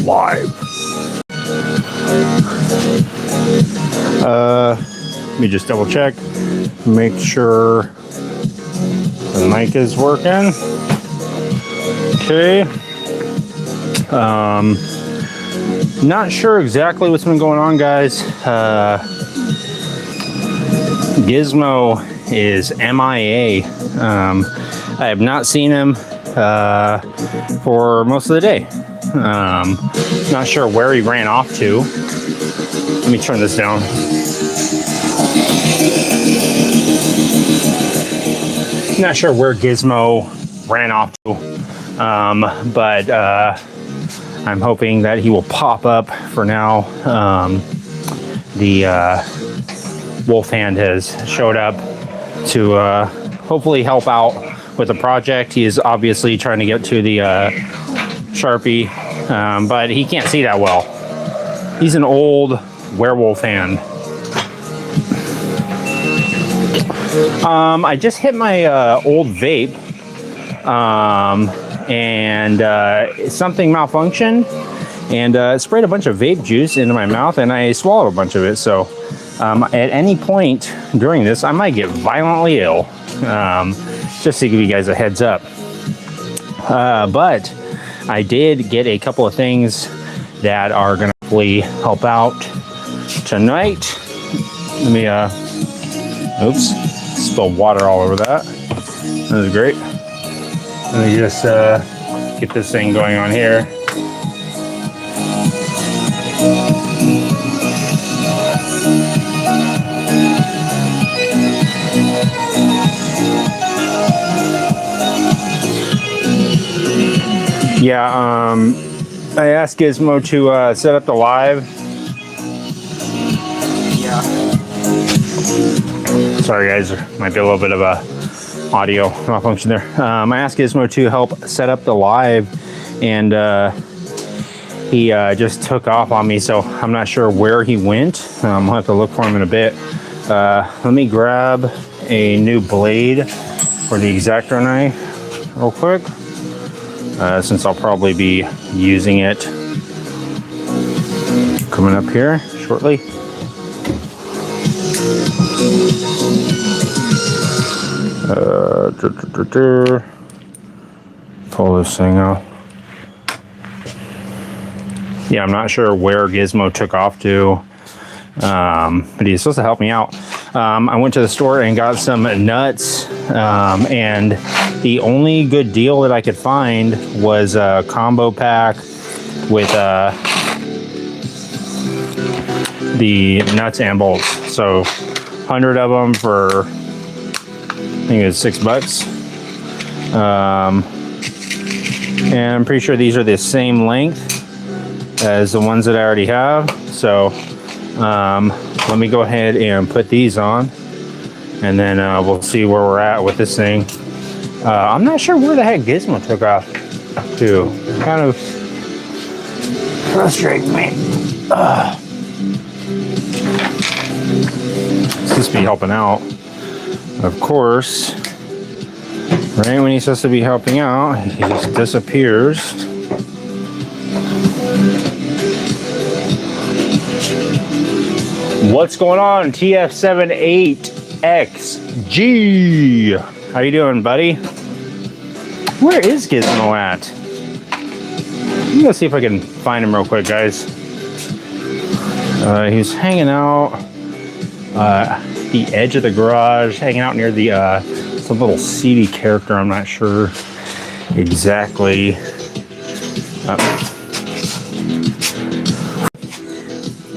live. Let me just double check, make sure the mic is working. Okay. Not sure exactly what's been going on, guys. Gizmo is MIA. I have not seen him for most of the day. Not sure where he ran off to. Let me turn this down. Not sure where Gizmo ran off to, but I'm hoping that he will pop up. For now, the wolf hand has showed up to hopefully help out with the project. He is obviously trying to get to the Sharpie, but he can't see that well. He's an old werewolf hand. I just hit my old vape, and something malfunctioned, and sprayed a bunch of vape juice into my mouth, and I swallowed a bunch of it. So at any point during this, I might get violently ill, just to give you guys a heads up. But I did get a couple of things that are going to hopefully help out tonight. Let me, oops, spilled water all over that. That was great. Let me just get this thing going on here. Yeah, I asked Gizmo to set up the live. Yeah. Sorry guys, there might be a little bit of a audio malfunction there. I asked Gizmo to help set up the live, and he just took off on me, so I'm not sure where he went. I'll have to look for him in a bit. Let me grab a new blade for the X-Acto knife real quick, since I'll probably be using it coming up here shortly. Pull this thing out. Yeah, I'm not sure where Gizmo took off to, but he's supposed to help me out. I went to the store and got some nuts, and the only good deal that I could find was a combo pack with the nuts and bolts. So 100 of them for, I think it was $6. And I'm pretty sure these are the same length as the ones that I already have. So let me go ahead and put these on, and then we'll see where we're at with this thing. I'm not sure where the heck Gizmo took off to. Kind of frustrating me. It's just be helping out, of course. Right when he's supposed to be helping out, he just disappears. What's going on, TF78XG? How you doing, buddy? Where is Gizmo at? I'm gonna see if I can find him real quick, guys. He's hanging out the edge of the garage, hanging out near the some little seedy character. I'm not sure exactly.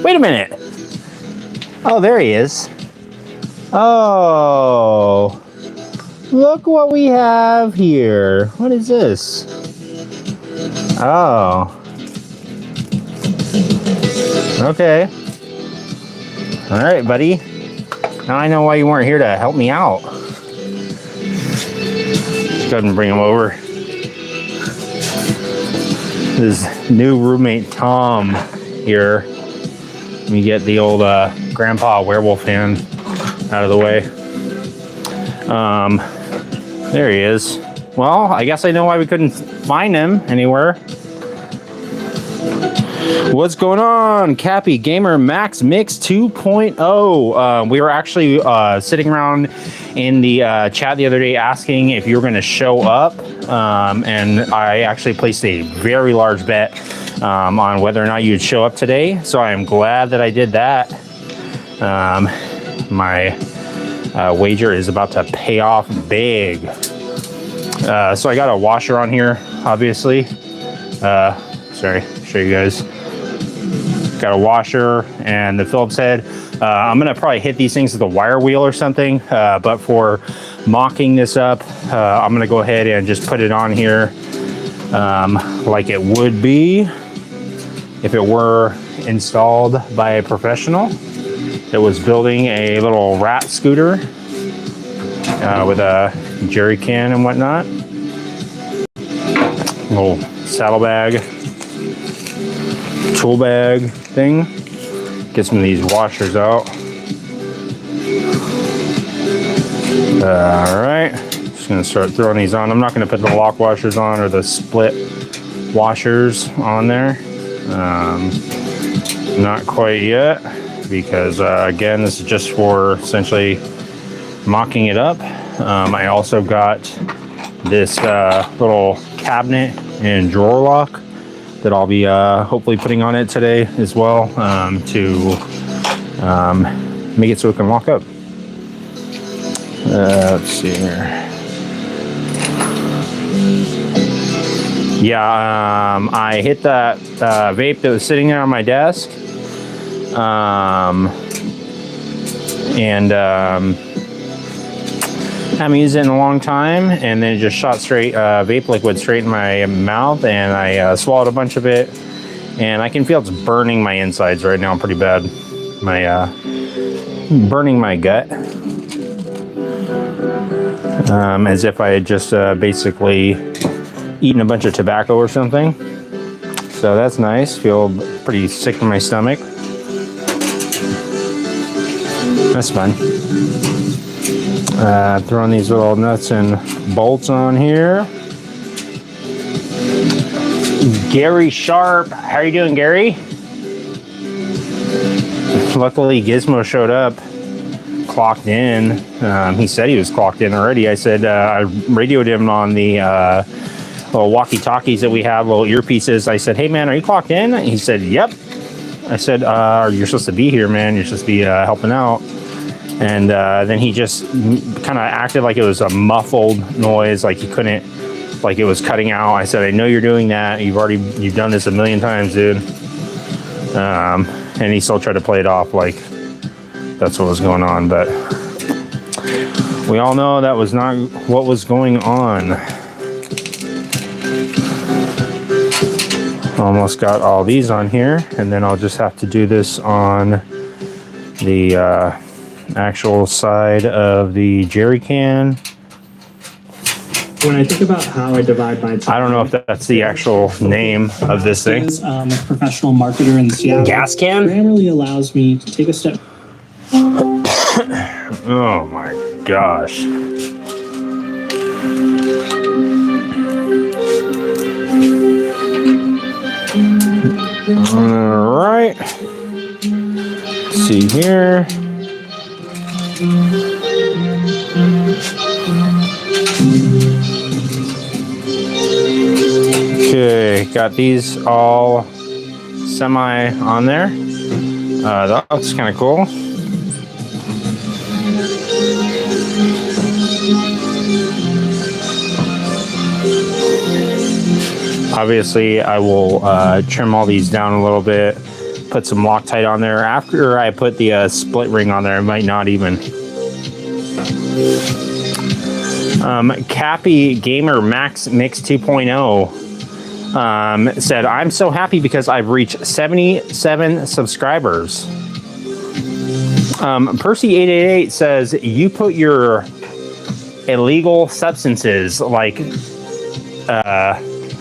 Wait a minute. Oh, there he is. Oh, look what we have here. What is this? Oh. Okay. All right, buddy. Now I know why you weren't here to help me out. Just go ahead and bring him over. His new roommate, Tom, here. Let me get the old grandpa werewolf hand out of the way. There he is. Well, I guess I know why we couldn't find him anywhere. What's going on, Cappy Gamer Max Mix 2.0? We were actually sitting around in the chat the other day asking if you were going to show up, and I actually placed a very large bet on whether or not you'd show up today. So I am glad that I did that. My wager is about to pay off big. So I got a washer on here, obviously. Sorry, show you guys. Got a washer and the Phillips head. I'm gonna probably hit these things with a wire wheel or something, but for mocking this up, I'm gonna go ahead and just put it on here like it would be if it were installed by a professional that was building a little rat scooter with a jerry can and whatnot. Little saddlebag, tool bag thing. Get some of these washers out. All right, just gonna start throwing these on. I'm not gonna put the lock washers on or the split washers on there. Not quite yet, because again, this is just for essentially mocking it up. I also got this little cabinet and drawer lock that I'll be hopefully putting on it today as well, to make it so it can lock up. Let's see here. Yeah, I hit that vape that was sitting there on my desk, and haven't used it in a long time, and then it just shot straight vape liquid straight in my mouth, and I swallowed a bunch of it, and I can feel it's burning my insides right now pretty bad. Burning my gut, as if I had just basically eaten a bunch of tobacco or something. So that's nice. Feel pretty sick to my stomach. That's fun. Throwing these little nuts and bolts on here. Gary Sharp, how are you doing, Gary? Luckily, Gizmo showed up, clocked in. He said he was clocked in already. I said I radioed him on the little walkie-talkies that we have, little earpieces. I said, "Hey, man, are you clocked in?" He said, "Yep." I said, "You're supposed to be here, man. You're supposed to be helping out." And then he just kind of acted like it was a muffled noise, like he couldn't, like it was cutting out. I said, "I know you're doing that. You've done this a million times, dude." And he still tried to play it off like that's what was going on, but we all know that was not what was going on. Almost got all these on here, and then I'll just have to do this on the actual side of the jerry can. When I think about how I divide my time, I don't know if that's the actual name of this thing. A professional marketer in Seattle. Gas can? Grammarly allows me to take a step. Oh my gosh. All right. Let's see here. Okay, got these all semi on there. That looks kind of cool. Obviously, I will trim all these down a little bit, put some Loctite on there. After I put the split ring on there, it might not even. Cappy Gamer Max Mix 2.0 said, "I'm so happy because I've reached 77 subscribers." Percy888 says, "You put your illegal substances like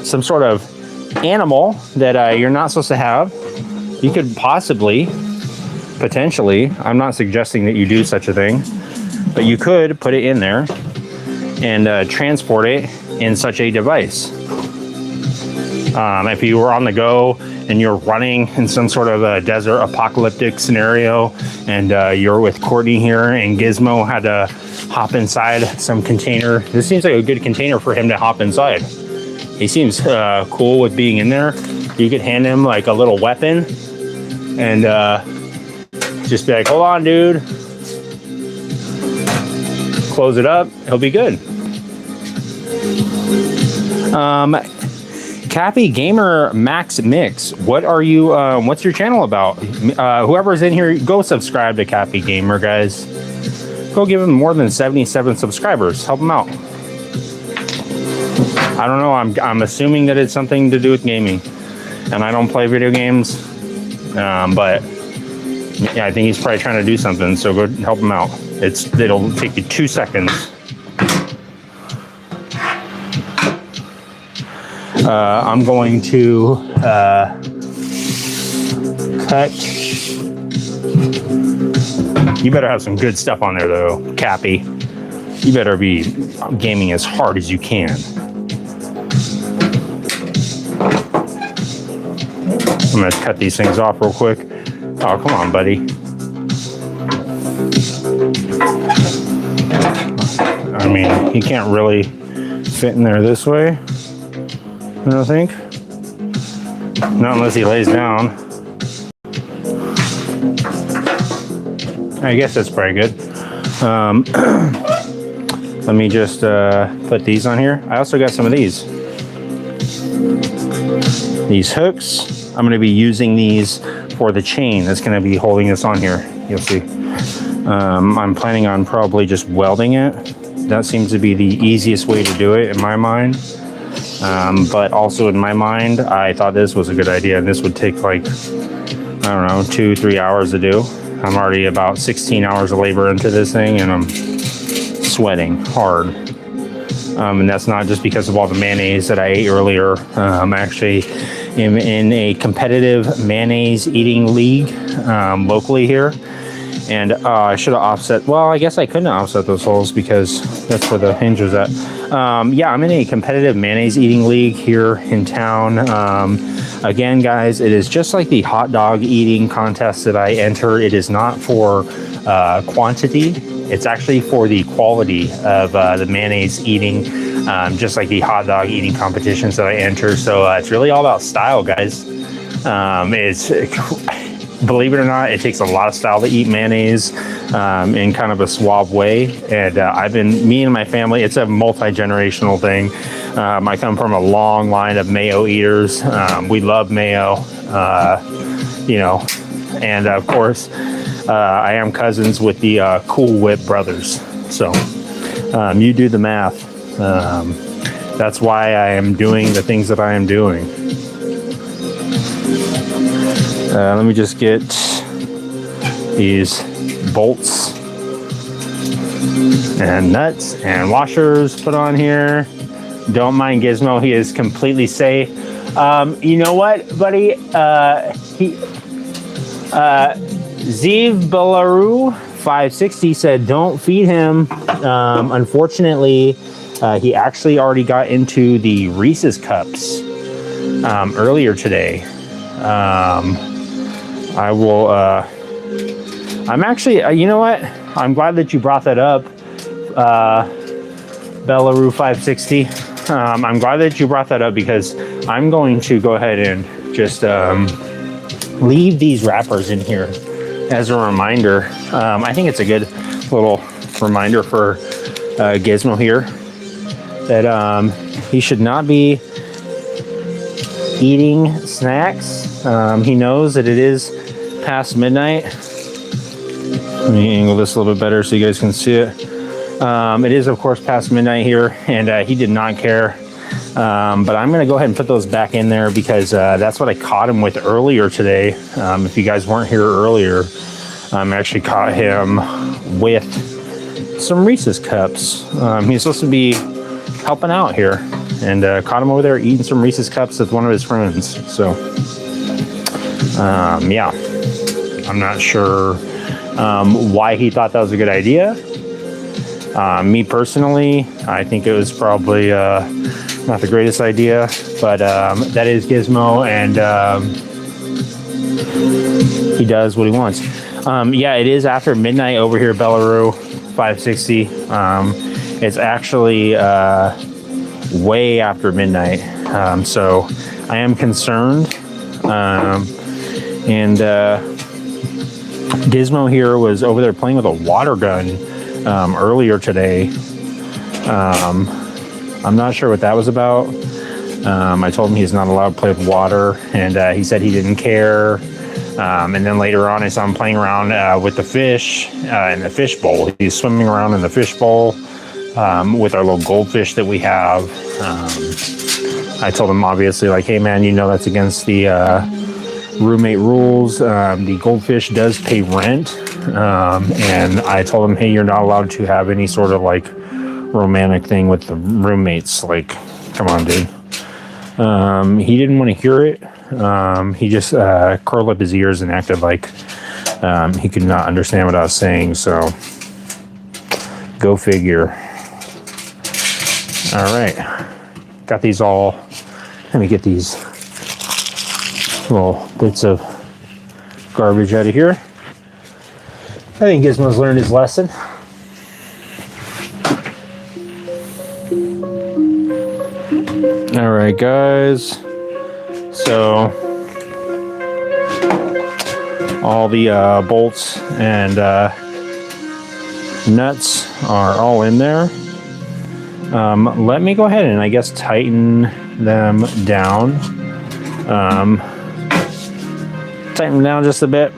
some sort of animal that you're not supposed to have. You could potentially, I'm not suggesting that you do such a thing, but you could put it in there and transport it in such a device. If you were on the go and you're running in some sort of a desert apocalyptic scenario, and you're with Courtney here, and Gizmo had to hop inside some container. This seems like a good container for him to hop inside. He seems cool with being in there. You could hand him like a little weapon and just be like, hold on, dude. Close it up. He'll be good. Cappy Gamer Max Mix. What are you, what's your channel about? Whoever's in here, go subscribe to Cappy Gamer, guys. Go give him more than 77 subscribers. Help him out. I don't know. I'm assuming that it's something to do with gaming, and I don't play video games. But yeah, I think he's probably trying to do something. So go help him out. It'll take you 2 seconds. I'm going to cut. You better have some good stuff on there, though, Cappy. You better be gaming as hard as you can. I'm gonna cut these things off real quick. Oh, come on, buddy. I mean, he can't really fit in there this way, I don't think. Not unless he lays down. I guess that's pretty good. Let me just put these on here. I also got some of these hooks. I'm going to be using these for the chain that's going to be holding this on here. You'll see. I'm planning on probably just welding it. That seems to be the easiest way to do it in my mind. But also in my mind, I thought this was a good idea, and this would take like, I don't know, 2-3 hours to do. I'm already about 16 hours of labor into this thing, and I'm sweating hard. And that's not just because of all the mayonnaise that I ate earlier. I'm actually in a competitive mayonnaise eating league locally here. And I should have offset. Well, I guess I couldn't offset those holes because that's where the hinge was at. Yeah, I'm in a competitive mayonnaise eating league here in town. Again, guys, it is just like the hot dog eating contest that I enter. It is not for quantity. It's actually for the quality of the mayonnaise eating, just like the hot dog eating competitions that I enter. So it's really all about style, guys. Believe it or not, it takes a lot of style to eat mayonnaise in kind of a suave way. And me and my family, it's a multi-generational thing. I come from a long line of mayo eaters. We love mayo, you know, and of course, I am cousins with the Cool Whip brothers. So you do the math. That's why I am doing the things that I am doing. Let me just get these bolts and nuts and washers put on here. Don't mind Gizmo, he is completely safe. You know what, buddy? Zeev Belaru 560 said don't feed him. Unfortunately, he actually already got into the Reese's cups earlier today. I will, I'm actually, you know what? I'm glad that you brought that up, Belaru 560. I'm glad that you brought that up because I'm going to go ahead and just leave these wrappers in here as a reminder. I think it's a good little reminder for Gizmo here that he should not be eating snacks. He knows that it is past midnight. Let me angle this a little bit better so you guys can see it. It is, of course, past midnight here, and he did not care. But I'm going to go ahead and put those back in there because that's what I caught him with earlier today. If you guys weren't here earlier, I actually caught him with some Reese's cups. He's supposed to be helping out here, and caught him over there eating some Reese's cups with one of his friends. So, yeah, I'm not sure why he thought that was a good idea. Me personally, I think it was probably not the greatest idea, but that is Gizmo, and he does what he wants. Yeah, it is after midnight over here, Belarus 560. It's actually way after midnight. So I am concerned. And Gizmo here was over there playing with a water gun earlier today. I'm not sure what that was about. I told him he's not allowed to play with water, and he said he didn't care. And then later on, I saw him playing around with the fish in the fish bowl. He's swimming around in the fish bowl with our little goldfish that we have. I told him, obviously, like, hey, man, you know that's against the roommate rules. The goldfish does pay rent. And I told him, hey, you're not allowed to have any sort of, like, romantic thing with the roommates. Like, come on, dude. He didn't want to hear it. He just curled up his ears and acted like he could not understand what I was saying. So, go figure. All right. Got these all. Let me get these little bits of garbage out of here. I think Gizmo's learned his lesson. All right, guys. So all the bolts and nuts are all in there. Let me go ahead and I guess tighten them down. Tighten them down just a bit.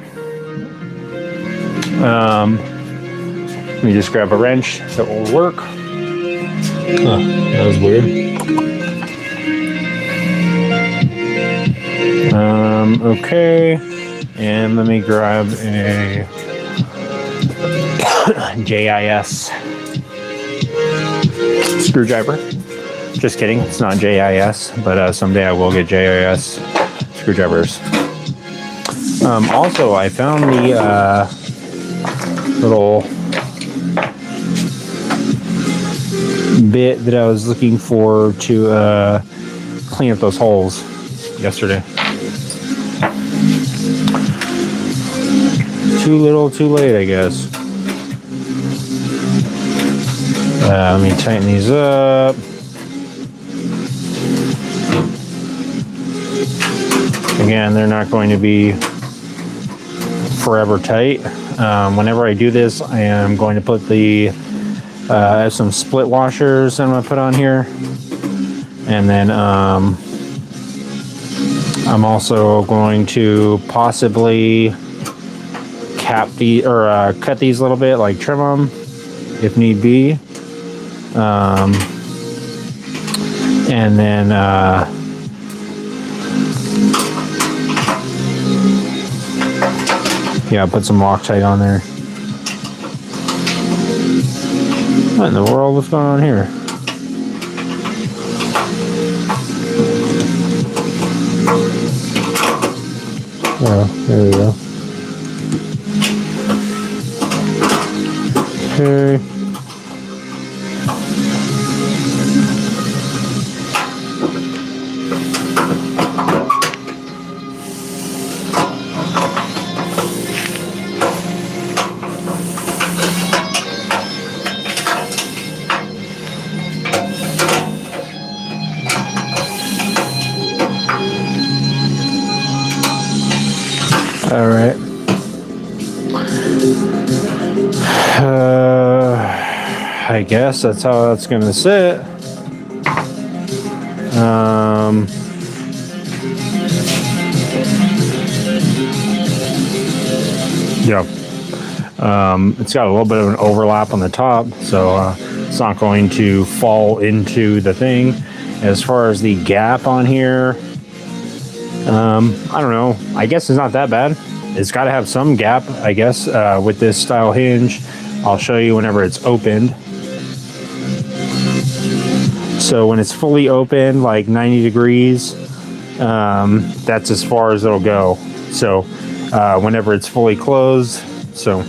Let me just grab a wrench that will work. Huh, that was weird. Okay, and let me grab a JIS screwdriver. Just kidding, it's not JIS, but someday I will get JIS screwdrivers. Also, I found the little bit that I was looking for to clean up those holes yesterday. Too little, too late, I guess. Let me tighten these up. Again, they're not going to be forever tight. Whenever I do this, I am going to put the I have some split washers I'm going to put on here, and then I'm also going to possibly cap the or cut these a little bit, like trim them if need be, and then yeah, put some Loctite on there. What in the world? What's going on here? Oh, there we go. Okay. All right. I guess that's how that's gonna sit. Yeah. It's got a little bit of an overlap on the top, so it's not going to fall into the thing. As far as the gap on here, I don't know. I guess it's not that bad. It's got to have some gap, I guess, with this style hinge. I'll show you whenever it's opened. So when it's fully open, like 90 degrees, that's as far as it'll go. So whenever it's fully closed, so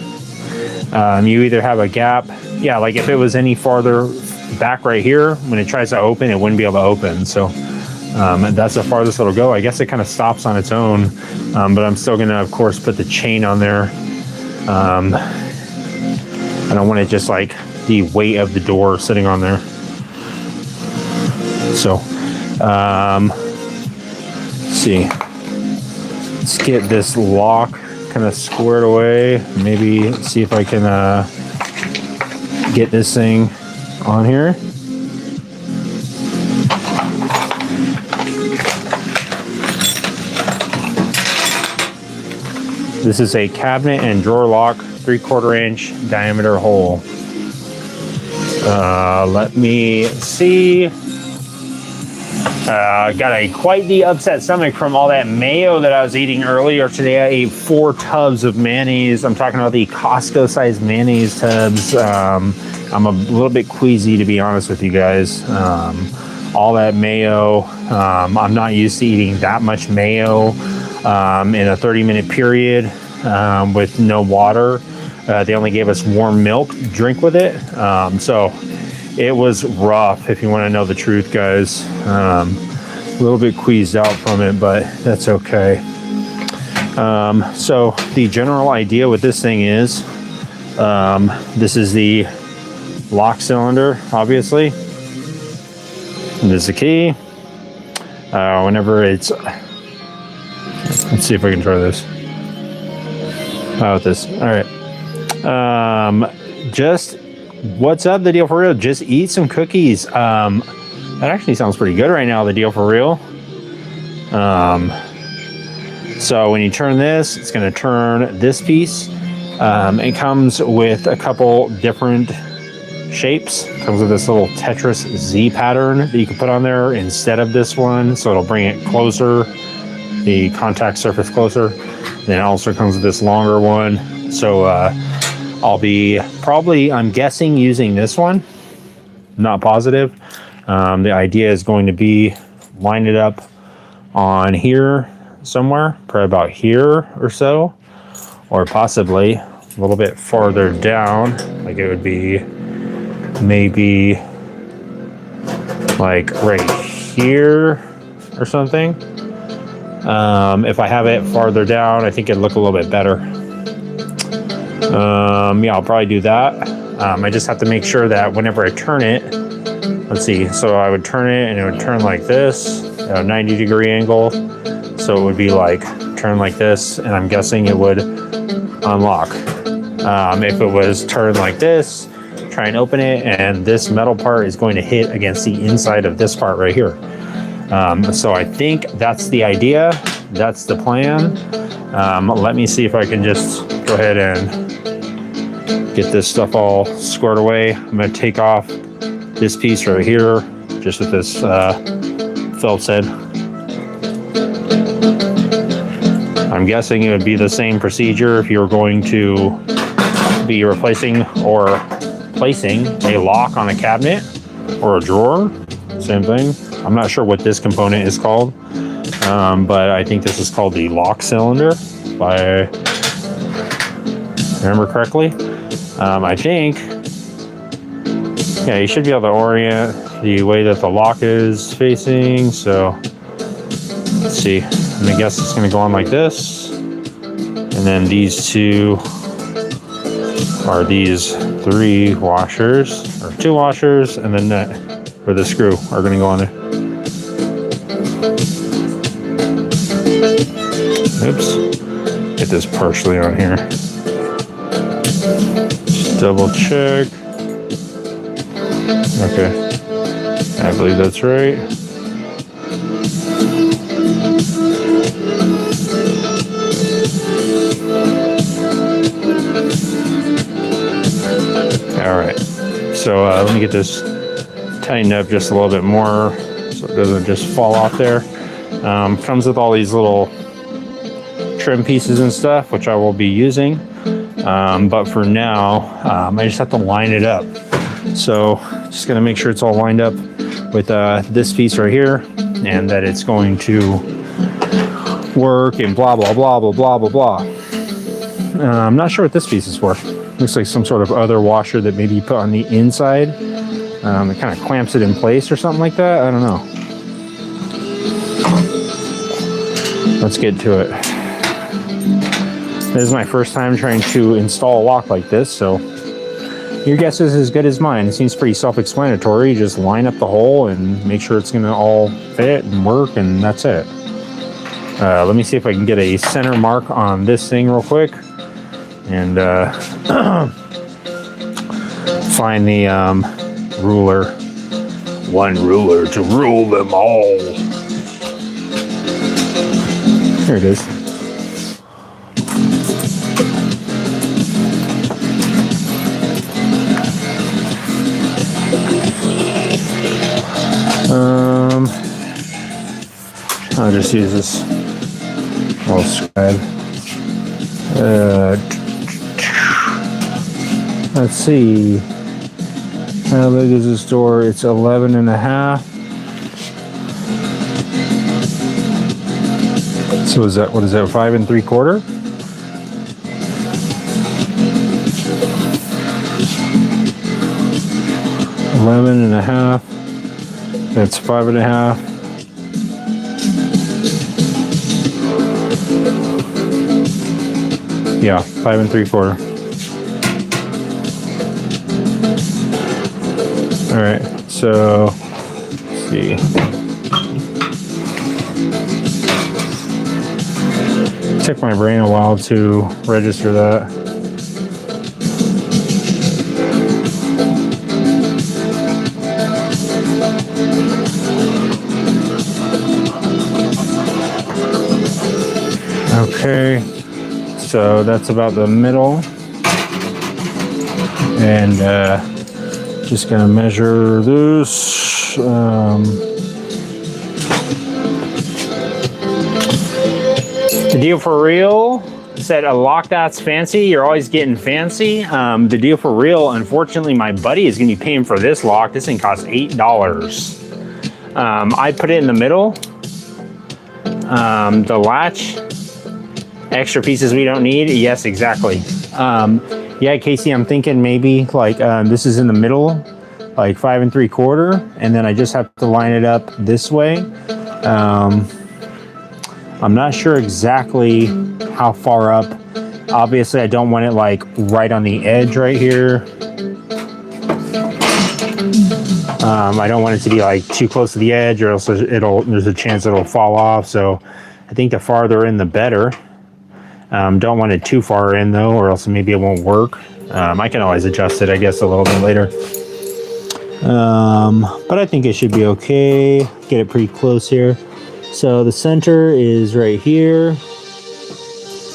you either have a gap. Yeah, like if it was any farther back right here, when it tries to open, it wouldn't be able to open. So that's the farthest it'll go. I guess it kind of stops on its own But I'm still gonna, of course, put the chain on there. I don't want it just like the weight of the door sitting on there. So, let's see. Let's get this lock kind of squared away. Maybe see if I can get this thing on here. This is a cabinet and drawer lock, 3/4 inch diameter hole. Let me see. Got quite the upset stomach from all that mayo that I was eating earlier today. I ate 4 tubs of mayonnaise. I'm talking about the Costco sized mayonnaise tubs. I'm a little bit queasy, to be honest with you guys. All that mayo. I'm not used to eating that much mayo in a 30-minute period with no water. They only gave us warm milk to drink with it. So it was rough, if you want to know the truth, guys. A little bit queased out from it, but that's okay. So the general idea with this thing is, this is the lock cylinder, obviously. And this is the key. Whenever it's, let's see if I can try this. How about this? All right. Just what's up, the deal for real? Just eat some cookies. That actually sounds pretty good right now, the deal for real. So when you turn this, it's going to turn this piece. It comes with a couple different shapes. It comes with this little Tetris Z pattern that you can put on there instead of this one, so it'll bring it closer, the contact surface closer. Then it also comes with this longer one. So I'll be probably, I'm guessing, using this one. Not positive. The idea is going to be line it up on here somewhere, probably about here or so, or possibly a little bit farther down. Like it would be maybe like right here or something. If I have it farther down, I think it'd look a little bit better. Yeah, I'll probably do that. I just have to make sure that whenever I turn it, let's see, so I would turn it and it would turn like this, at a 90-degree angle. So it would be like, turn like this, and I'm guessing it would unlock. If it was turned like this, try and open it, and this metal part is going to hit against the inside of this part right here. So I think that's the idea. That's the plan. Let me see if I can just go ahead and get this stuff all squared away. I'm going to take off this piece right here, just with this Phillips head. I'm guessing it would be the same procedure if you were going to be replacing or placing a lock on a cabinet or a drawer. Same thing. I'm not sure what this component is called, but I think this is called the lock cylinder, if I remember correctly. I think, yeah, you should be able to orient the way that the lock is facing. So let's see. I'm gonna guess it's gonna go on like this, and then these two are these 3 washers, or 2 washers, and then that for the screw are gonna go on there. Oops. Get this partially on here. Just double check. Okay. I believe that's right. All right. So let me get this tightened up just a little bit more so it doesn't just fall off there. Comes with all these little trim pieces and stuff, which I will be using. But for now, I just have to line it up. So just gonna make sure it's all lined up with this piece right here, and that it's going to work, and blah, blah, blah, blah, blah, blah, blah. I'm not sure what this piece is for. Looks like some sort of other washer that maybe you put on the inside. It kind of clamps it in place or something like that. I don't know. Let's get to it. This is my first time trying to install a lock like this, so your guess is as good as mine. It seems pretty self-explanatory. You just line up the hole and make sure it's gonna all fit and work, and that's it. Let me see if I can get a center mark on this thing real quick, and find the ruler. One ruler to rule them all. Here it is. I'll just use this little scribe. Let's see. How big is this door? It's 11.5. So is that, what is that, 5 3/4? $11.5. That's 5.5. Yeah, 5 3/4. All right, so let's see. It took my brain a while to register that. Okay, so that's about the middle, and just gonna measure this. The deal for real said a lock that's fancy. You're always getting fancy. The deal for real, unfortunately, my buddy is gonna be paying for this lock. This thing costs $8. I put it in the middle. The latch, extra pieces we don't need. Yes, exactly. Yeah, Casey, I'm thinking maybe like this is in the middle, like 5 3/4, and then I just have to line it up this way. I'm not sure exactly how far up. Obviously, I don't want it like right on the edge right here. I don't want it to be like too close to the edge, or else there's a chance it'll fall off. So I think the farther in, the better. Don't want it too far in though, or else maybe it won't work. I can always adjust it, I guess, a little bit later. But I think it should be okay. Get it pretty close here. So the center is right here.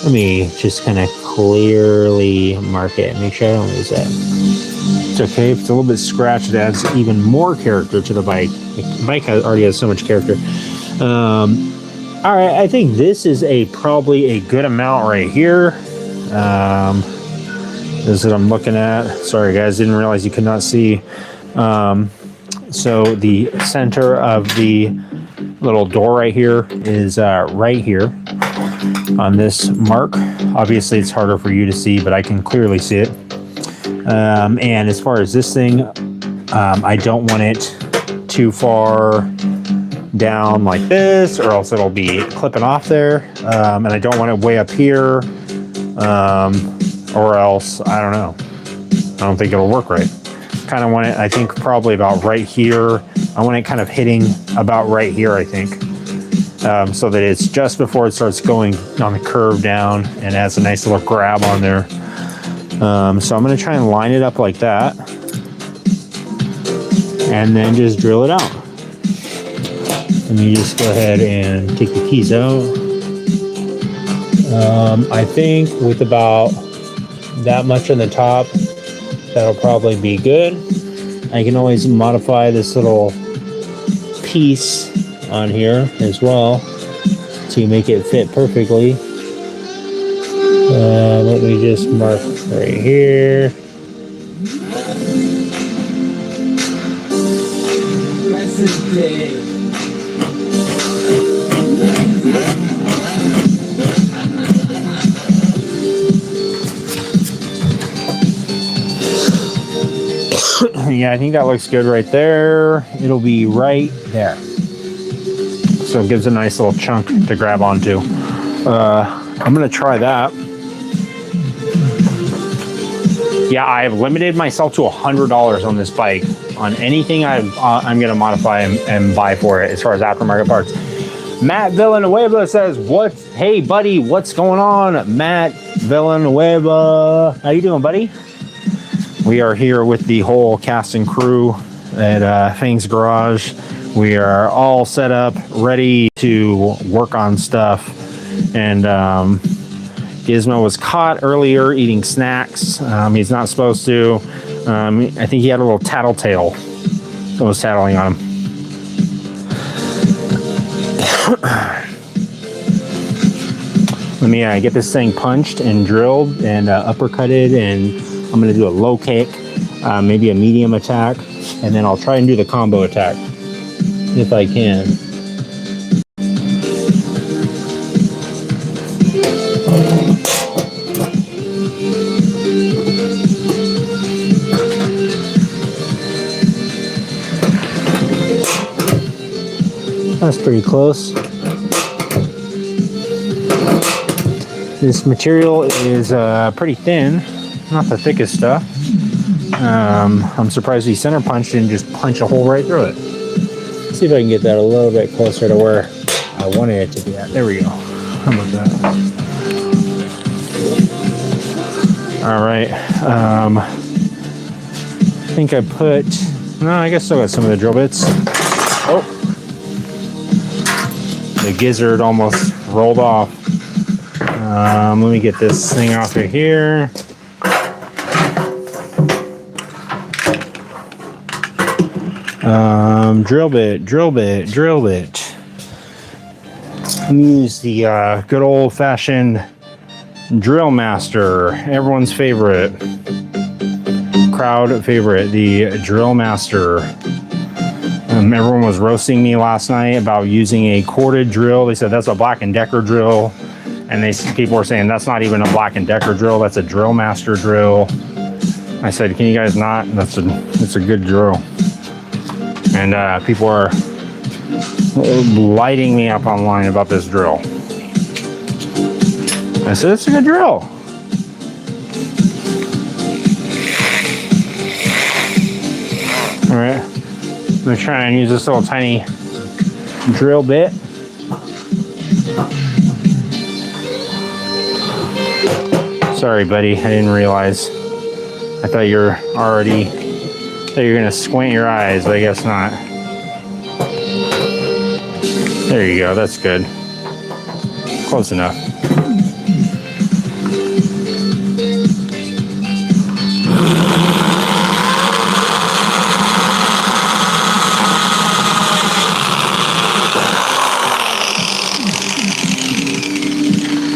Let me just kind of clearly mark it. Make sure I don't lose that. It's okay. If it's a little bit scratched, it adds even more character to the bike. The bike already has so much character. All right, I think this is probably a good amount right here. This is what I'm looking at. Sorry, guys, didn't realize you could not see. So the center of the little door right here is right here on this mark. Obviously, it's harder for you to see, but I can clearly see it. And as far as this thing, I don't want it too far down like this, or else it'll be clipping off there. And I don't want it way up here, or else, I don't know. I don't think it'll work right. Kind of want it, I think, probably about right here. I want it kind of hitting about right here, I think. So that it's just before it starts going on the curve down and has a nice little grab on there. So I'm going to try and line it up like that. And then just drill it out. Let me just go ahead and take the keys out. I think with about that much on the top, that'll probably be good. I can always modify this little piece on here as well to make it fit perfectly. Let me just mark right here. Yeah, I think that looks good right there. It'll be right there. So it gives a nice little chunk to grab onto. I'm gonna try that. Yeah, I have limited myself to $100 on this bike. On anything I'm going to modify and buy for it as far as aftermarket parts. Matt Villanueva says, hey buddy, what's going on? Matt Villanueva. How you doing, buddy? We are here with the whole cast and crew at Fang's Garage. We are all set up, ready to work on stuff. And Gizmo was caught earlier eating snacks. He's not supposed to. I think he had a little tattletale. Someone was tattling on him. Let me get this thing punched and drilled and uppercutted, and I'm going to do a low kick, maybe a medium attack, and then I'll try and do the combo attack if I can. That's pretty close. This material is pretty thin, not the thickest stuff. I'm surprised he center punched and just punch a hole right through it. Let's see if I can get that a little bit closer to where I wanted it to be at. There we go. How about that? All right. I think I put, no, I guess I got some of the drill bits. Oh. The gizzard almost rolled off. Let me get this thing off of here. Drill bit. Let me use the good old-fashioned Drill Master, everyone's favorite, crowd favorite, the Drill Master. Everyone was roasting me last night about using a corded drill. They said that's a Black & Decker drill. And people were saying that's not even a Black & Decker drill, that's a Drill Master drill. I said, can you guys not? It's a good drill. And people are lighting me up online about this drill. I said, it's a good drill. All right, I'm gonna try and use this little tiny drill bit. Sorry, buddy, I didn't realize. I thought you were gonna squint your eyes, but I guess not. There you go, that's good. Close enough.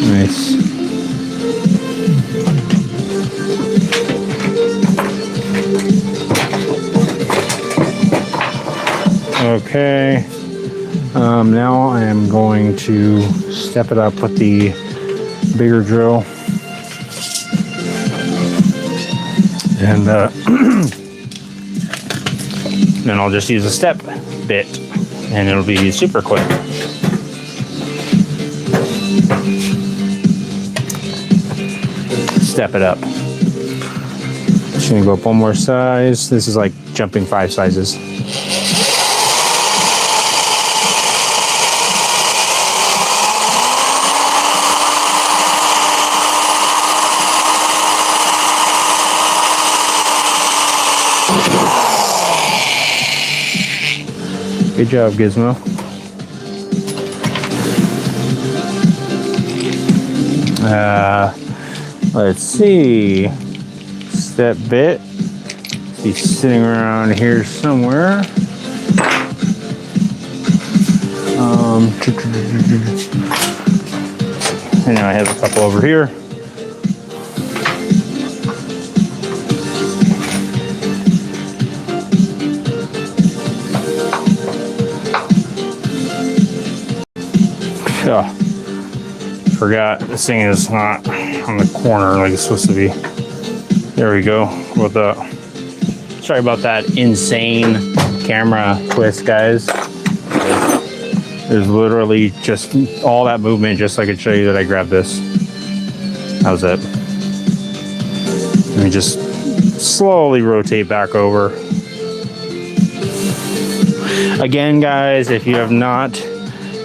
Nice. Okay, now I am going to step it up with the bigger drill. And then I'll just use a step bit and it'll be super quick. Step it up. Just gonna go up one more size. This is like jumping 5 sizes. Good job, Gizmo. Let's see. Step bit. He's sitting around here somewhere. And now I have a couple over here. Oh, forgot this thing is not on the corner like it's supposed to be. There we go. With the sorry about that insane camera twist, guys. There's literally just all that movement just so I could show you that I grabbed this. How's that? Let me just slowly rotate back over. Again, guys, if you have not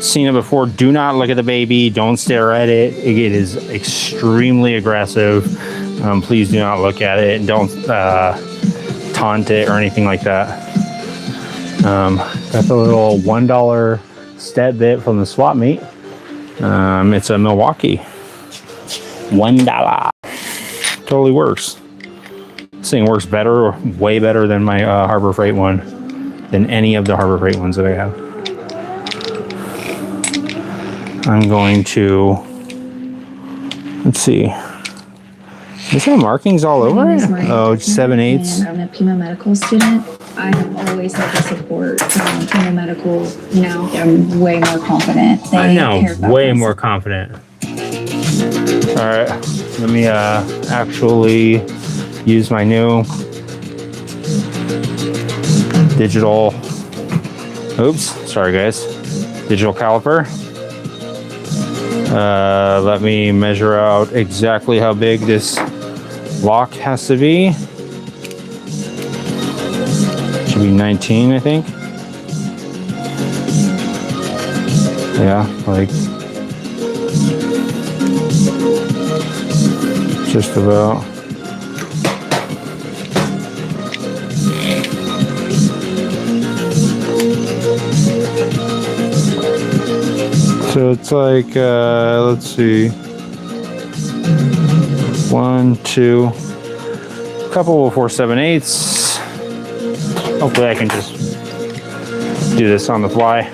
seen it before, do not look at the baby. Don't stare at it. It is extremely aggressive. Please do not look at it. Don't taunt it or anything like that. Got the little $1 step bit from the swap meet. It's a Milwaukee. $1. Totally works. This thing works better, way better than my Harbor Freight one, than any of the Harbor Freight ones that I have. I'm going to, let's see. Is there markings all over it? Oh, 7/8. I'm a Pima Medical student. I have always had the support from Pima Medical. Now I'm way more confident. I know, way more confident. All right, let me actually use my new digital, oops, sorry guys, digital caliper. Let me measure out exactly how big this lock has to be. Should be 19, I think. Yeah, like just about. So it's like, let's see, 1, 2, a couple of 4 7/8. Hopefully I can just do this on the fly.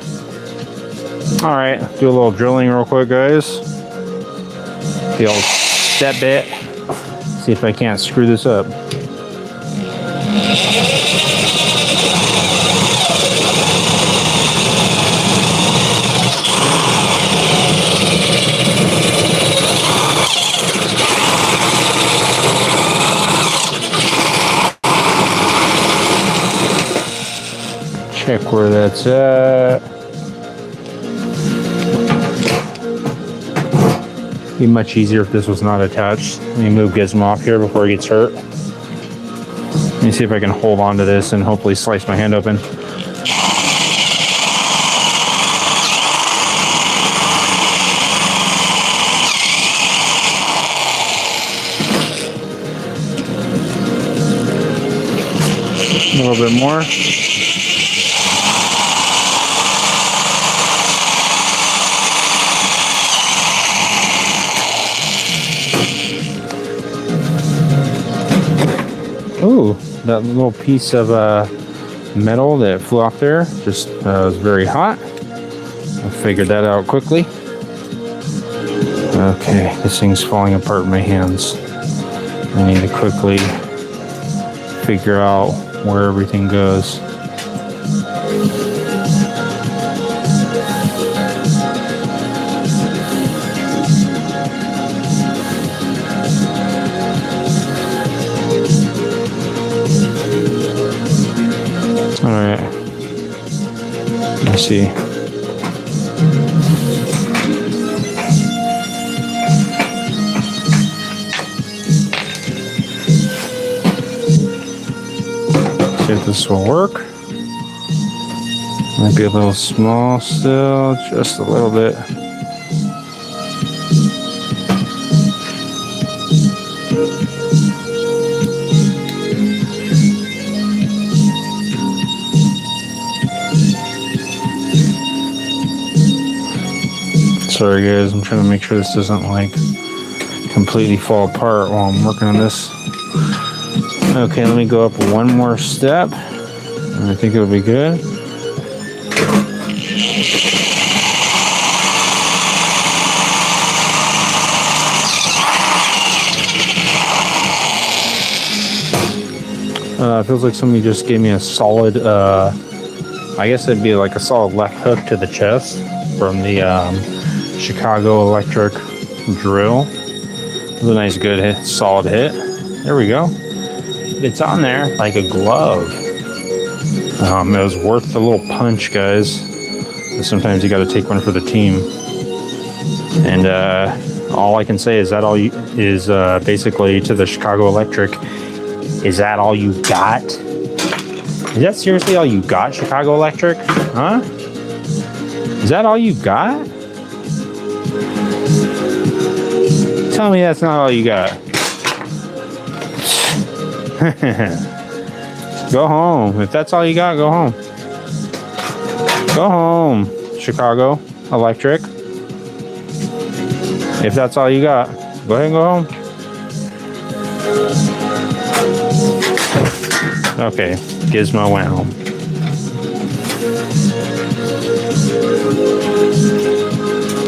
All right, do a little drilling real quick, guys. The old step bit. See if I can't screw this up. Check where that's at. Be much easier if this was not attached. Let me move Gizmo off here before he gets hurt. Let me see if I can hold on to this and hopefully slice my hand open. A little bit more. Ooh, that little piece of metal that flew off there just was very hot. I figured that out quickly. Okay, this thing's falling apart in my hands. I need to quickly figure out where everything goes. All right, let's see. See if this will work. Might be a little small still, just a little bit. Sorry guys, I'm trying to make sure this doesn't like completely fall apart while I'm working on this. Okay, let me go up one more step, and I think it'll be good. It feels like somebody just gave me a solid, I guess it'd be like a solid left hook to the chest from the Chicago Electric drill. It was a nice, good hit, solid hit. There we go. It's on there like a glove. It was worth the little punch, guys. Sometimes you got to take one for the team. And all I can say is that all is basically to the Chicago Electric. Is that all you got? Is that seriously all you got, Chicago Electric? Huh? Is that all you got? Tell me that's not all you got. Go home. If that's all you got, go home. Go home, Chicago Electric. If that's all you got, go ahead and go home. Okay, Gizmo went home.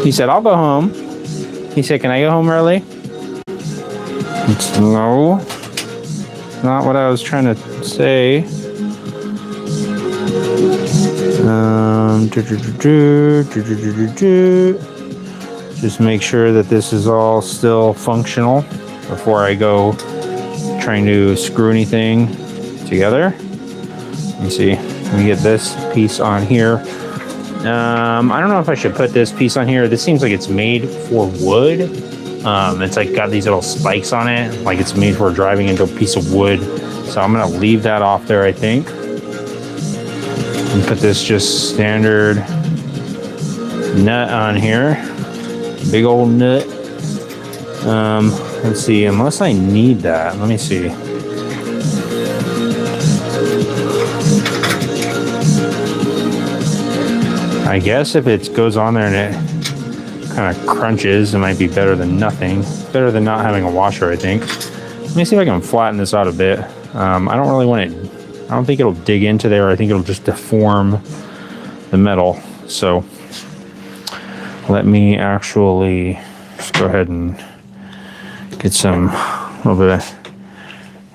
He said, I'll go home. He said, can I go home early? No, not what I was trying to say. Just make sure that this is all still functional before I go trying to screw anything together. Let me see. Let me get this piece on here. I don't know if I should put this piece on here. This seems like it's made for wood. It's like got these little spikes on it, like it's made for driving into a piece of wood. So I'm gonna leave that off there, I think. And put this just standard nut on here. Big old nut. Let's see, unless I need that. Let me see. I guess if it goes on there and it kind of crunches, it might be better than nothing. Better than not having a washer, I think. Let me see if I can flatten this out a bit. I don't really want it, I don't think it'll dig into there. I think it'll just deform the metal. So let me actually just go ahead and get some, a little bit of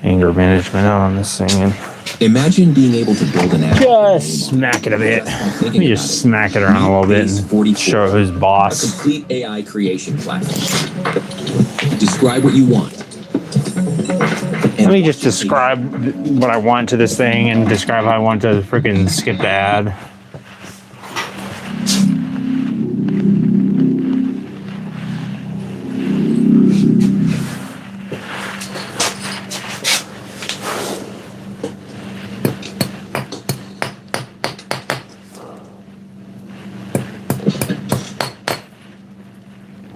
anger management out on this thing. And imagine being able to build an app. just smack it a bit. Let me just smack it around a little bit and show who's A boss. complete AI creation platform. Describe what you want. Let me just describe what I want to this thing and describe how I want to freaking skip the ad.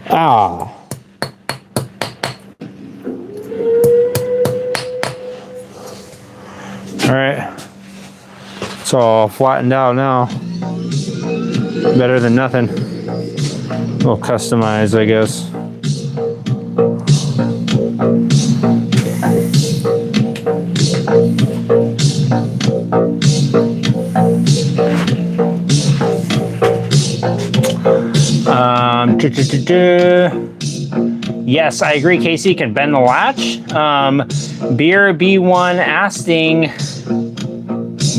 Ah. All right. It's all flattened out now. Better than nothing. A little customized, I guess. Yes, I agree. Casey can bend the latch. Beer B1 asking,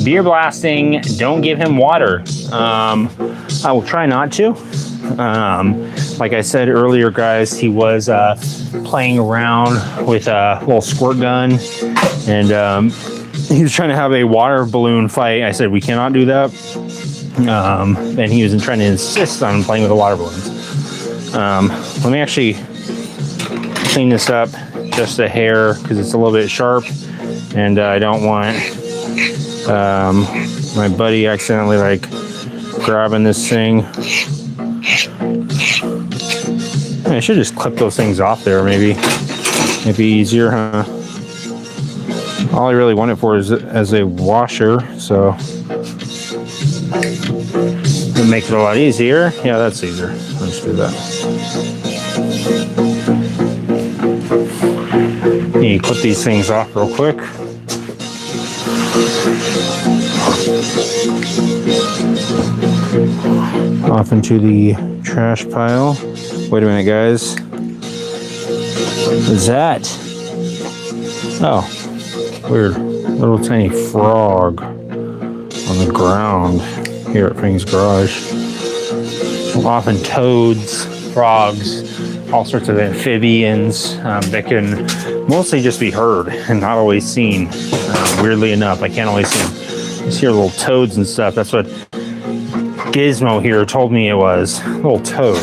beer blasting. Don't give him water. I will try not to. Like I said earlier, guys, he was playing around with a little squirt gun, and he was trying to have a water balloon fight. I said we cannot do that. And he was trying to insist on playing with the water balloons. Let me actually clean this up just a hair because it's a little bit sharp, and I don't want my buddy accidentally like grabbing this thing. I should just clip those things off there, maybe. It'd be easier, huh? All I really want it for is as a washer, so it'll make it a lot easier. Yeah, that's easier. Let's do that. You clip these things off real quick. Off into the trash pile. Wait a minute, guys. What is that? Oh, weird. Little tiny frog on the ground here at Fang's garage. Often toads, frogs, all sorts of amphibians that can mostly just be heard and not always seen. Weirdly enough, I can't always see them. Just hear little toads and stuff. That's what Gizmo here told me it was. A little toad.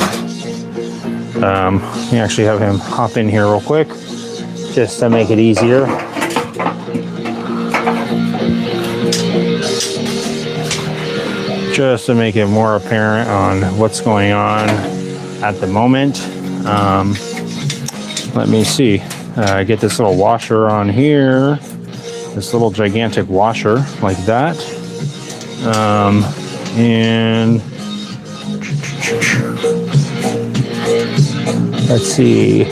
Let me actually have him hop in here real quick just to make it easier. just to make it more apparent on what's going on at the moment. Let me see. Get this little washer on here. This little gigantic washer like that. And let's see.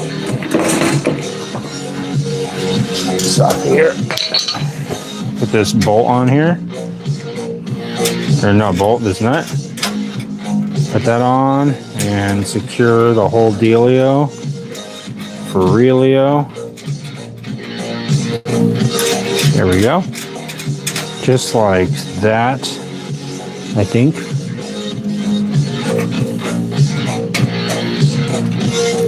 Stop here. Put this bolt on here. Or no, bolt, this nut. Put that on and secure the whole dealio for realio. There we go. Just like that, I think.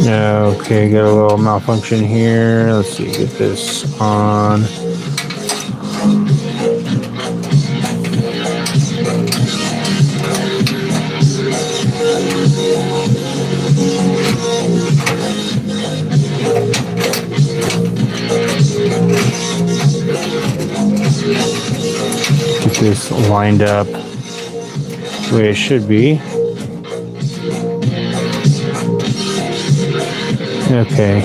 Okay, got a little malfunction here. Let's see, get this on. Get this lined up the way it should be. Okay.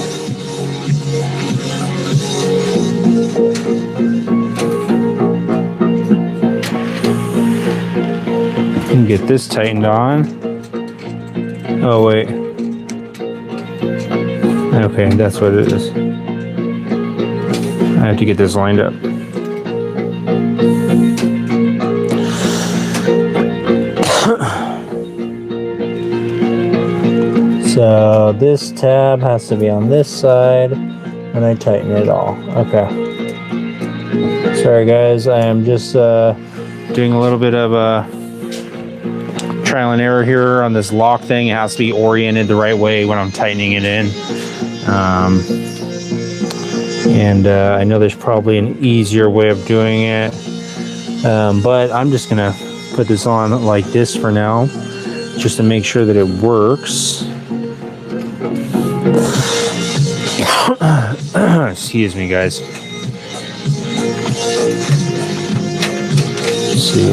And get this tightened on. Oh wait. Okay, that's what it is. I have to get this lined up. So this tab has to be on this side, and I tighten it all. Okay. Sorry guys, I am just doing a little bit of trial and error here on this lock thing. It has to be oriented the right way when I'm tightening it in. And I know there's probably an easier way of doing it, but I'm just gonna put this on like this for now, just to make sure that it works. Excuse me, guys. Let's see.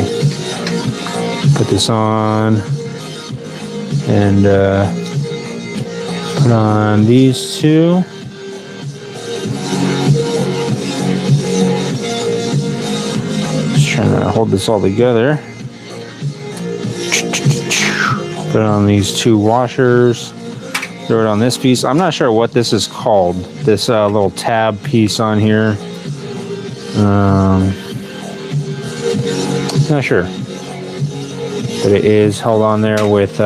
Put this on and put on these two. Just trying to hold this all together. Put on these two washers. Throw it on this piece. I'm not sure what this is called. This little tab piece on here. Not sure. But it is held on there with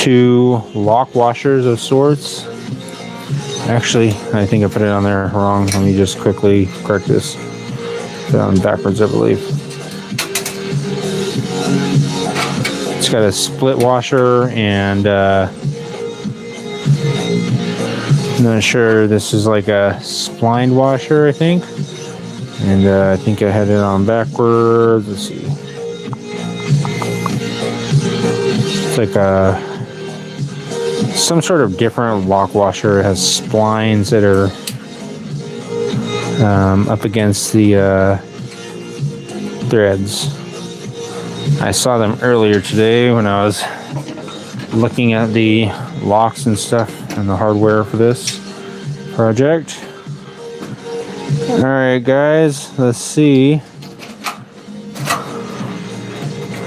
two lock washers of sorts. Actually, I think I put it on there wrong. Let me just quickly correct this. Put it on backwards, I believe. It's got a split washer, and I'm not sure, this is like a splined washer, I think. And I think I had it on backwards. Let's see. It's like some sort of different lock washer. It has splines that are up against the threads. I saw them earlier today when I was looking at the locks and stuff and the hardware for this project. Alright guys, let's see.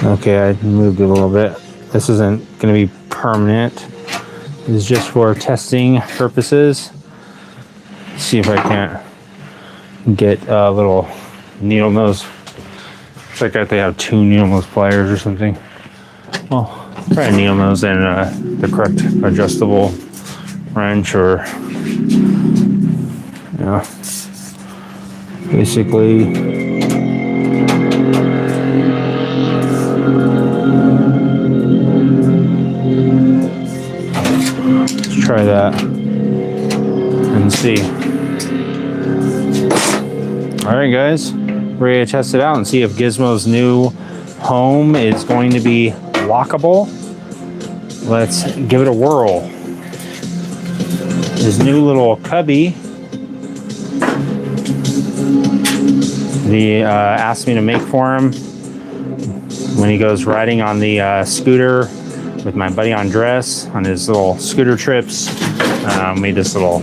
Okay, I moved it a little bit. This isn't going to be permanent. This is just for testing purposes. Let's see if I can't get a little needle nose. It's like they have two needle nose pliers or something. Well, probably a needle nose and the correct adjustable wrench, or yeah, basically. Let's try that and see. All right, guys. Ready to test it out and see if Gizmo's new home is going to be lockable. Let's give it a whirl. His new little cubby. he asked me to make for him when he goes riding on the scooter with my buddy Andres on his little scooter trips. Made this little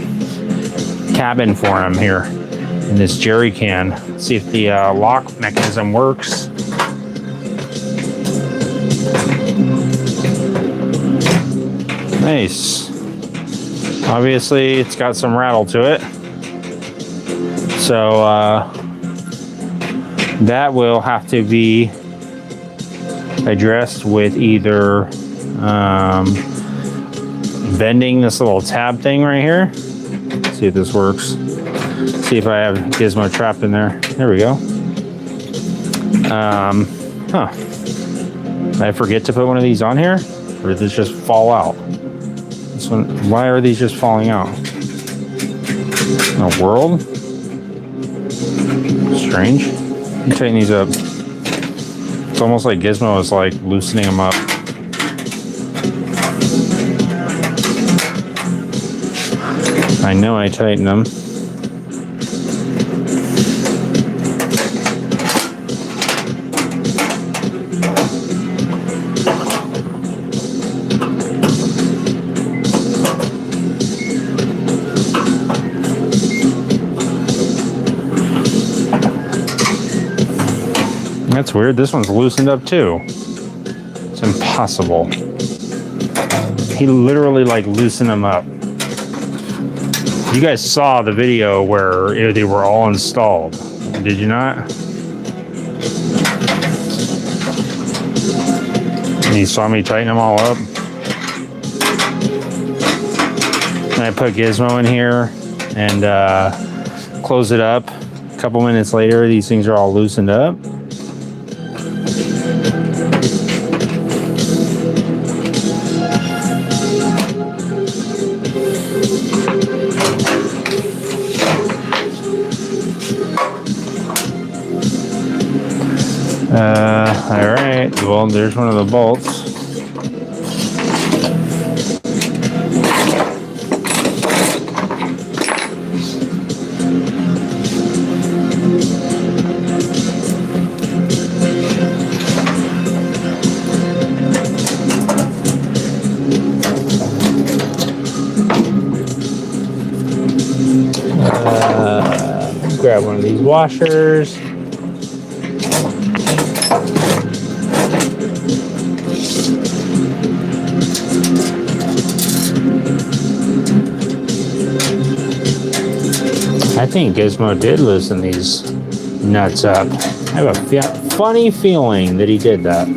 cabin for him here in this jerry can. See if the lock mechanism works. Nice. Obviously, it's got some rattle to it. So that will have to be addressed with either bending this little tab thing right here. Let's see if this works. See if I have Gizmo trapped in there. There we go. Did I forget to put one of these on here? Or did this just fall out? This one, why are these just falling out? In the world? Strange. Let me tighten these up. It's almost like Gizmo is like loosening them up. I know I tightened them. That's weird. This one's loosened up too. It's impossible. He literally like loosened them up. You guys saw the video where they were all installed. Did you not? And you saw me tighten them all up. And I put Gizmo in here and close it up. A couple minutes later, these things are all loosened up. All right, well, there's one of the bolts. Grab one of these washers. I think Gizmo did loosen these nuts up. I have a funny feeling that he did that.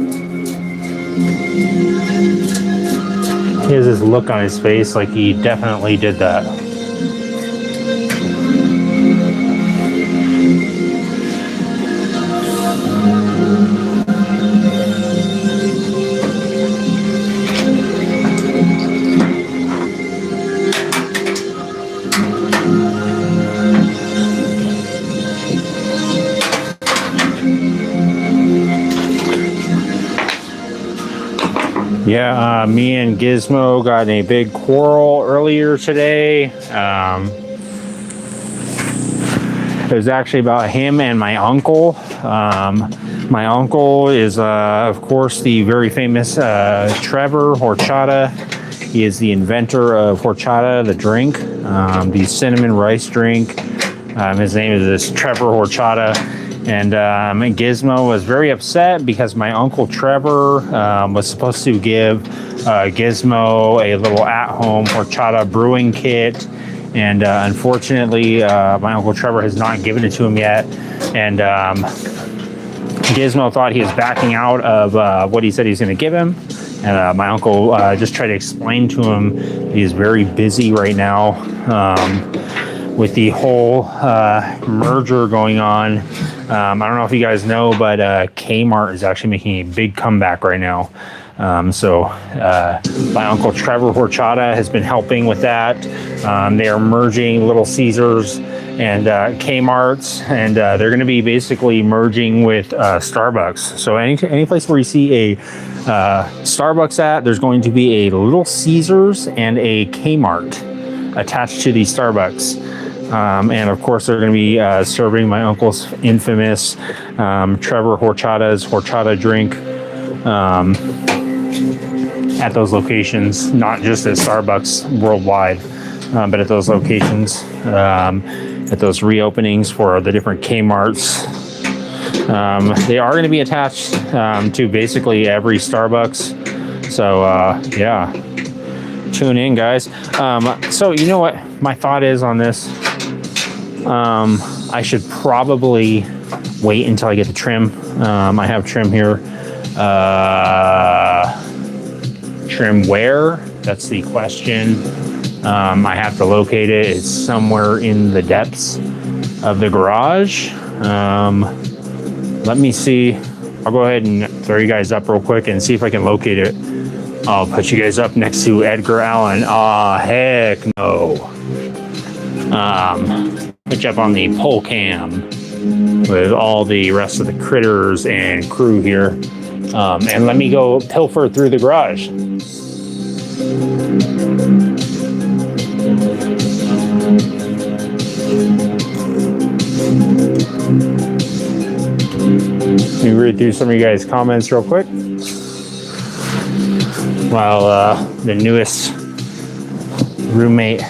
He has this look on his face like he definitely did that. Yeah, me and Gizmo got in a big quarrel earlier today. It was actually about him and my uncle. My uncle is, of course, the very famous Trevor Horchata. He is the inventor of horchata, the drink, the cinnamon rice drink. His name is this Trevor Horchata. And Gizmo was very upset because my uncle Trevor was supposed to give Gizmo a little at-home horchata brewing kit. And unfortunately, my uncle Trevor has not given it to him yet. And Gizmo thought he was backing out of what he said he was going to give him. And my uncle just tried to explain to him he is very busy right now with the whole merger going on. I don't know if you guys know, but Kmart is actually making a big comeback right now. So my uncle Trevor Horchata has been helping with that. They are merging Little Caesars and Kmart's, and they're going to be basically merging with Starbucks. So any place where you see a Starbucks at, there's going to be a Little Caesars and a Kmart attached to the Starbucks. And of course, they're going to be serving my uncle's infamous Trevor Horchata's horchata drink at those locations, not just at Starbucks worldwide, but at those locations, at those reopenings for the different Kmarts. They are going to be attached to basically every Starbucks. So, yeah, tune in, guys. So, you know what my thought is on this? I should probably wait until I get the trim. I have trim here. Trim where? That's the question. I have to locate it. It's somewhere in the depths of the garage. Let me see. I'll go ahead and throw you guys up real quick and see if I can locate it. I'll put you guys up next to Edgar Allan. Ah, heck no. Put you up on the pole cam with all the rest of the critters and crew here. And let me go pilfer through the garage. Let me read through some of you guys' comments real quick. While the newest roommate,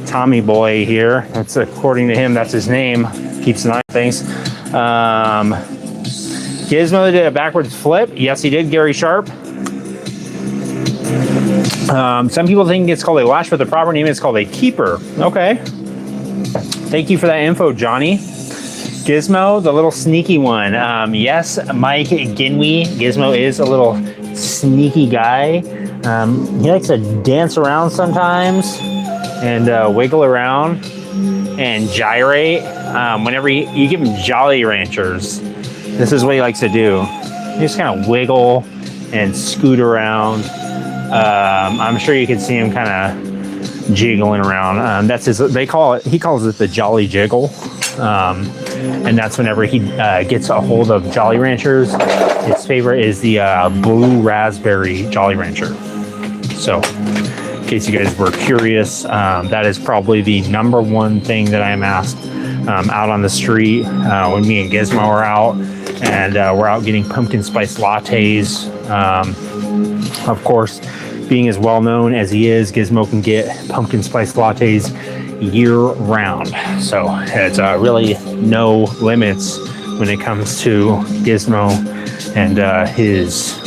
Tommy Boy here, that's according to him, that's his name, keeps an eye on things. Gizmo did a backwards flip. Yes, he did, Gary Sharp. Some people think it's called a lash, but the proper name is called a keeper. Okay. Thank you for that info, Johnny. Gizmo, the little sneaky one. Yes, Mike Ginwee. Gizmo is a little sneaky guy. He likes to dance around sometimes and wiggle around and gyrate. Whenever you give him Jolly Ranchers, this is what he likes to do. He just kind of wiggle and scoot around. I'm sure you can see him kind of jiggling around. That's his. He calls it the Jolly Jiggle. And that's whenever he gets a hold of Jolly Ranchers. His favorite is the blue raspberry Jolly Rancher. So, in case you guys were curious, that is probably the number one thing that I am asked out on the street when me and Gizmo are out, and we're out getting pumpkin spice lattes. Of course, being as well known as he is, Gizmo can get pumpkin spice lattes year round. So it's really no limits when it comes to Gizmo and his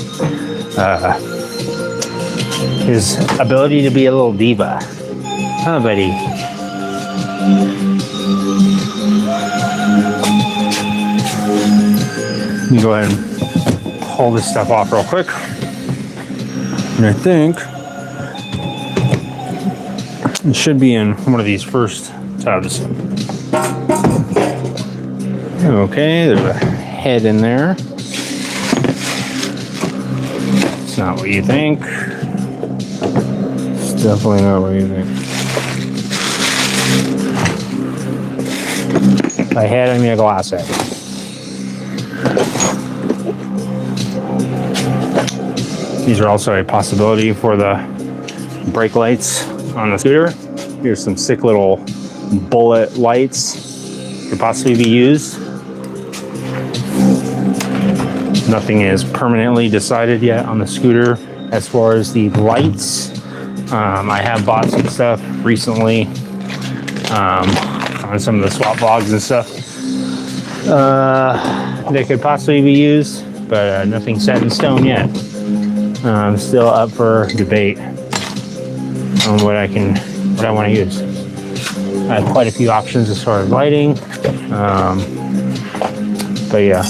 ability to be a little diva. Huh, buddy? Let me go ahead and pull this stuff off real quick. And I think it should be in one of these first tubs. Okay, there's a head in there. It's not what you think. It's definitely not what you think. By head, I mean a glass head. These are also a possibility for the brake lights on the scooter. Here's some sick little bullet lights could possibly be used. Nothing is permanently decided yet on the scooter as far as the lights. I have bought some stuff recently on some of the swap vlogs and stuff. They could possibly be used, but nothing set in stone yet. Still up for debate on what I want to use. I have quite a few options as far as lighting, but yeah,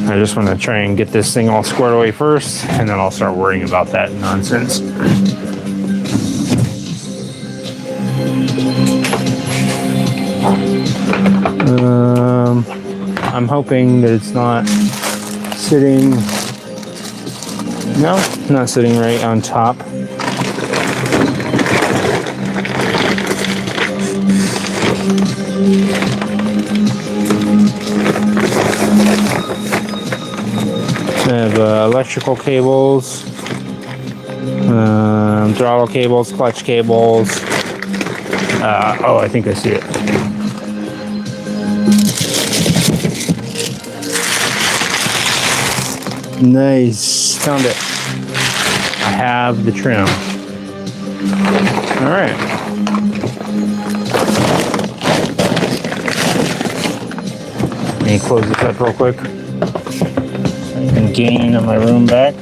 I just want to try and get this thing all squared away first, and then I'll start worrying about that nonsense. I'm hoping that it's not sitting. No, not sitting right on top. I have electrical cables, throttle cables, clutch cables, Oh, I think I see it. Nice. Found it. I have the trim. All right. Let me close this up real quick so I can gain my room back.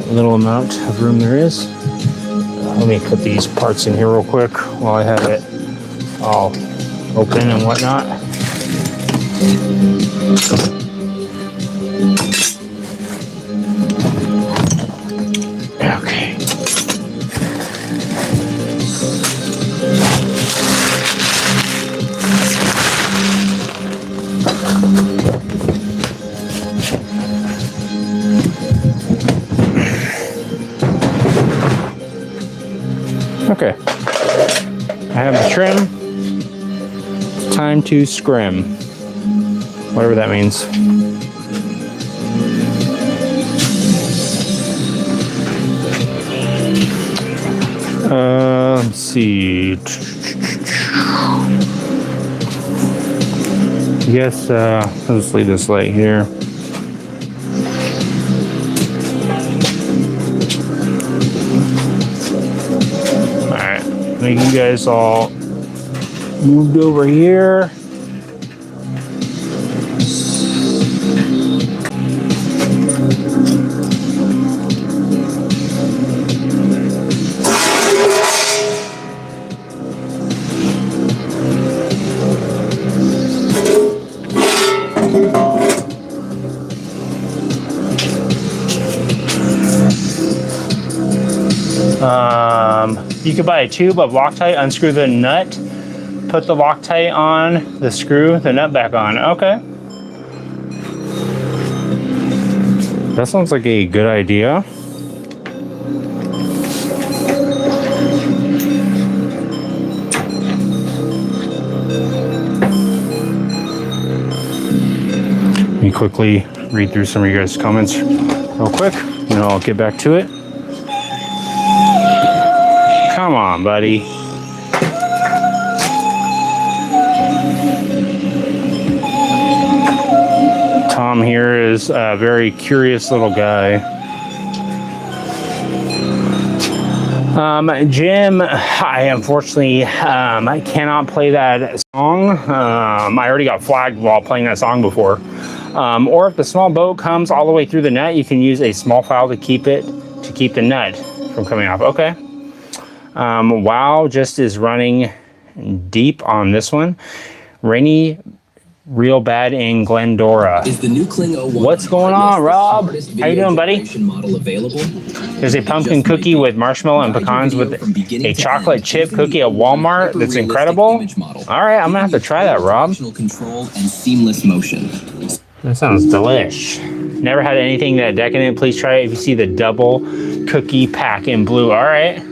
A little amount of room there is. Let me put these parts in here real quick while I have it all open and whatnot. Okay. Okay. I have the trim. Time to scrim. Whatever that means. Let's see. I guess let's leave this light here. Alright, make you guys all moved over here. You could buy a tube of Loctite, unscrew the nut, put the Loctite on, the screw the nut back on. Okay. That sounds like a good idea. Let me quickly read through some of you guys' comments real quick, and I'll get back to it. Come on, buddy. Tom here is a very curious little guy. Jim, I unfortunately I cannot play that song. I already got flagged while playing that song before. Or if the small boat comes all the way through the net, you can use a small file to keep the nut from coming off. Okay. WoW just is running deep on this one. Rainy real bad in Glendora. Is the new Kling 01 What's going on, Rob? How you doing, buddy? Model available? There's a pumpkin cookie with marshmallow and pecans with a chocolate chip cookie at Walmart that's incredible. All right, I'm gonna have to try that, Rob. Control and seamless motion. That sounds delish. Never had anything that decadent. Please try it if you see the double cookie pack in blue. All right.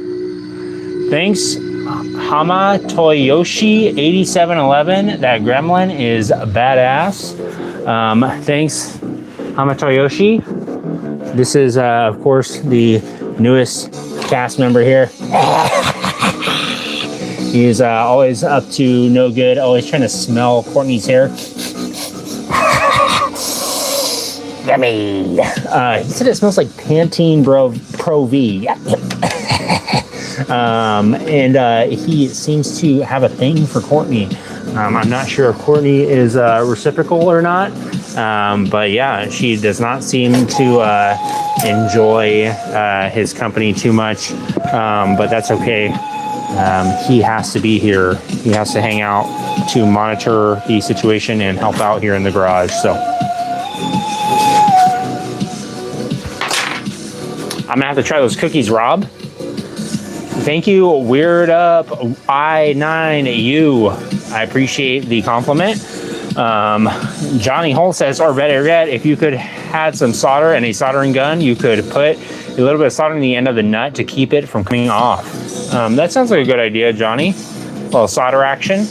Thanks, Hama Toyoshi 8711. That gremlin is badass. Thanks, Hama Toyoshi. This is, of course, the newest cast member here. He's always up to no good, always trying to smell Courtney's hair. Yummy. He said it smells like Pantene Pro V. And he seems to have a thing for Courtney. I'm not sure if Courtney is reciprocal or not, but yeah, she does not seem to enjoy his company too much, but that's okay. He has to be here. He has to hang out to monitor the situation and help out here in the garage. So I'm gonna have to try those cookies, Rob. Thank you, Weird Up I9U. I appreciate the compliment. Johnny Hull says, or better yet, if you could had some solder and a soldering gun, you could put a little bit of solder in the end of the nut to keep it from coming off. That sounds like a good idea, Johnny. A little solder action.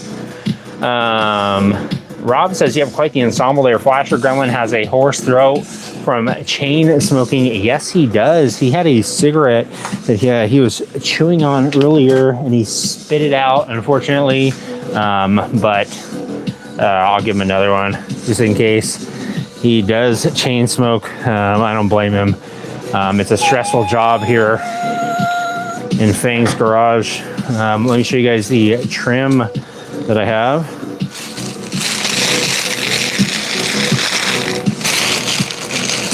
Rob says you have quite the ensemble there. Flasher Gremlin has a hoarse throat from chain smoking? Yes, he does. He had a cigarette that he was chewing on earlier, and he spit it out, unfortunately. But I'll give him another one just in case. He does chain smoke. I don't blame him. It's a stressful job here in Fang's garage. Let me show you guys the trim that I have.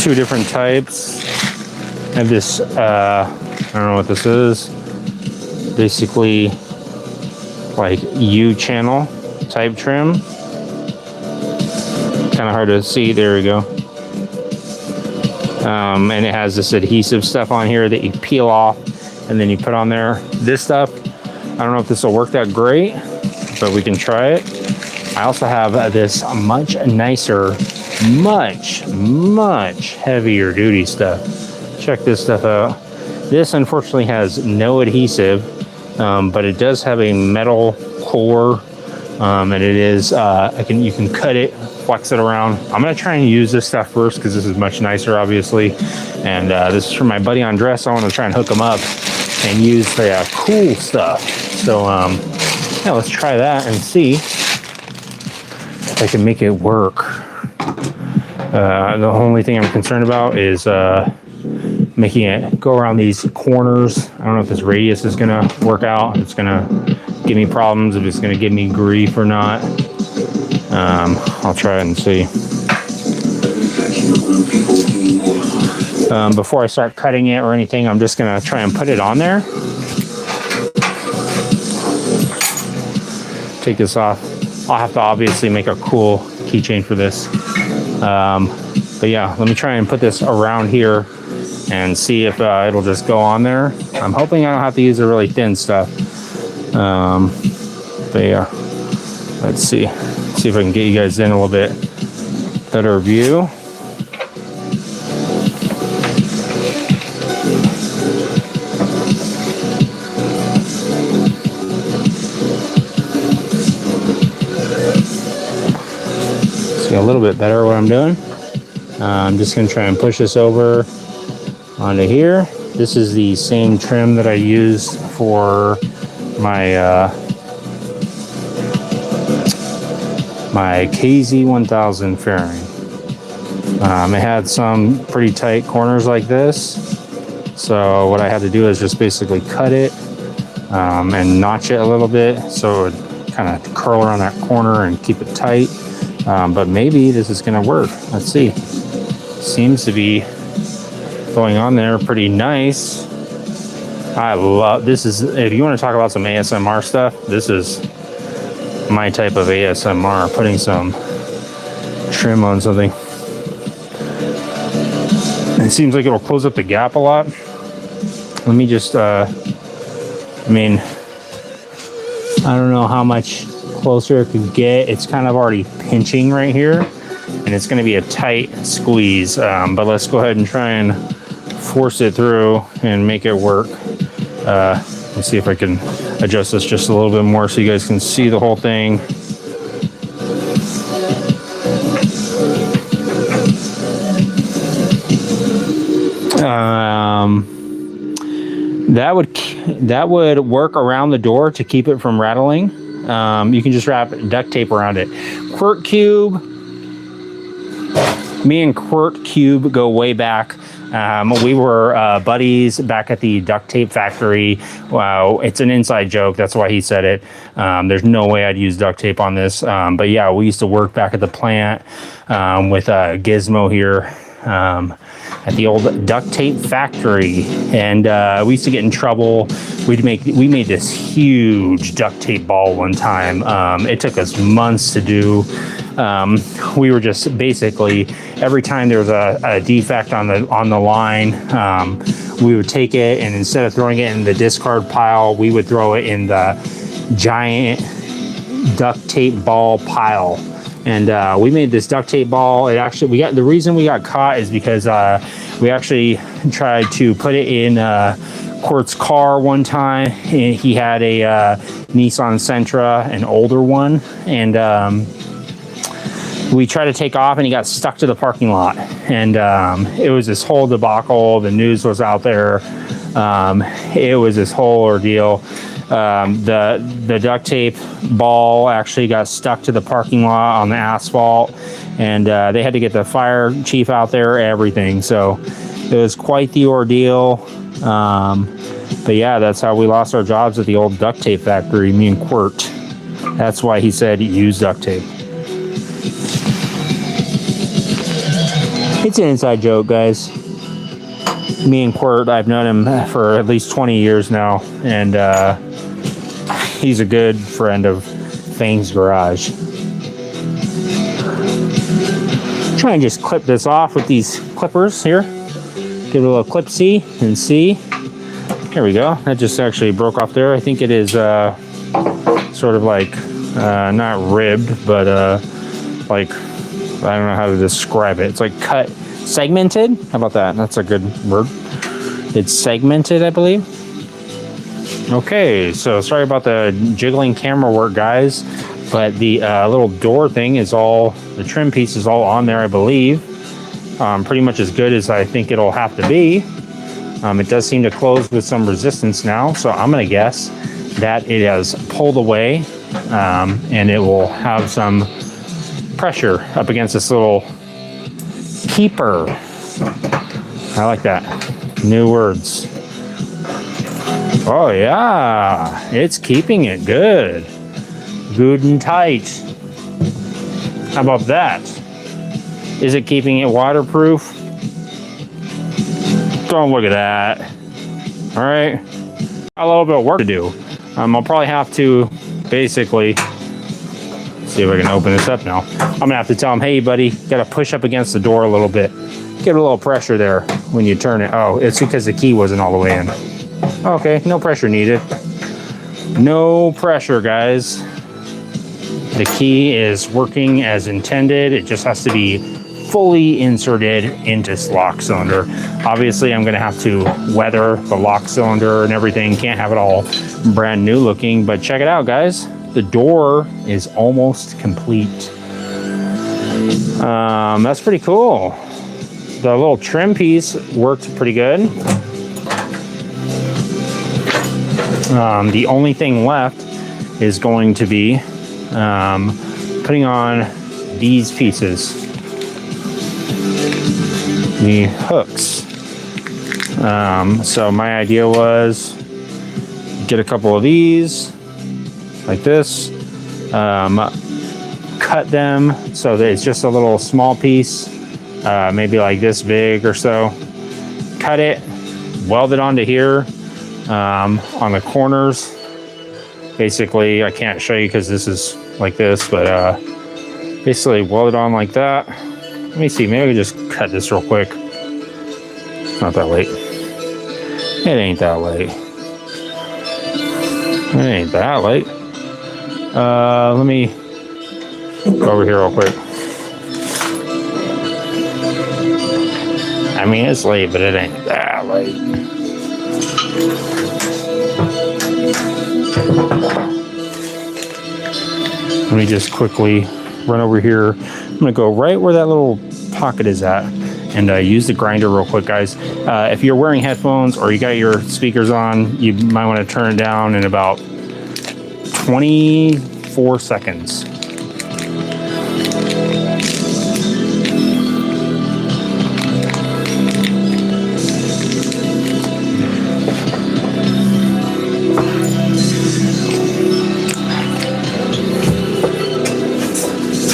Two different types. I have this, I don't know what this is. Basically, like U-channel type trim. Kind of hard to see. There we go. And it has this adhesive stuff on here that you peel off and then you put on there. This stuff, I don't know if this will work that great, but we can try it. I also have this much nicer, much heavier duty stuff. Check this stuff out. This unfortunately has no adhesive, but it does have a metal core, and it is you can cut it, flex it around. I'm gonna try and use this stuff first because this is much nicer, obviously. And this is from my buddy Andres. I want to try and hook him up and use the cool stuff. So yeah, let's try that and see if I can make it work. The only thing I'm concerned about is making it go around these corners. I don't know if this radius is gonna work out. If it's gonna give me problems, if it's gonna give me grief or not. I'll try it and see. Before I start cutting it or anything, I'm just gonna try and put it on there. Take this off. I'll have to obviously make a cool keychain for this. But yeah, let me try and put this around here and see if it'll just go on there. I'm hoping I don't have to use the really thin stuff. But yeah, let's see. See if I can get you guys in a little bit better view. See a little bit better what I'm doing. I'm just going to try and push this over onto here. This is the same trim that I use for my my KZ1000 fairing. It had some pretty tight corners like this. So what I had to do is just basically cut it and notch it a little bit so it would kind of curl around that corner and keep it tight. But maybe this is going to work. Let's see. Seems to be going on there pretty nice. I love this. If you want to talk about some ASMR stuff, this is my type of ASMR, putting some trim on something. It seems like it'll close up the gap a lot. Let me just I mean, I don't know how much closer it could get. It's kind of already pinching right here, and it's going to be a tight squeeze, but let's go ahead and try and force it through and make it work. Let's see if I can adjust this just a little bit more so you guys can see the whole thing. That would work around the door to keep it from rattling. You can just wrap duct tape around it. Quirt Cube. Me and Quirt Cube go way back. We were buddies back at the duct tape factory. Wow, it's an inside joke. That's why he said it. There's no way I'd use duct tape on this. But yeah, we used to work back at the plant with Gizmo here at the old duct tape factory. And we used to get in trouble. We made this huge duct tape ball one time. It took us months to do. We were just basically, every time there was a defect on the line, we would take it, and instead of throwing it in the discard pile, we would throw it in the giant duct tape ball pile. And we made this duct tape ball. The reason we got caught is because we actually tried to put it in Quart's car one time. And he had a Nissan Sentra, an older one, and we tried to take off and he got stuck to the parking lot, and it was this whole debacle. The news was out there. It was this whole ordeal. The duct tape ball actually got stuck to the parking lot on the asphalt, and they had to get the fire chief out there, everything. So it was quite the ordeal. But yeah, that's how we lost our jobs at the old duct tape factory, me and Quirt. That's why he said use duct tape. It's an inside joke, guys. Me and Quirt, I've known him for at least 20 years now, and he's a good friend of Fang's Garage. Try and just clip this off with these clippers here. Give it a little clip C and C. There we go. That just actually broke off there. I think it is sort of like not ribbed, but like, I don't know how to describe it. It's like cut, segmented. How about that? That's a good word. It's segmented, I believe. Okay, so sorry about the jiggling camera work, guys, but the little door thing is all, the trim piece is all on there, I believe. Pretty much as good as I think it'll have to be. It does seem to close with some resistance now, so I'm gonna guess that it has pulled away, and it will have some pressure up against this little keeper. I like that. New words. Oh yeah, it's keeping it good. Good and tight. How about that? Is it keeping it waterproof? Don't look at that. All right, a little bit of work to do. I'll probably have to basically see if I can open this up now. I'm gonna have to tell him, hey buddy, gotta push up against the door a little bit. Give it a little pressure there when you turn it. Oh, it's because the key wasn't all the way in. Okay, no pressure needed. No pressure, guys. The key is working as intended. It just has to be fully inserted into this lock cylinder. Obviously, I'm gonna have to weather the lock cylinder and everything. Can't have it all brand new looking, but check it out, guys. The door is almost complete. That's pretty cool. The little trim piece worked pretty good. The only thing left is going to be putting on these pieces, the hooks. So my idea was get a couple of these like this, cut them so that it's just a little small piece, maybe like this big or so. Cut it, weld it onto here on the corners. Basically, I can't show you because this is like this, but basically weld it on like that. Let me see, maybe I can just cut this real quick. It's not that late. It ain't that late. It ain't that late. Let me go over here real quick. I mean, it's late, but it ain't that late. Let me just quickly run over here. I'm gonna go right where that little pocket is at and use the grinder real quick, guys. If you're wearing headphones or you got your speakers on, you might want to turn it down in about 24 seconds.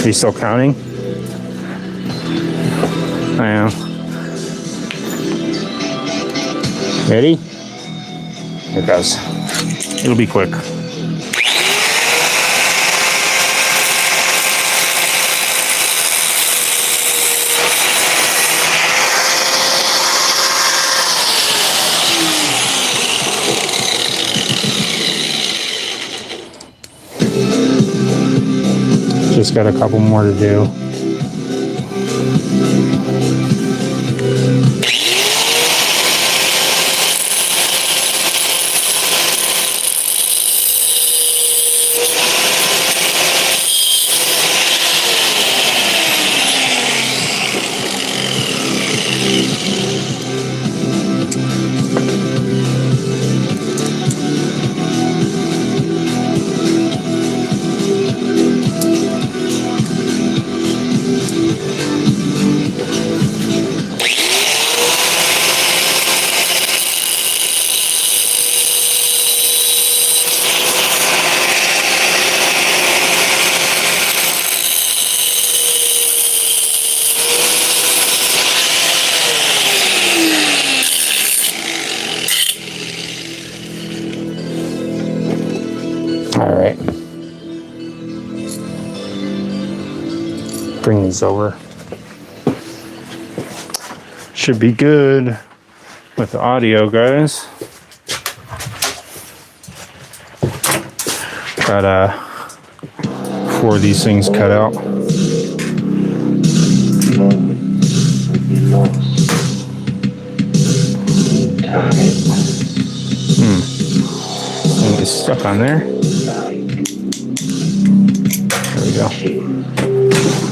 Are you still counting? I am. Ready? Here it goes. It'll be quick. Just got a couple more to do. bring these over. Should be good with the audio, guys. Got 4 of these things cut out. It's stuck on there. There we go.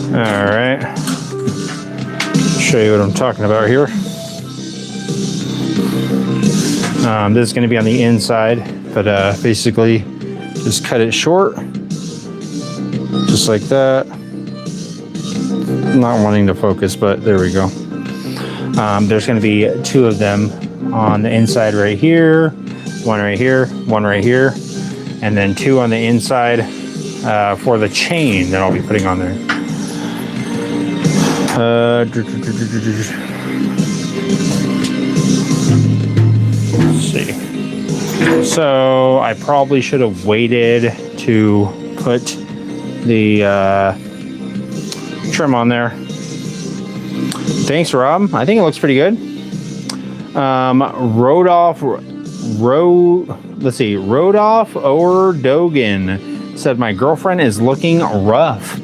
All right. Show you what I'm talking about here. This is going to be on the inside, but basically just cut it short, just like that. Not wanting to focus, but there we go. There's going to be 2 of them on the inside right here, 1 right here, 1 right here, and then 2 on the inside for the chain that I'll be putting on there. Let's see. So I probably should have waited to put the trim on there. Thanks, Rob. I think it looks pretty good. Rodolph or Dogan said my girlfriend is looking rough.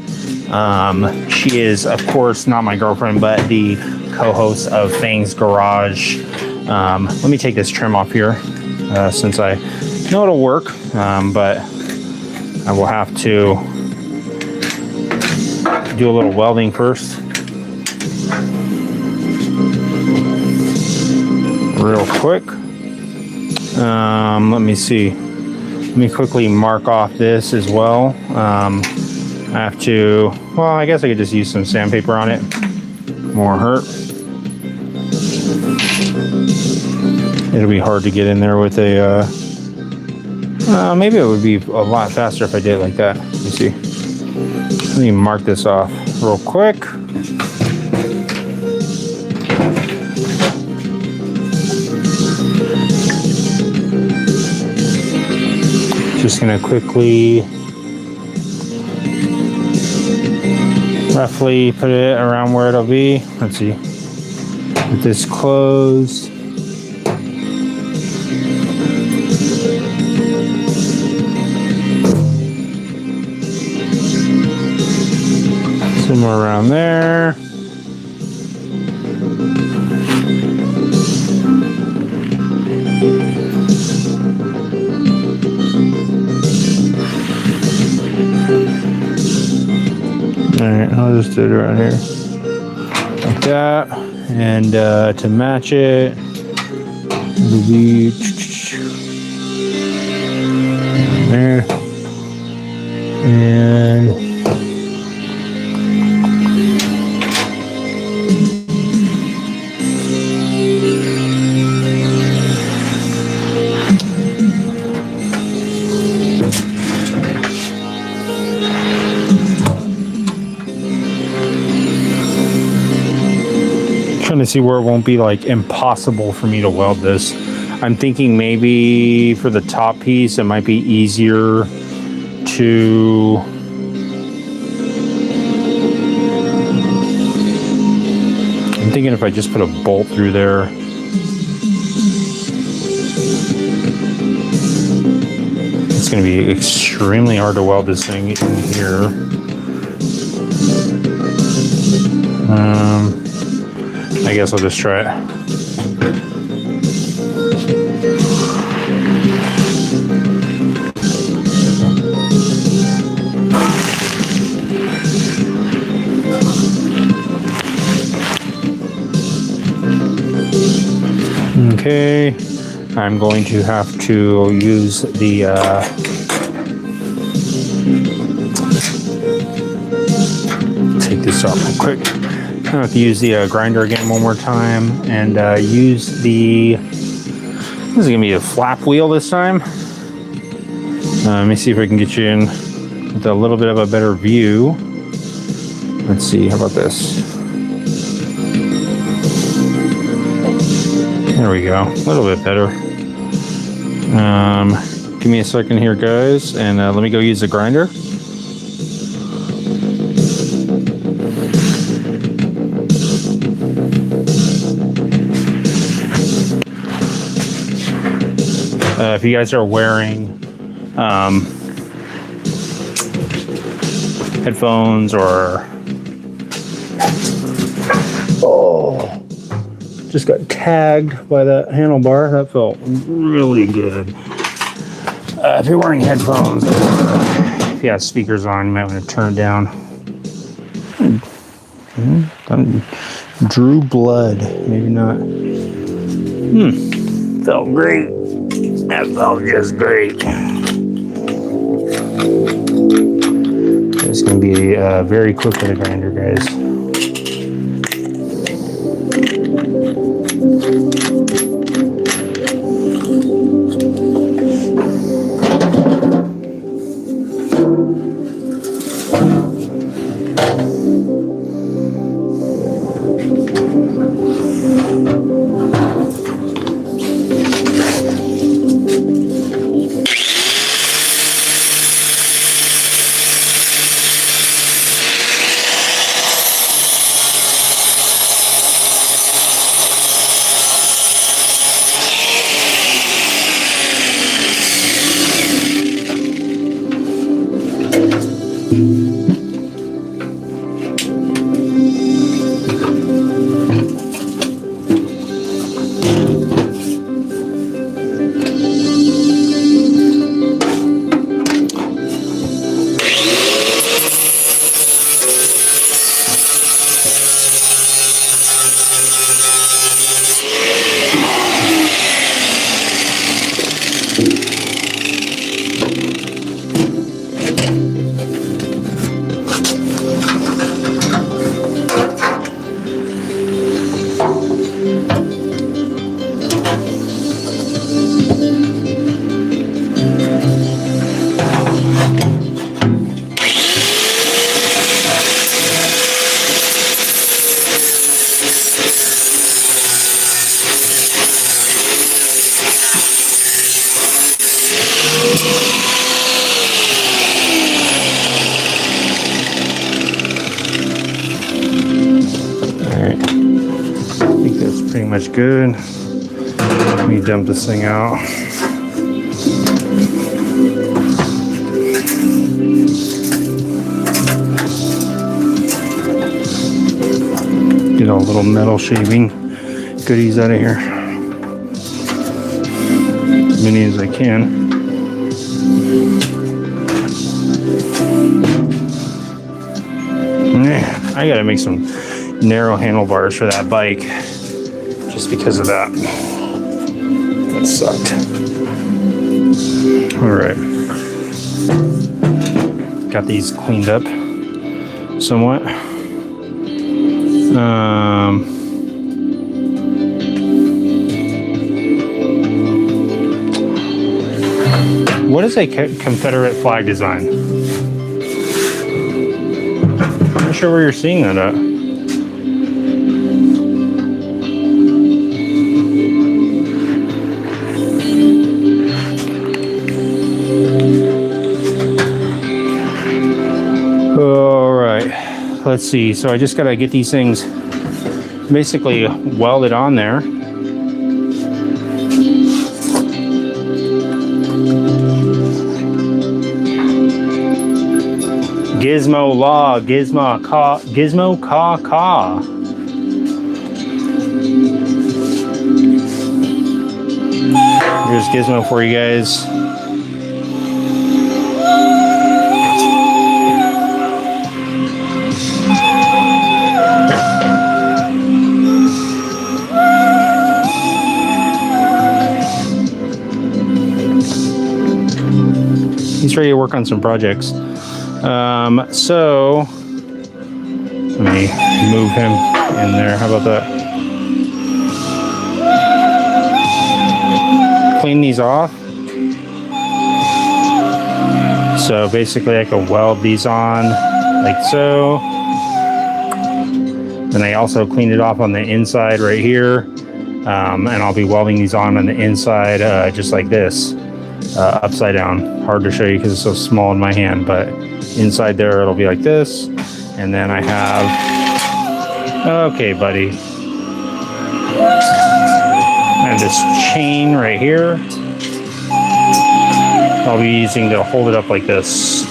She is, of course, not my girlfriend, but the co-host of Fang's Garage. Let me take this trim off here since I know it'll work, but I will have to do a little welding first. Real quick. Let me see. Let me quickly mark off this as well. I have to, well, I guess I could just use some sandpaper on it. Won't hurt. It'll be hard to get in there with a, maybe it would be a lot faster if I did it like that. Let me see. Let me mark this off real quick. Just gonna quickly, roughly put it around where it'll be. Let's see. Get this closed. Somewhere around there. Alright, I'll just do it around here. Like that. And to match it, it'll be there. And trying to see where it won't be like impossible for me to weld this. I'm thinking maybe for the top piece it might be easier to I'm thinking if I just put a bolt through there. It's going to be extremely hard to weld this thing in here. I guess I'll just try it. Okay, I'm going to have to use the take this off real quick. I have to use the grinder again one more time and use the, this is gonna be a flap wheel this time. Let me see if I can get you in with a little bit of a better view. Let's see, how about this? There we go, a little bit better. Give me a second here, guys, and let me go use the grinder. If you guys are wearing headphones or just got tagged by that handlebar, that felt really good. If you're wearing headphones, if you have speakers on, you might want to turn it down. Drew blood, maybe not. Felt great. That felt just great. It's going to be very quick with a grinder, guys. Pretty much good. Let me dump this thing out. Get all little metal shaving goodies out of here. As many as I can. I gotta make some narrow handlebars for that bike. Just because of that. That sucked. All right. Got these cleaned up somewhat. What is a Confederate flag design? I'm not sure where you're seeing that at. Let's see. So I just got to get these things basically welded on there. Gizmo law, Gizmo caw, Gizmo caw caw. Here's Gizmo for you guys. He's ready to work on some projects. So let me move him in there. How about that? Clean these off. So basically I can weld these on like so. Then I also cleaned it off on the inside right here. And I'll be welding these on the inside just like this. Upside down. Hard to show you because it's so small in my hand, but inside there it'll be like this. And then I have, okay buddy, I have this chain right here. I'll be using to hold it up like this.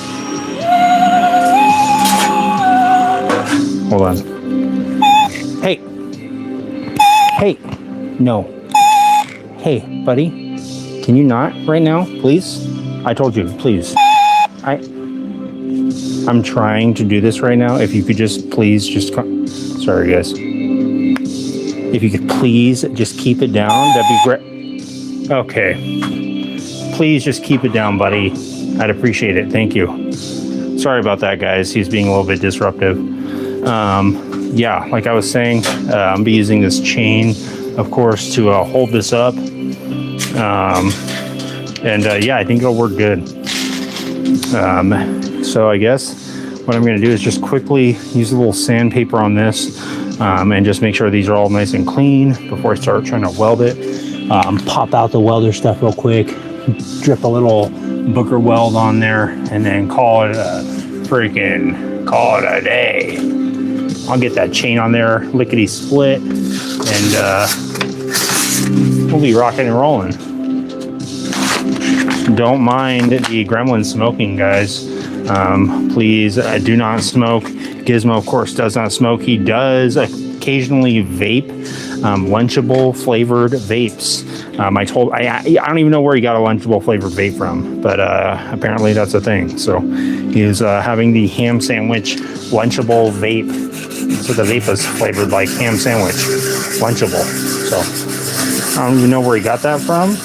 Hold on. Hey. Hey. No. Hey, buddy. Can you not right now, please? I told you, please. I'm trying to do this right now. If you could just please just sorry guys. If you could please just keep it down, that'd be great. Okay. Please just keep it down, buddy. I'd appreciate it. Thank you. Sorry about that, guys. He's being a little bit disruptive. Yeah, like I was saying, I'm be using this chain, of course, to hold this up. Yeah, I think it'll work good. So I guess what I'm going to do is just quickly use a little sandpaper on this and just make sure these are all nice and clean before I start trying to weld it. Pop out the welder stuff real quick, drip a little Booker weld on there, and then call it a day. I'll get that chain on there, lickety split, and we'll be rocking and rolling. Don't mind the gremlin smoking, guys. Please do not smoke. Gizmo, of course, does not smoke. He does occasionally vape, Lunchable flavored vapes. I don't even know where he got a Lunchable flavored vape from, but apparently that's a thing. So he was having the ham sandwich Lunchable vape. So the vape is flavored like ham sandwich, Lunchable. So I don't even know where he got that from.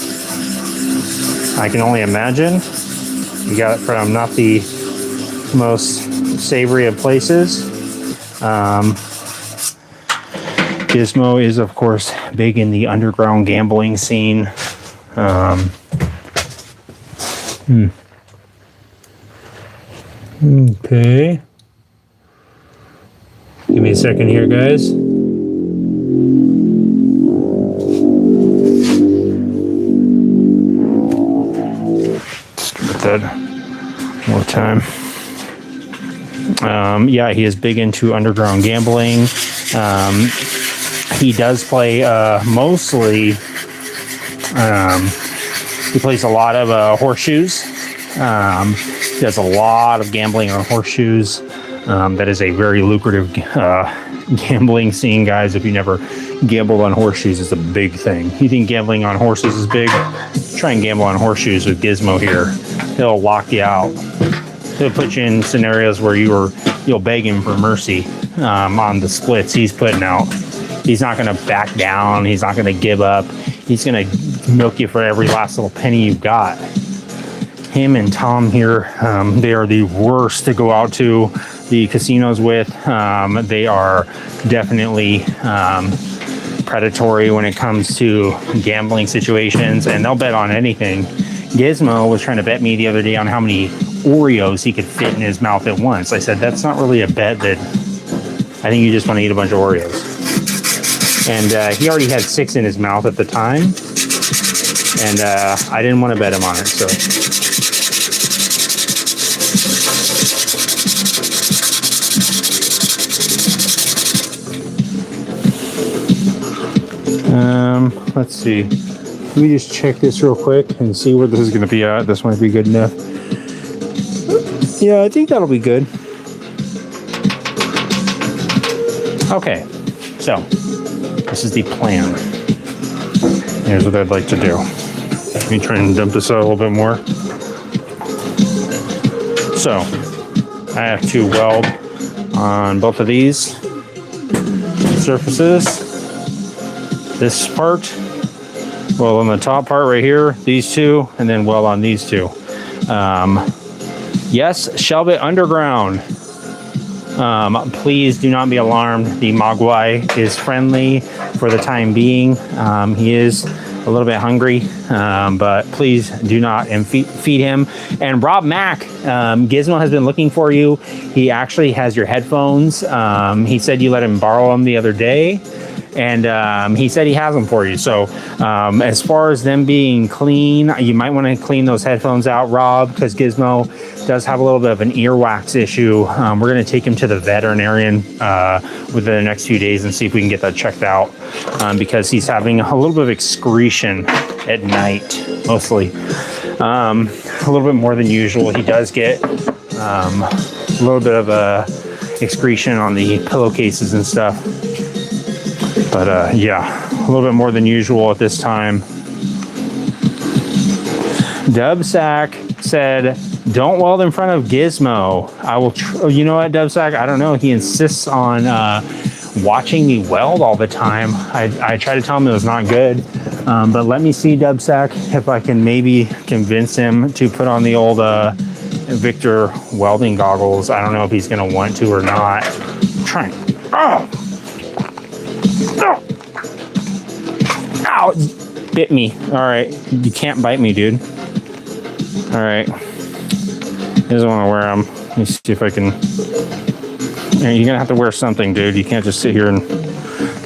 I can only imagine he got it from not the most savory of places. Gizmo is, of course, big in the underground gambling scene. Okay. Give me a second here, guys. That more time. Yeah, he is big into underground gambling. He does play mostly. He plays a lot of horseshoes. He does a lot of gambling on horseshoes. That is a very lucrative gambling scene, guys. If you never gambled on horseshoes, it's a big thing. You think gambling on horses is big? Try and gamble on horseshoes with Gizmo here. He'll lock you out. He'll put you in scenarios where you'll beg him for mercy on the splits he's putting out. He's not going to back down. He's not going to give up. He's going to milk you for every last little penny you've got. Him and Tom here, they are the worst to go out to the casinos with. They are definitely predatory when it comes to gambling situations, and they'll bet on anything. Gizmo was trying to bet me the other day on how many Oreos he could fit in his mouth at once. I said, that's not really a bet. That I think you just want to eat a bunch of Oreos. And he already had 6 in his mouth at the time, and I didn't want to bet him on it. So let's see. Let me just check this real quick and see where this is going to be at. This might be good enough. Yeah, I think that'll be good. Okay, so this is the plan. Here's what I'd like to do. Let me try and dump this out a little bit more. So I have to weld on both of these surfaces. This part, weld on the top part right here, these two, and then weld on these two. Yes, shelve it underground. Please do not be alarmed. The Mogwai is friendly for the time being. He is a little bit hungry, but please do not feed him. And Rob Mack, Gizmo has been looking for you. He actually has your headphones. He said you let him borrow them the other day. And he said he has them for you. So as far as them being clean, you might want to clean those headphones out, Rob, because Gizmo does have a little bit of an earwax issue. We're going to take him to the veterinarian within the next few days and see if we can get that checked out, because he's having a little bit of excretion at night, mostly. A little bit more than usual. He does get a little bit of a excretion on the pillowcases and stuff. But yeah, a little bit more than usual at this time. Dubsack said, don't weld in front of Gizmo. I will, you know what, Dubsack? I don't know. He insists on watching me weld all the time. I try to tell him it was not good. But let me see, Dubsack, if I can maybe convince him to put on the old Victor welding goggles. I don't know if he's going to want to or not. I'm trying. Oh! Oh! Ow! It bit me. All right. You can't bite me, dude. All right. He doesn't want to wear them. Let me see if I can. You're going to have to wear something, dude. You can't just sit here and.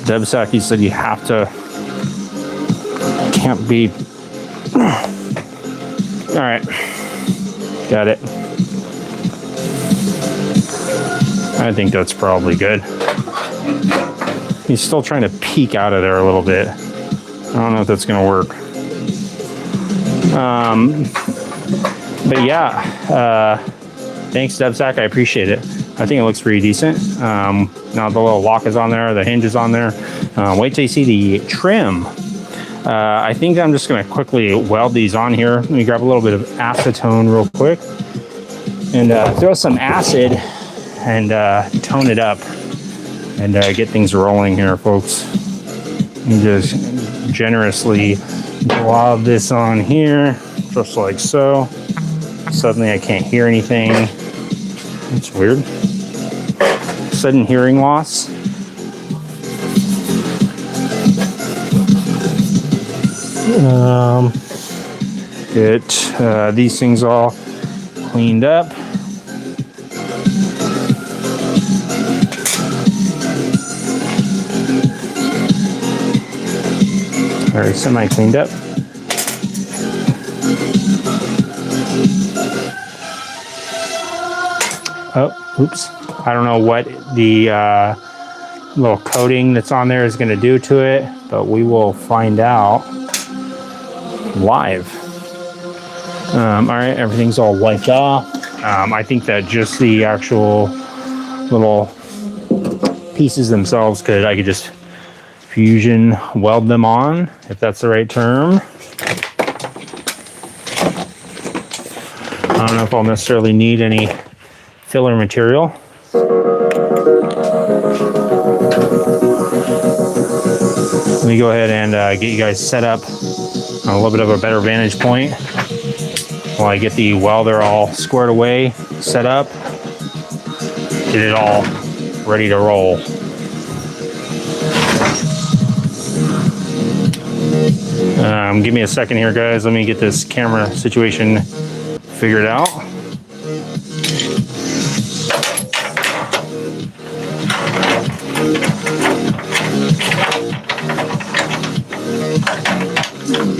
Dubsack, he said you have to. Can't be. All right. Got it. I think that's probably good. He's still trying to peek out of there a little bit. I don't know if that's going to work. But yeah, thanks, Dubsack. I appreciate it. I think it looks pretty decent. Now the little lock is on there, the hinge is on there. Wait till you see the trim. I think I'm just going to quickly weld these on here. Let me grab a little bit of acetone real quick and throw some acid and tone it up and get things rolling here, folks. And just generously glob this on here, just like so. Suddenly I can't hear anything. It's weird. Sudden hearing loss. Get these things all cleaned up. All right, semi cleaned up. Oh, oops. I don't know what the little coating that's on there is going to do to it, but we will find out live. All right, everything's all wiped off. I think that just the actual little pieces themselves I could just fusion weld them on, if that's the right term. I don't know if I'll necessarily need any filler material. Let me go ahead and get you guys set up on a little bit of a better vantage point while I get the welder all squared away, set up, get it all ready to roll. Give me a second here, guys. Let me get this camera situation figured out.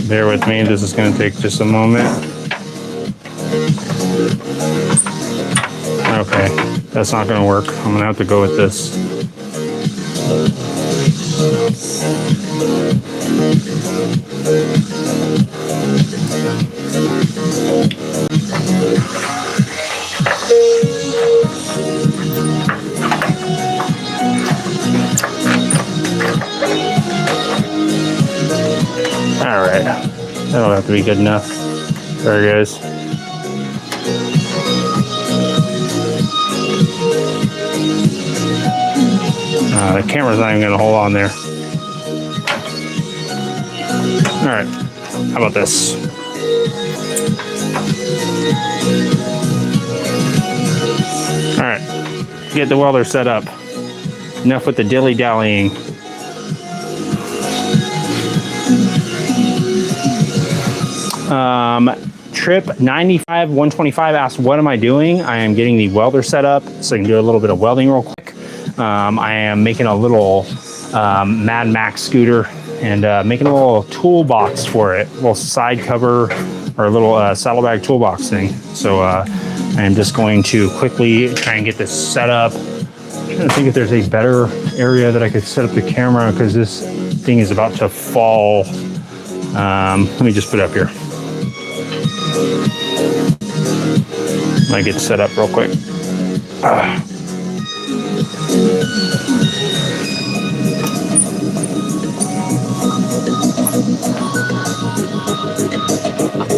Bear with me, this is going to take just a moment. Okay, that's not going to work. I'm going to have to go with this. All right, that'll have to be good enough. There it goes. The camera's not even going to hold on there. All right, how about this? All right, get the welder set up. Enough with the dilly-dallying. Trip 95-125 asked, what am I doing? I am getting the welder set up so I can do a little bit of welding real quick. I am making a little Mad Max scooter and making a little toolbox for it, a little side cover or a little saddlebag toolbox thing. So I am just going to quickly try and get this set up. I'm trying to think if there's a better area that I could set up the camera because this thing is about to fall. Let me just put it up here. Might get set up real quick.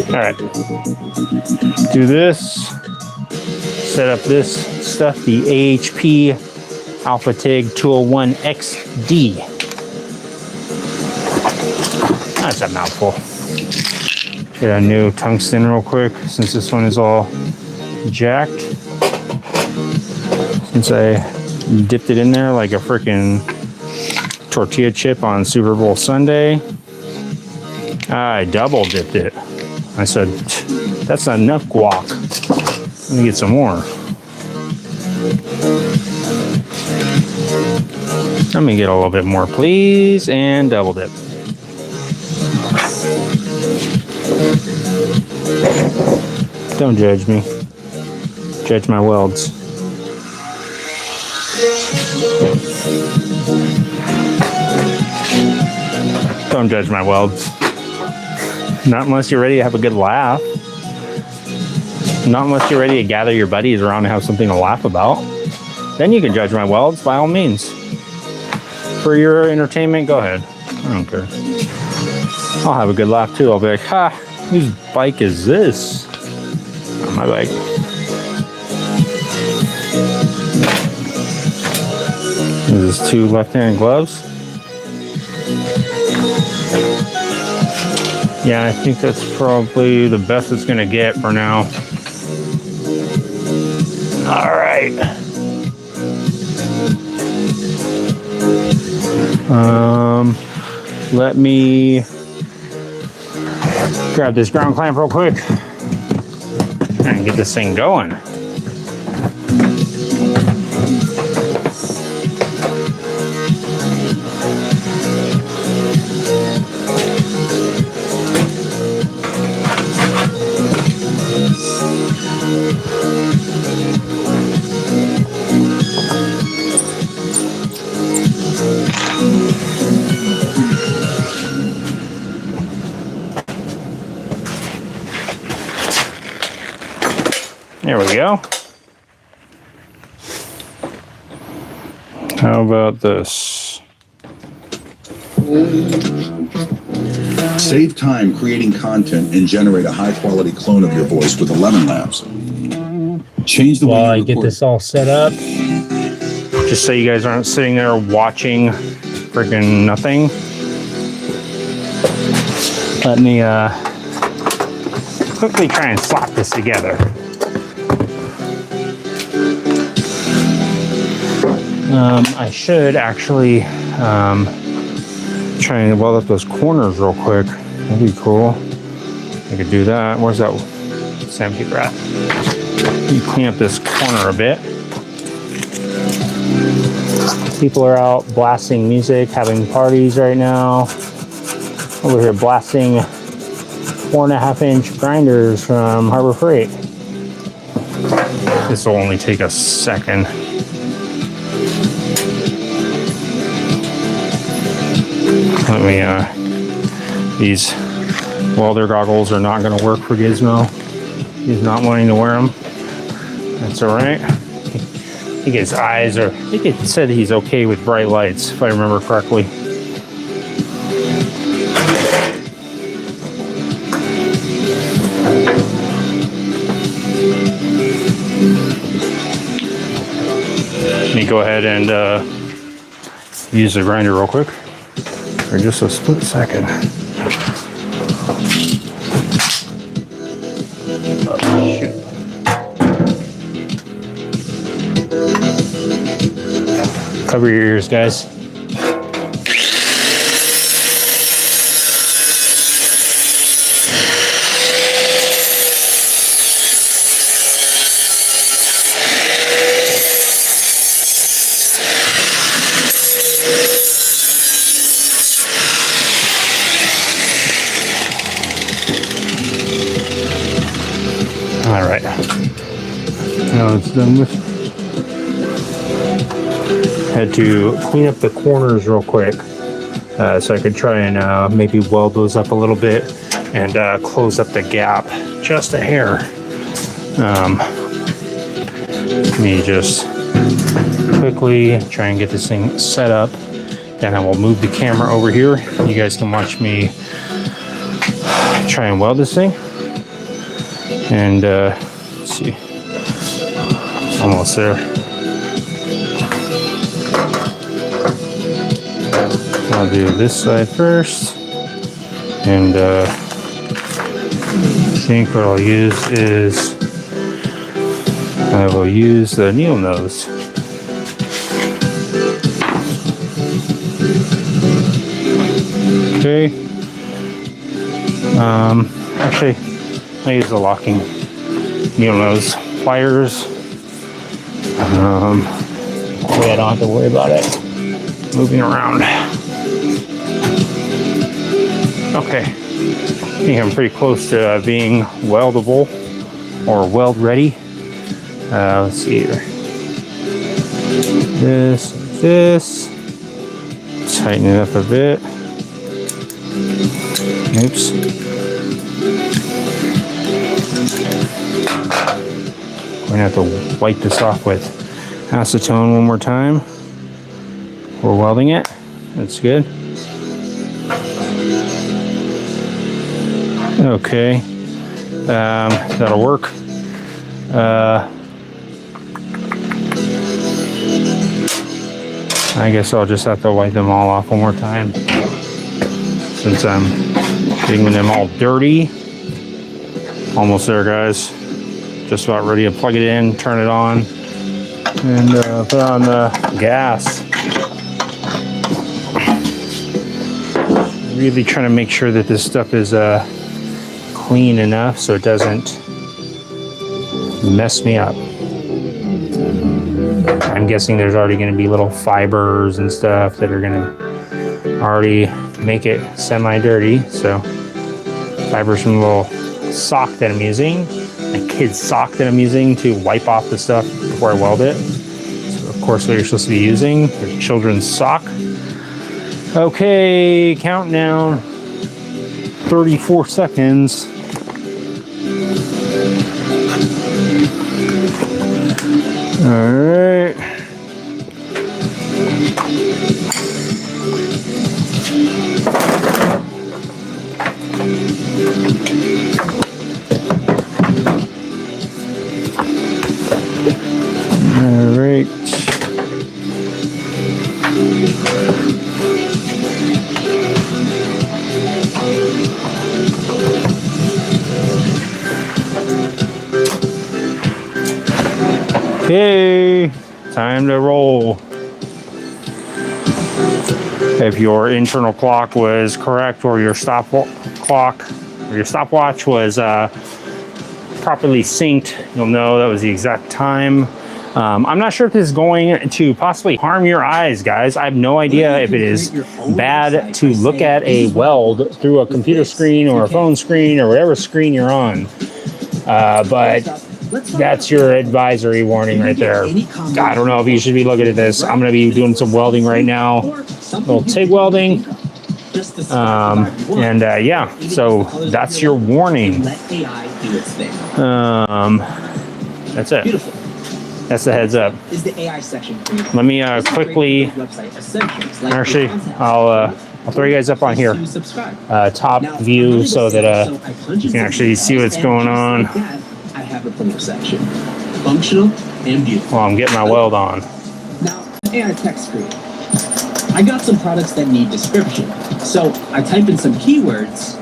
All right. Do this. Set up this stuff. The AHP Alpha TIG 201XD. That's a mouthful. Get a new tungsten real quick since this one is all jacked. Since I dipped it in there like a freaking tortilla chip on Super Bowl Sunday. I double dipped it. I said, that's not enough guac. Let me get some more. Let me get a little bit more, please, and double dip. Don't judge me. Judge my welds. Don't judge my welds. Not unless you're ready to have a good laugh. Not unless you're ready to gather your buddies around and have something to laugh about. Then you can judge my welds by all means. For your entertainment, go ahead. I don't care. I'll have a good laugh too. I'll be like, ha, whose bike is this? Not my bike. This is 2 left-hand gloves. Yeah, I think that's probably the best it's gonna get for now. All right. Let me grab this ground clamp real quick and get this thing going. There we go. How about this? Save time creating content and generate a high-quality clone of your voice with 11 Labs. Change the way While I you get record. this all set up, just so you guys aren't sitting there watching freaking nothing, let me quickly try and slap this together. I should actually try and weld up those corners real quick. That'd be cool. I could do that. Where's that sandpaper at? You clean up this corner a bit. People are out blasting music, having parties right now. Over here blasting 4.5-inch grinders from Harbor Freight. This will only take a second. Let me, these welder goggles are not going to work for Gizmo. He's not wanting to wear them. That's all right. I think his eyes are, I think it said he's okay with bright lights, if I remember correctly. Let me go ahead and use the grinder real quick for just a split second. Oh, shoot. Cover your ears, guys. All right. Now it's done with. Had to clean up the corners real quick so I could try and maybe weld those up a little bit and close up the gap just a hair. Let me just quickly try and get this thing set up. Then I will move the camera over here. You guys can watch me try and weld this thing. And let's see. Almost there. I'll do this side first. And I think what I'll use is I will use the needle nose. Okay. Actually, I use the locking needle nose pliers. Way I don't have to worry about it moving around. Okay. I think I'm pretty close to being weldable or weld ready. Let's see here. This. Tighten it up a bit. Oops. Going to have to wipe this off with acetone one more time. We're welding it. That's good. Okay. That'll work. I guess I'll just have to wipe them all off one more time since I'm getting them all dirty. Almost there, guys. Just about ready to plug it in, turn it on, and put on the gas. Really trying to make sure that this stuff is clean enough so it doesn't mess me up. I'm guessing there's already going to be little fibers and stuff that are going to already make it semi-dirty. So fibers from the little sock that I'm using, a kid's sock that I'm using to wipe off the stuff before I weld it. So of course what you're supposed to be using, your children's sock. Okay, countdown, 34 seconds. All right. All right. Okay, time to roll. If your internal clock was correct or your your stopwatch was properly synced, you'll know that was the exact time. I'm not sure if this is going to possibly harm your eyes, guys. I have no idea if it is bad to look at a weld through a computer screen or a phone screen or whatever screen you're on. But that's your advisory warning right there. I don't know if you should be looking at this. I'm going to be doing some welding right now. A little TIG welding. Yeah, so that's your warning. That's it. That's the heads up. Let me quickly, actually, I'll throw you guys up on here. Top view so that you can actually see what's going on. I have a full section. Functional and beautiful. Well, I'm getting my weld on. Now, AI text screen. I got some products that need description. So I type in some keywords,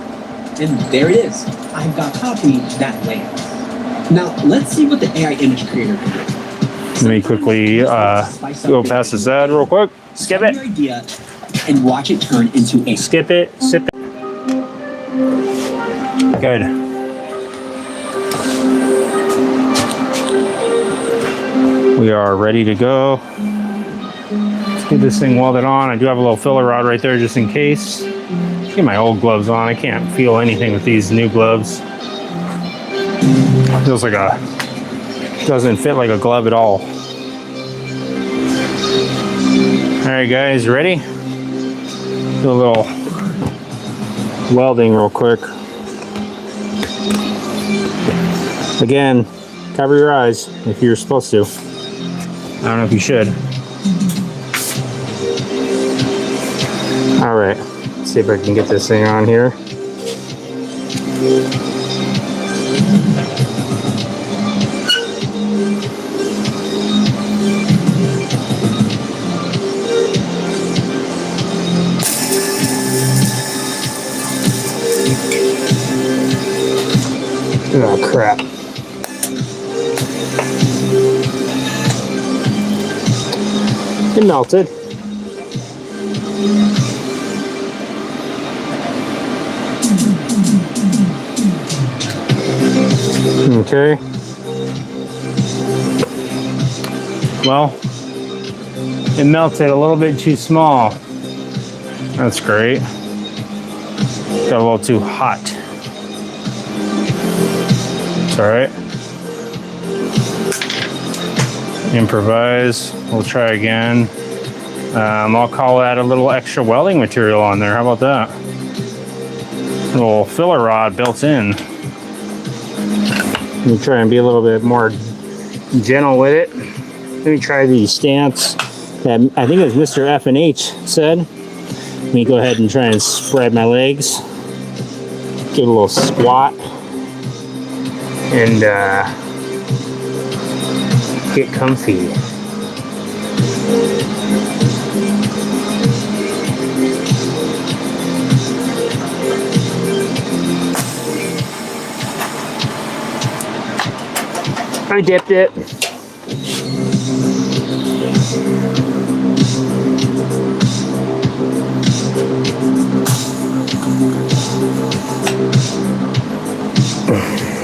and there it is. I've got copied that layout. Now, let's see what the AI image creator can do. Let me quickly go past this ad real quick. Skip it. Your idea and watch it turn into a. Skip it. Sip it. Good. We are ready to go. Let's get this thing welded on. I do have a little filler rod right there just in case. Let's get my old gloves on. I can't feel anything with these new gloves. It feels like doesn't fit like a glove at all. All right, guys, ready? Do a little welding real quick. Again, cover your eyes if you're supposed to. I don't know if you should. All right, let's see if I can get this thing on here. Oh crap. It melted. Okay. Well, it melted a little bit too small. That's great. Got a little too hot. It's all right. Improvise. We'll try again. I'll call that a little extra welding material on there. How about that? A little filler rod built in. Let me try and be a little bit more gentle with it. Let me try the stance that I think it was Mr. F and H said. Let me go ahead and try and spread my legs. Give it a little squat. And get comfy. I dipped it.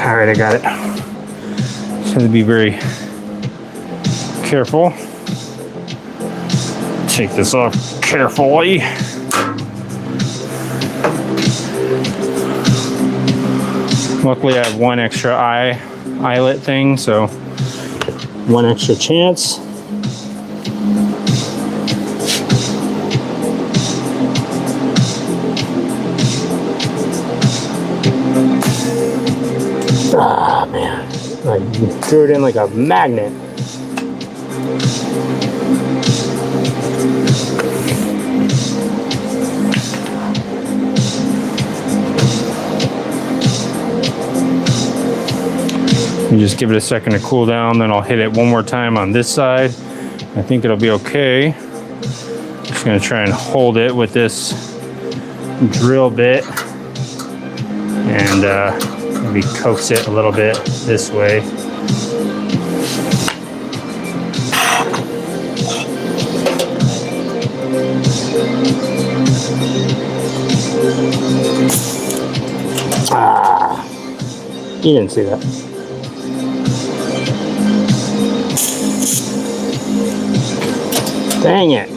All right, I got it. Just have to be very careful. Take this off carefully. Luckily, I have one extra eyelet thing, so one extra chance. Ah, man. I threw it in like a magnet. You just give it a second to cool down, then I'll hit it one more time on this side. I think it'll be okay. Just gonna try and hold it with this drill bit and maybe coax it a little bit this way. Ah, you didn't see that. Dang it.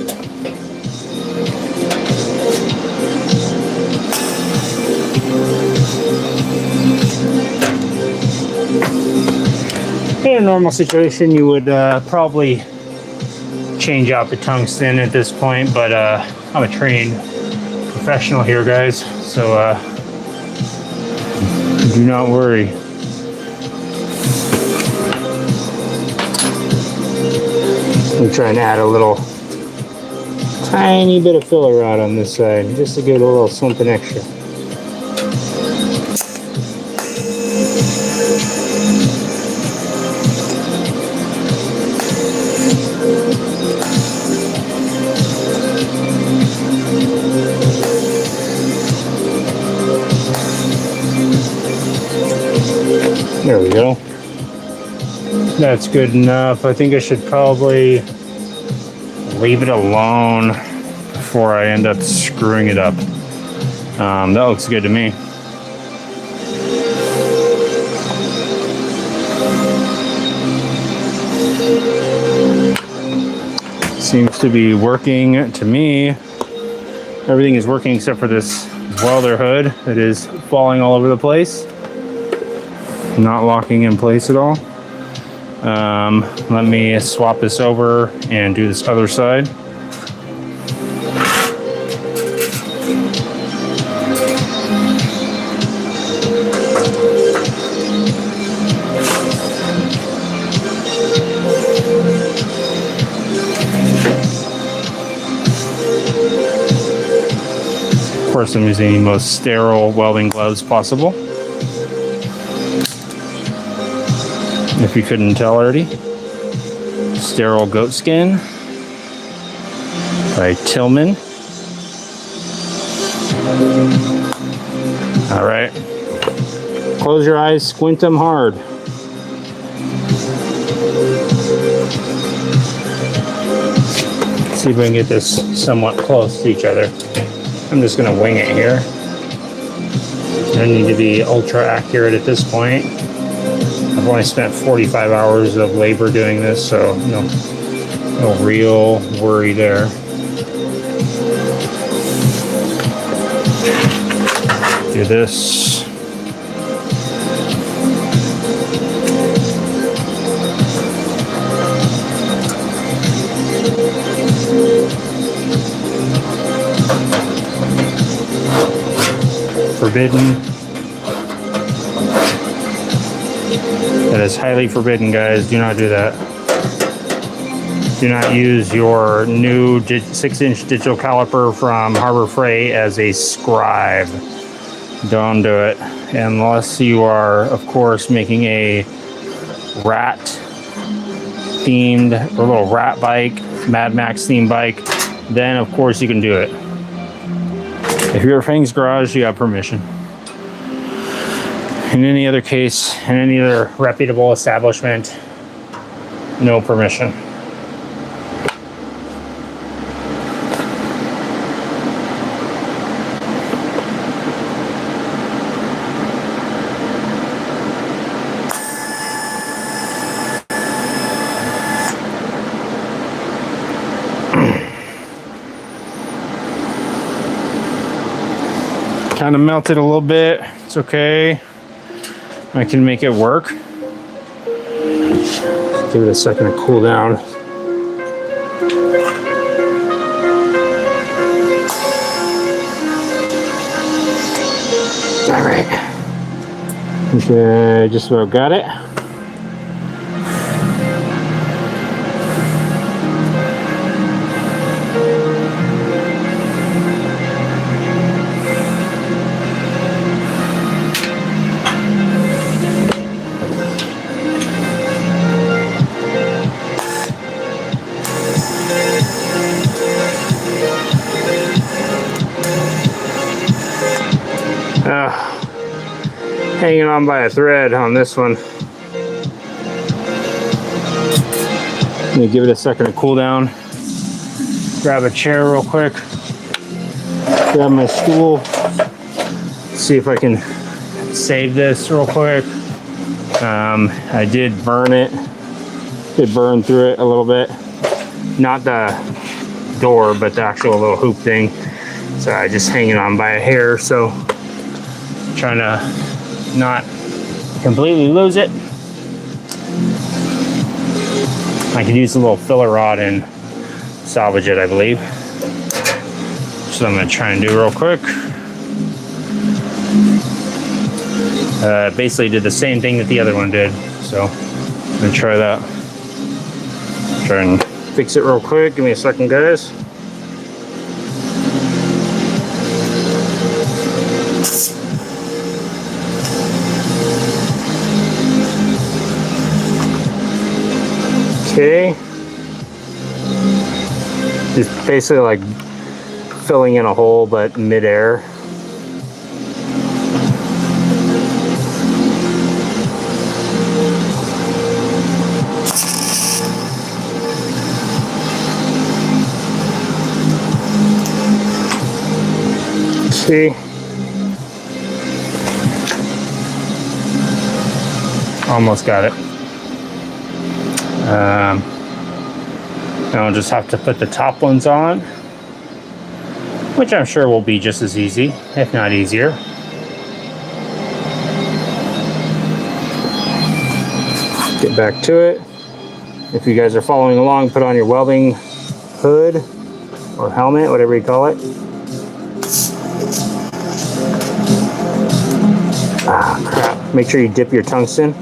In a normal situation, you would probably change out the tungsten at this point, but I'm a trained professional here, guys, so do not worry. I'm trying to add a little tiny bit of filler rod on this side, just to give it a little something extra. There we go. That's good enough. I think I should probably leave it alone before I end up screwing it up. That looks good to me. Seems to be working to me. Everything is working except for this welder hood that is falling all over the place. Not locking in place at all. Let me swap this over and do this other side. course, I'm using the most sterile welding gloves possible. If you couldn't tell already. Sterile goat skin by Tillman. All right. Close your eyes, squint them hard. See if we can get this somewhat close to each other. I'm just gonna wing it here. I need to be ultra accurate at this point. I've only spent 45 hours of labor doing this, so no real worry there. Do this. Forbidden. That is highly forbidden, guys. Do not do that. Do not use your new 6-inch digital caliper from Harbor Freight as a scribe. Don't do it. Unless you are, of course, making a rat themed, or a little rat bike, Mad Max themed bike, then of course you can do it. If you're at Fang's Garage, you have permission. In any other case, in any other reputable establishment, no permission. Kind of melted a little bit. It's okay. I can make it work. Give it a second to cool down. All right. Okay, just about got it. Hanging on by a thread on this one. Let me give it a second to cool down. Grab a chair real quick. Grab my stool. See if I can save this real quick. I did burn it. Did burn through it a little bit. Not the door, but the actual little hoop thing. So I just hanging on by a hair. So trying to not completely lose it. I could use a little filler rod and salvage it, I believe. So I'm gonna try and do real quick. Basically did the same thing that the other one did. So I'm gonna try that. Try and fix it real quick. Give me a second, guys. Okay, just basically like filling in a hole, but mid-air. See? Almost got it. I'll just have to put the top ones on, which I'm sure will be just as easy, if not easier. Get back to it. If you guys are following along, put on your welding hood or helmet, whatever you call it. Ah, crap. Make sure you dip your tungsten.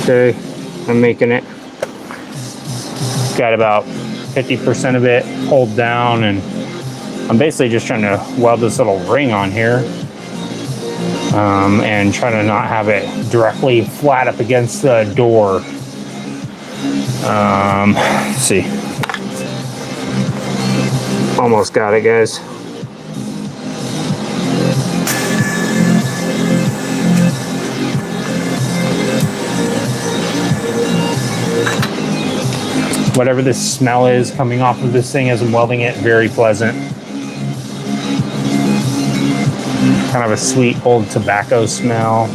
Okay, I'm making it. got about 50% of it pulled down, and I'm basically just trying to weld this little ring on here and try to not have it directly flat up against the door. Let's see. Almost got it, guys. Whatever this smell is coming off of this thing as I'm welding it, very pleasant. Kind of a sweet old tobacco smell.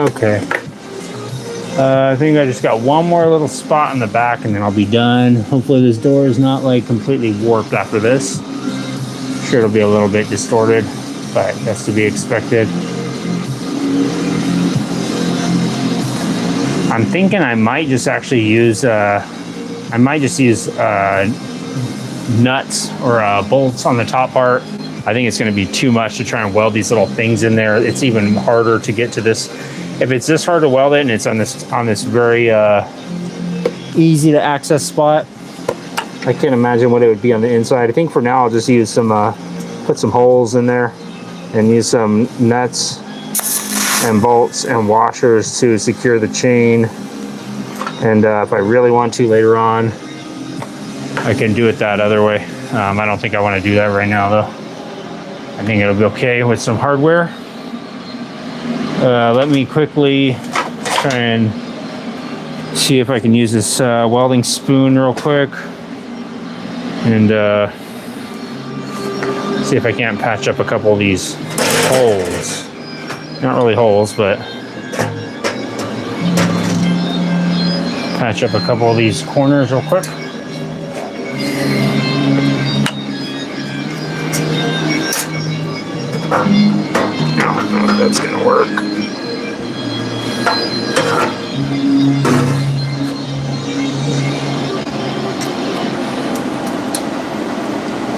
Okay. I think I just got one more little spot in the back and then I'll be done. Hopefully this door is not like completely warped after this. Sure, it'll be a little bit distorted, but that's to be expected. I'm thinking I might just actually use nuts or bolts on the top part. I think it's going to be too much to try and weld these little things in there. It's even harder to get to this. If it's this hard to weld it and it's on this very easy to access spot, I can't imagine what it would be on the inside. I think for now I'll just use some, put some holes in there and use some nuts and bolts and washers to secure the chain. And if I really want to later on, I can do it that other way. I don't think I want to do that right now though. I think it'll be okay with some hardware. Let me quickly try and see if I can use this welding spoon real quick and see if I can't patch up a couple of these holes. Not really holes, but patch up a couple of these corners real quick. I don't know if that's gonna work.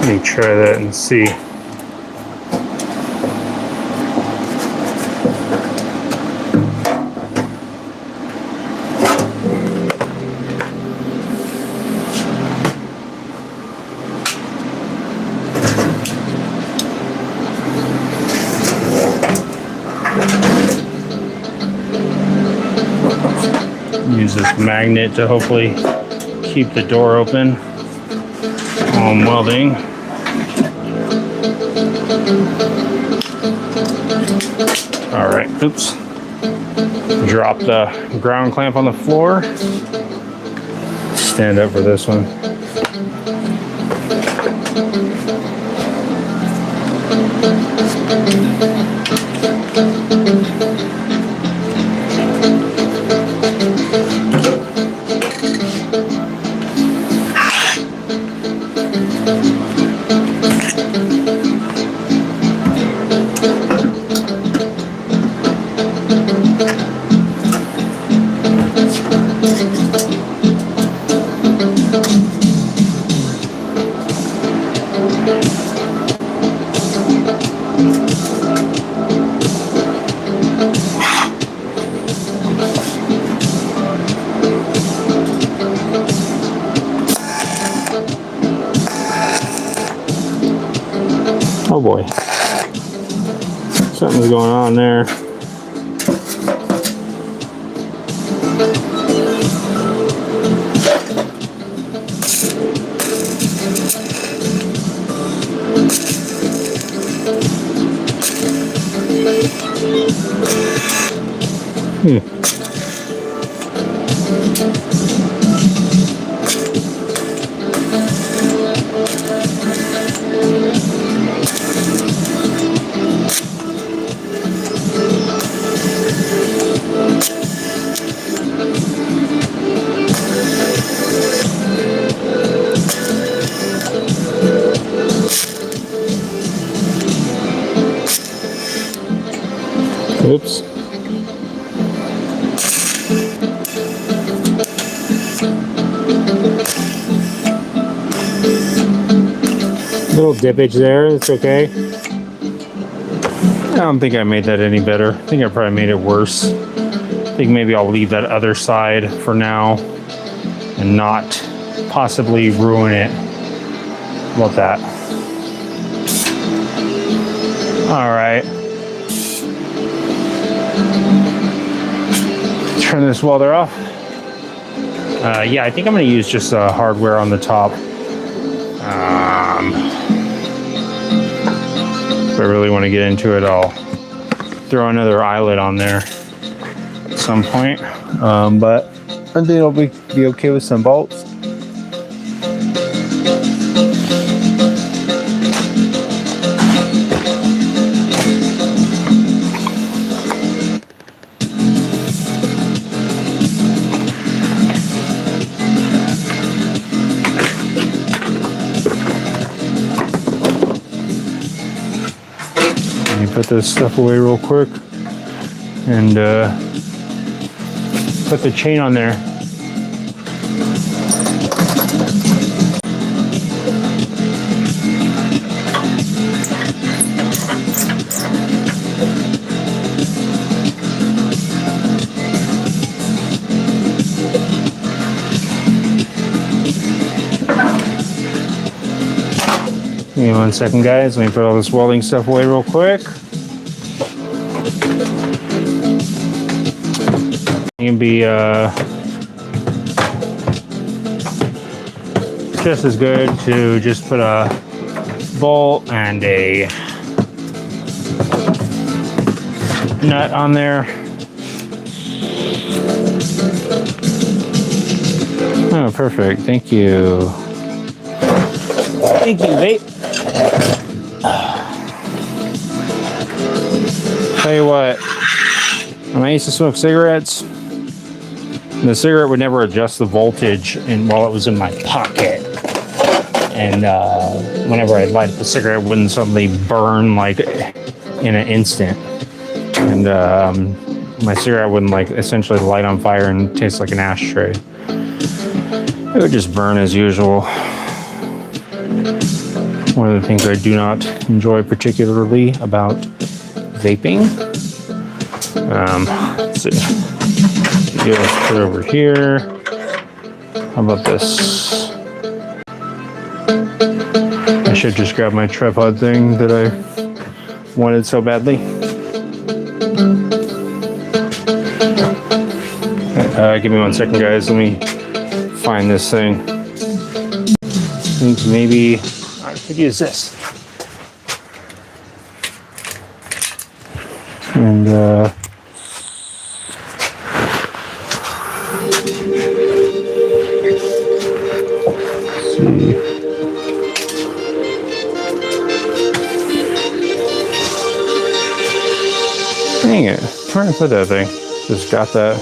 Let me try that and see. Use this magnet to hopefully keep the door open while I'm welding. All right, oops. Drop the ground clamp on the floor. Stand up for this one. Oh boy, something's going on there. Oops. Little dippage there, it's okay. I don't think I made that any better. I think I probably made it worse. I think maybe I'll leave that other side for now and not possibly ruin it. How about that? All right. Turn this welder off. Yeah, I think I'm going to use just hardware on the top. If I really want to get into it, I'll throw another eyelet on there at some point. But I think it'll be okay with some bolts. Put this stuff away real quick and put the chain on there. Give me 1 second, guys. Let me put all this welding stuff away real quick. It can be just as good to just put a bolt and a nut on there. Oh, perfect. Thank you. Thank you, vape. Tell you what, when I used to smoke cigarettes, the cigarette would never adjust the voltage while it was in my pocket. And whenever I'd light up the cigarette, it wouldn't suddenly burn like in an instant. And my cigarette wouldn't like essentially light on fire and taste like an ashtray. It would just burn as usual. One of the things I do not enjoy particularly about vaping. Let's see. Let's put it over here. How about this? I should just grab my tripod thing that I wanted so badly. Give me 1 second, guys. Let me find this thing. I think maybe I could use this. And let's see. Dang it. I'm trying to put that thing. Just got that.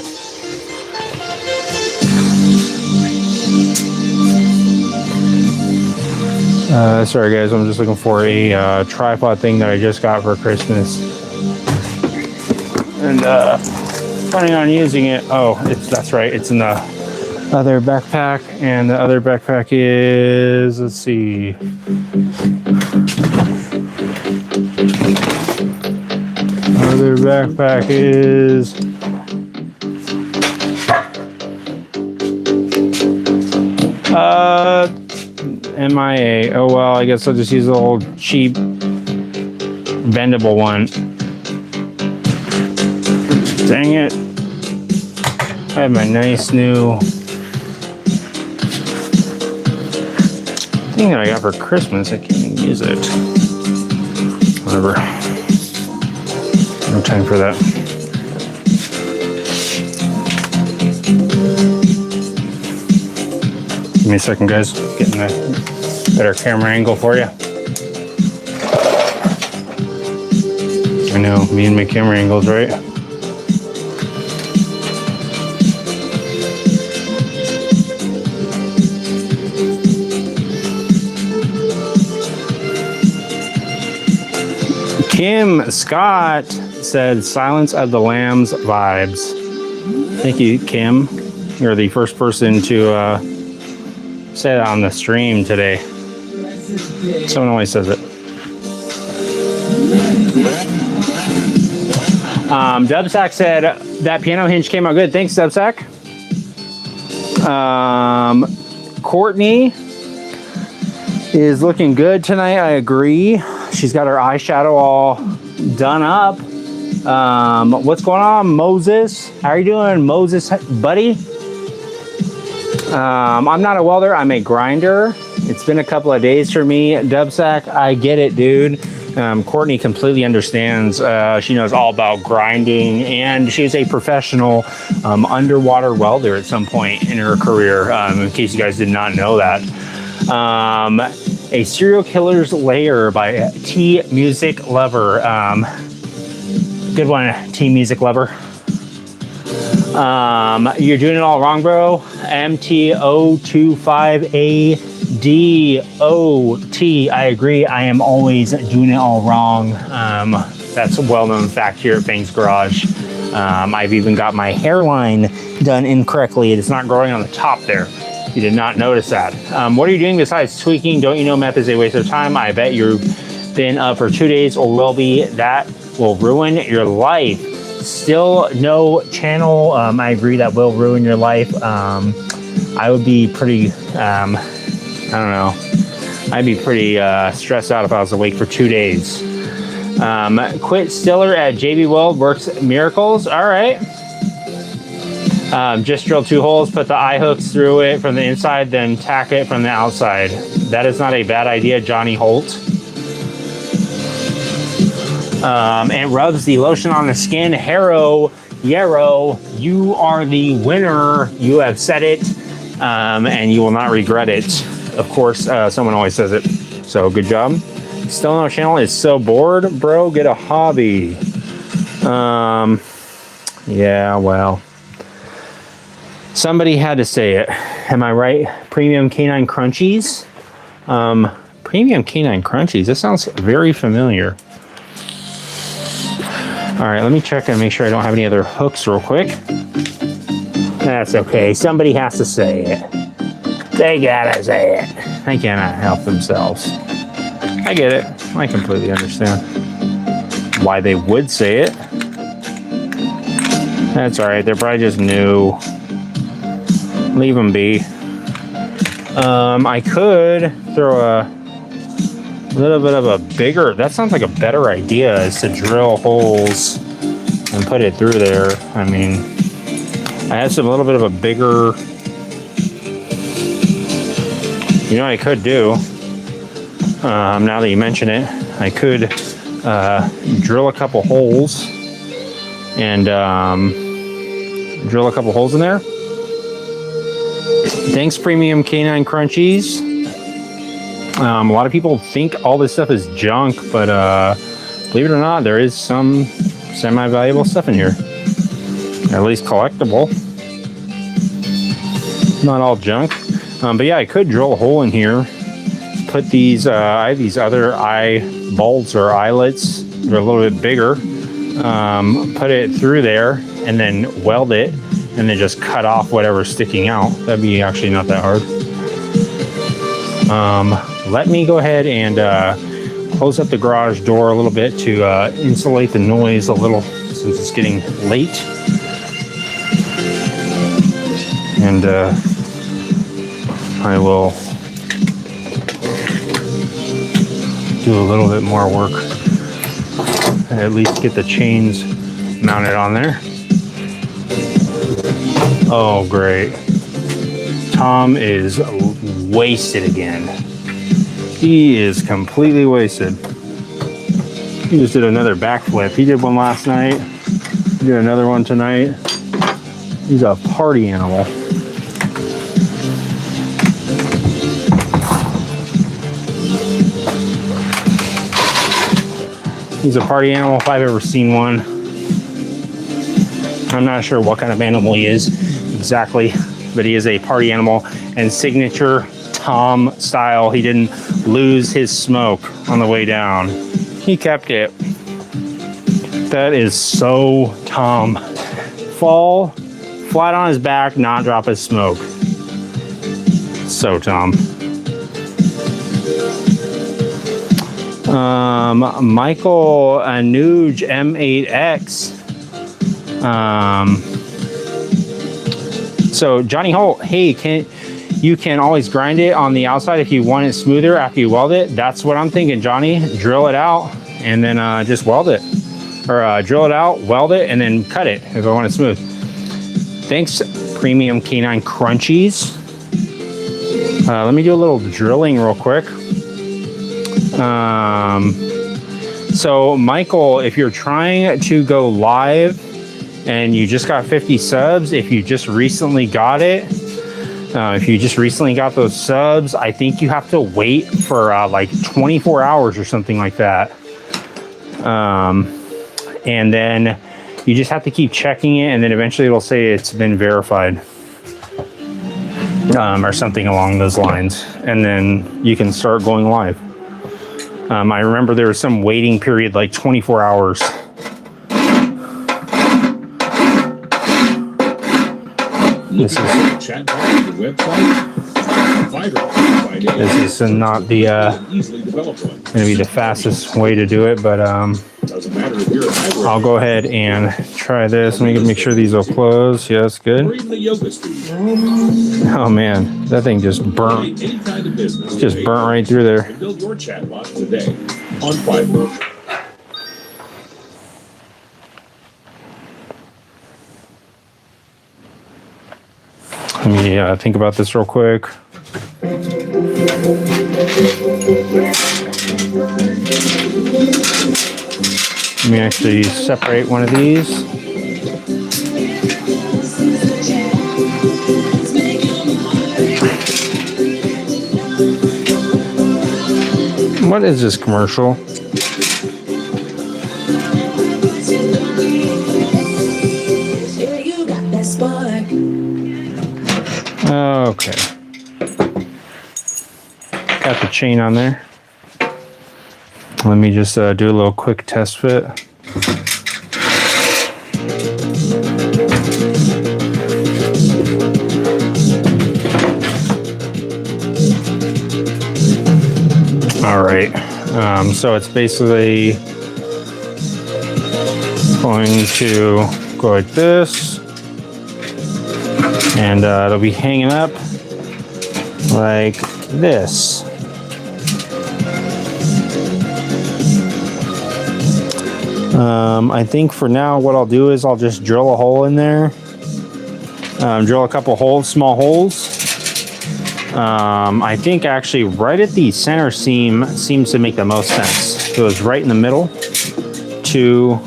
Sorry guys, I'm just looking for a tripod thing that I just got for Christmas. And planning on using it. Oh, that's right, it's in the other backpack. And the other backpack is, let's see. Other backpack is MIA. Oh well, I guess I'll just use the old cheap bendable one. Dang it. I have my nice new thing that I got for Christmas. I can't even use it. Whatever. No time for that. Give me a second, guys. Getting a better camera angle for you. I know, me and my camera angles, right? Kim Scott said Silence of the Lambs vibes. Thank you, Kim. You're the first person to say that on the stream today. Someone always says it. Dubsack said that piano hinge came out good. Thanks, Dubsack. Courtney is looking good tonight. I agree. She's got her eyeshadow all done up. What's going on, Moses? How are you doing, Moses, buddy? I'm not a welder. I'm a grinder. It's been a couple of days for me. Dubsack, I get it, dude. Courtney completely understands. She knows all about grinding, and she's a professional underwater welder at some point in her career, in case you guys did not know that. A Serial Killer's Lair by T Music Lover. Good one, T Music Lover. You're doing it all wrong, bro. MTO25ADOT. I agree. I am always doing it all wrong. That's a well-known fact here at Fang's Garage. I've even got my hairline done incorrectly. It's not growing on the top there. You did not notice that. What are you doing besides tweaking? Don't you know meth is a waste of time? I bet you've been up for 2 days or will be. That will ruin your life. Still no channel. I agree that will ruin your life. I would be pretty, I don't know. I'd be pretty stressed out if I was awake for 2 days. Quit Stiller at JB World works miracles. All right. Just drill 2 holes, put the eye hooks through it from the inside, then tack it from the outside. That is not a bad idea, Johnny Holt. It rubs the lotion on the skin. Yarrow, you are the winner. You have said it, and you will not regret it. Of course, someone always says it. So good job. Still no channel is so bored, bro. Get a hobby. Yeah, well. Somebody had to say it. Am I right? Premium Canine Crunchies? Premium Canine Crunchies. That sounds very familiar. All right, let me check and make sure I don't have any other hooks real quick. That's okay. Somebody has to say it. They gotta say it. They cannot help themselves. I get it. I completely understand why they would say it. That's all right. They're probably just new. Leave them be. I could throw a little bit of a bigger, that sounds like a better idea, is to drill holes and put it through there. I mean, I have a little bit of a bigger, you know what I could do? Now that you mention it, I could drill a couple holes and drill a couple holes in there. Thanks, Premium Canine Crunchies. A lot of people think all this stuff is junk, but believe it or not, there is some semi-valuable stuff in here. At least collectible. Not all junk. But yeah, I could drill a hole in here. Put these, I have these other eye bulbs or eyelets. They're a little bit bigger. Put it through there and then weld it. And then just cut off whatever's sticking out. That'd be actually not that hard. Let me go ahead and close up the garage door a little bit to insulate the noise a little since it's getting late. And I will do a little bit more work. At least get the chains mounted on there. Oh, great. Tom is wasted again. He is completely wasted. He just did another backflip. He did one last night. He did another one tonight. He's a party animal. He's a party animal if I've ever seen one. I'm not sure what kind of animal he is exactly, but he is a party animal and signature Tom style. He didn't lose his smoke on the way down. He kept it. That is so Tom. Fall flat on his back, not drop his smoke. So Tom. Michael Anuj M8X. So Johnny Holt, hey, you can always grind it on the outside if you want it smoother after you weld it. That's what I'm thinking, Johnny. Drill it out and then just weld it. Or drill it out, weld it, and then cut it if I want it smooth. Thanks, Premium Canine Crunchies. Let me do a little drilling real quick. So Michael, if you're trying to go live and you just got 50 subs, if you just recently got it, if you just recently got those subs, I think you have to wait for like 24 hours or something like that. And then you just have to keep checking it, and then eventually it'll say it's been verified, or something along those lines, and then you can start going live. I remember there was some waiting period, like 24 hours. This is not the gonna be the fastest way to do it, but I'll go ahead and try this. Let me make sure these will close. Yes, good. Oh man, that thing just burnt. Just burnt right through there. Build your chatbot today on Fiverr. Let me think about this real quick. Let me actually separate one of these. What is this commercial? Okay. Got the chain on there. Let me just do a little quick test fit. All right. So it's basically going to go like this. And it'll be hanging up like this. I think for now what I'll do is I'll just drill a hole in there. Drill a couple holes, small holes. I think actually right at the center seam seems to make the most sense. So it's right in the middle to,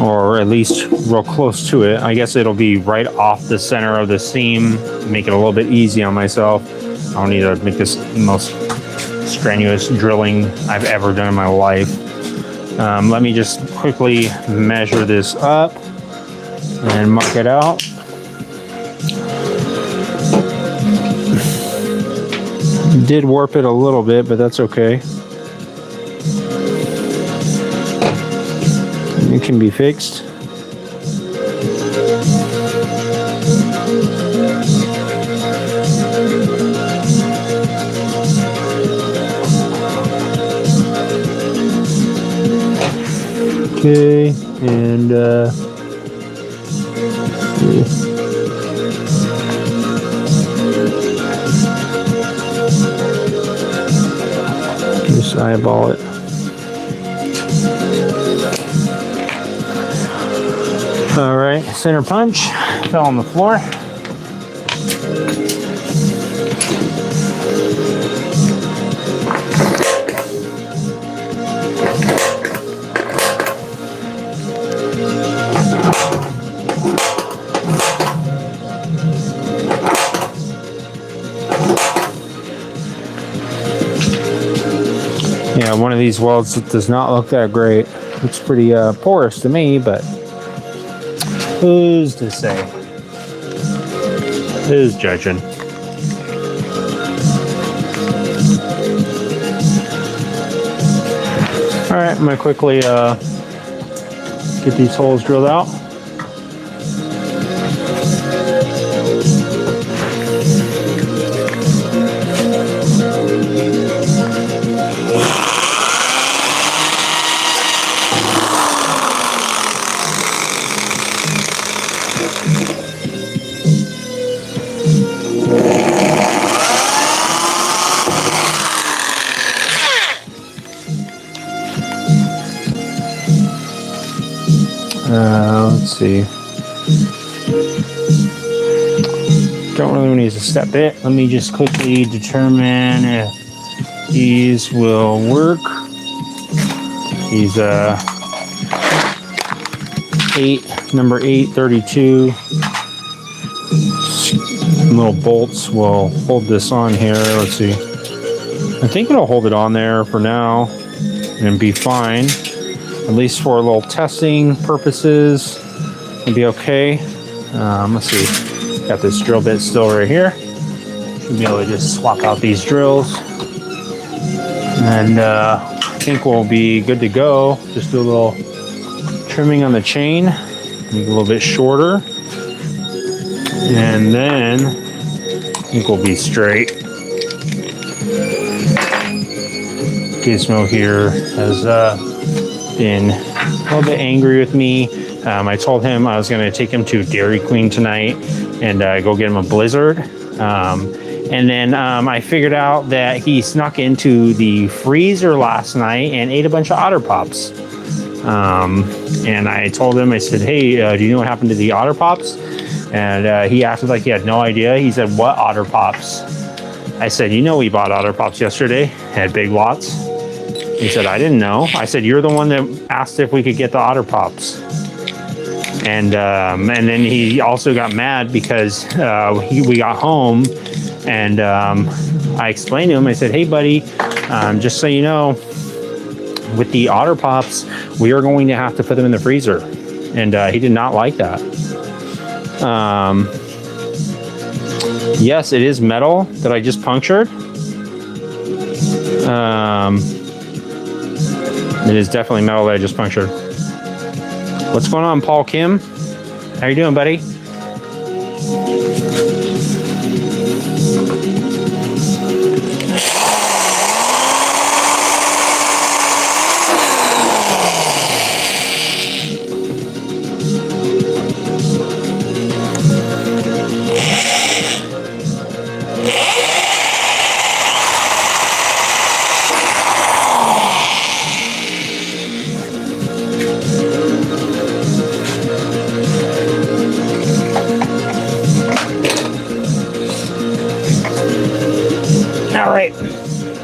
or at least real close to it. I guess it'll be right off the center of the seam, make it a little bit easy on myself. I don't need to make this the most strenuous drilling I've ever done in my life. Let me just quickly measure this up and mark it out. Did warp it a little bit, but that's okay. It can be fixed. Okay, and just eyeball it. All right, center punch fell on the floor. Yeah, one of these welds does not look that great. Looks pretty porous to me, but who's to say? Who's judging? All right, I'm gonna quickly get these holes drilled out. Let's see. Don't really need to step it. Let me just quickly determine if these will work. These number 832 little bolts will hold this on here. Let's see. I think it'll hold it on there for now and be fine. At least for a little testing purposes, it'll be okay. Let's see. Got this drill bit still right here. Should be able to just swap out these drills. And I think we'll be good to go. Just do a little trimming on the chain. Make it a little bit shorter. And then I think we'll be straight. Gizmo here has been a little bit angry with me. I told him I was going to take him to Dairy Queen tonight and go get him a Blizzard. And then I figured out that he snuck into the freezer last night and ate a bunch of Otter Pops. And I told him, I said, hey, do you know what happened to the Otter Pops? And he acted like he had no idea. He said, what Otter Pops? I said, you know, we bought Otter Pops yesterday at Big Lots. He said, I didn't know. I said, you're the one that asked if we could get the Otter Pops. And then he also got mad because we got home and I explained to him, I said, hey buddy, just so you know, with the Otter Pops, we are going to have to put them in the freezer. And he did not like that. Yes, it is metal that I just punctured. It is definitely metal that I just punctured. What's going on, Paul Kim? How you doing, buddy?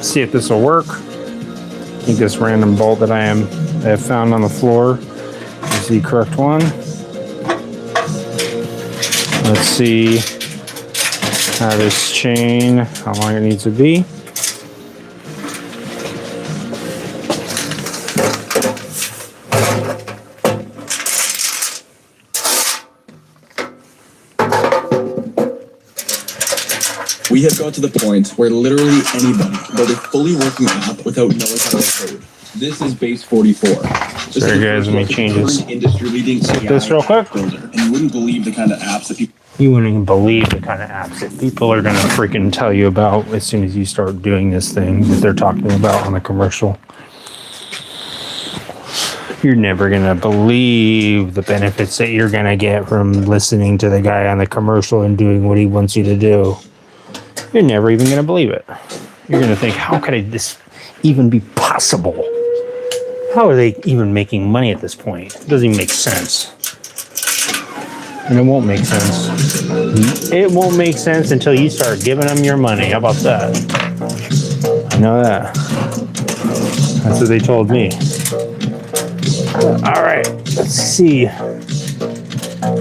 See if this will work. I think this random bolt that I have found on the floor is the correct one. Let's see how this chain, how long it needs to be. We have got to the point where literally anybody can build a fully working app without knowing how to code. This is base 44. Sorry guys, let me change this. Industry-leading this real quick. Builder, and you wouldn't believe the kind of apps that people. You wouldn't even believe the kind of apps that people are gonna freaking tell you about as soon as you start doing this thing that they're talking about on the commercial. You're never gonna believe the benefits that you're gonna get from listening to the guy on the commercial and doing what he wants you to do. You're never even going to believe it. You're going to think, how could this even be possible? How are they even making money at this point? It doesn't even make sense. And it won't make sense. It won't make sense until you start giving them your money. How about that? I know that. That's what they told me. All right, let's see.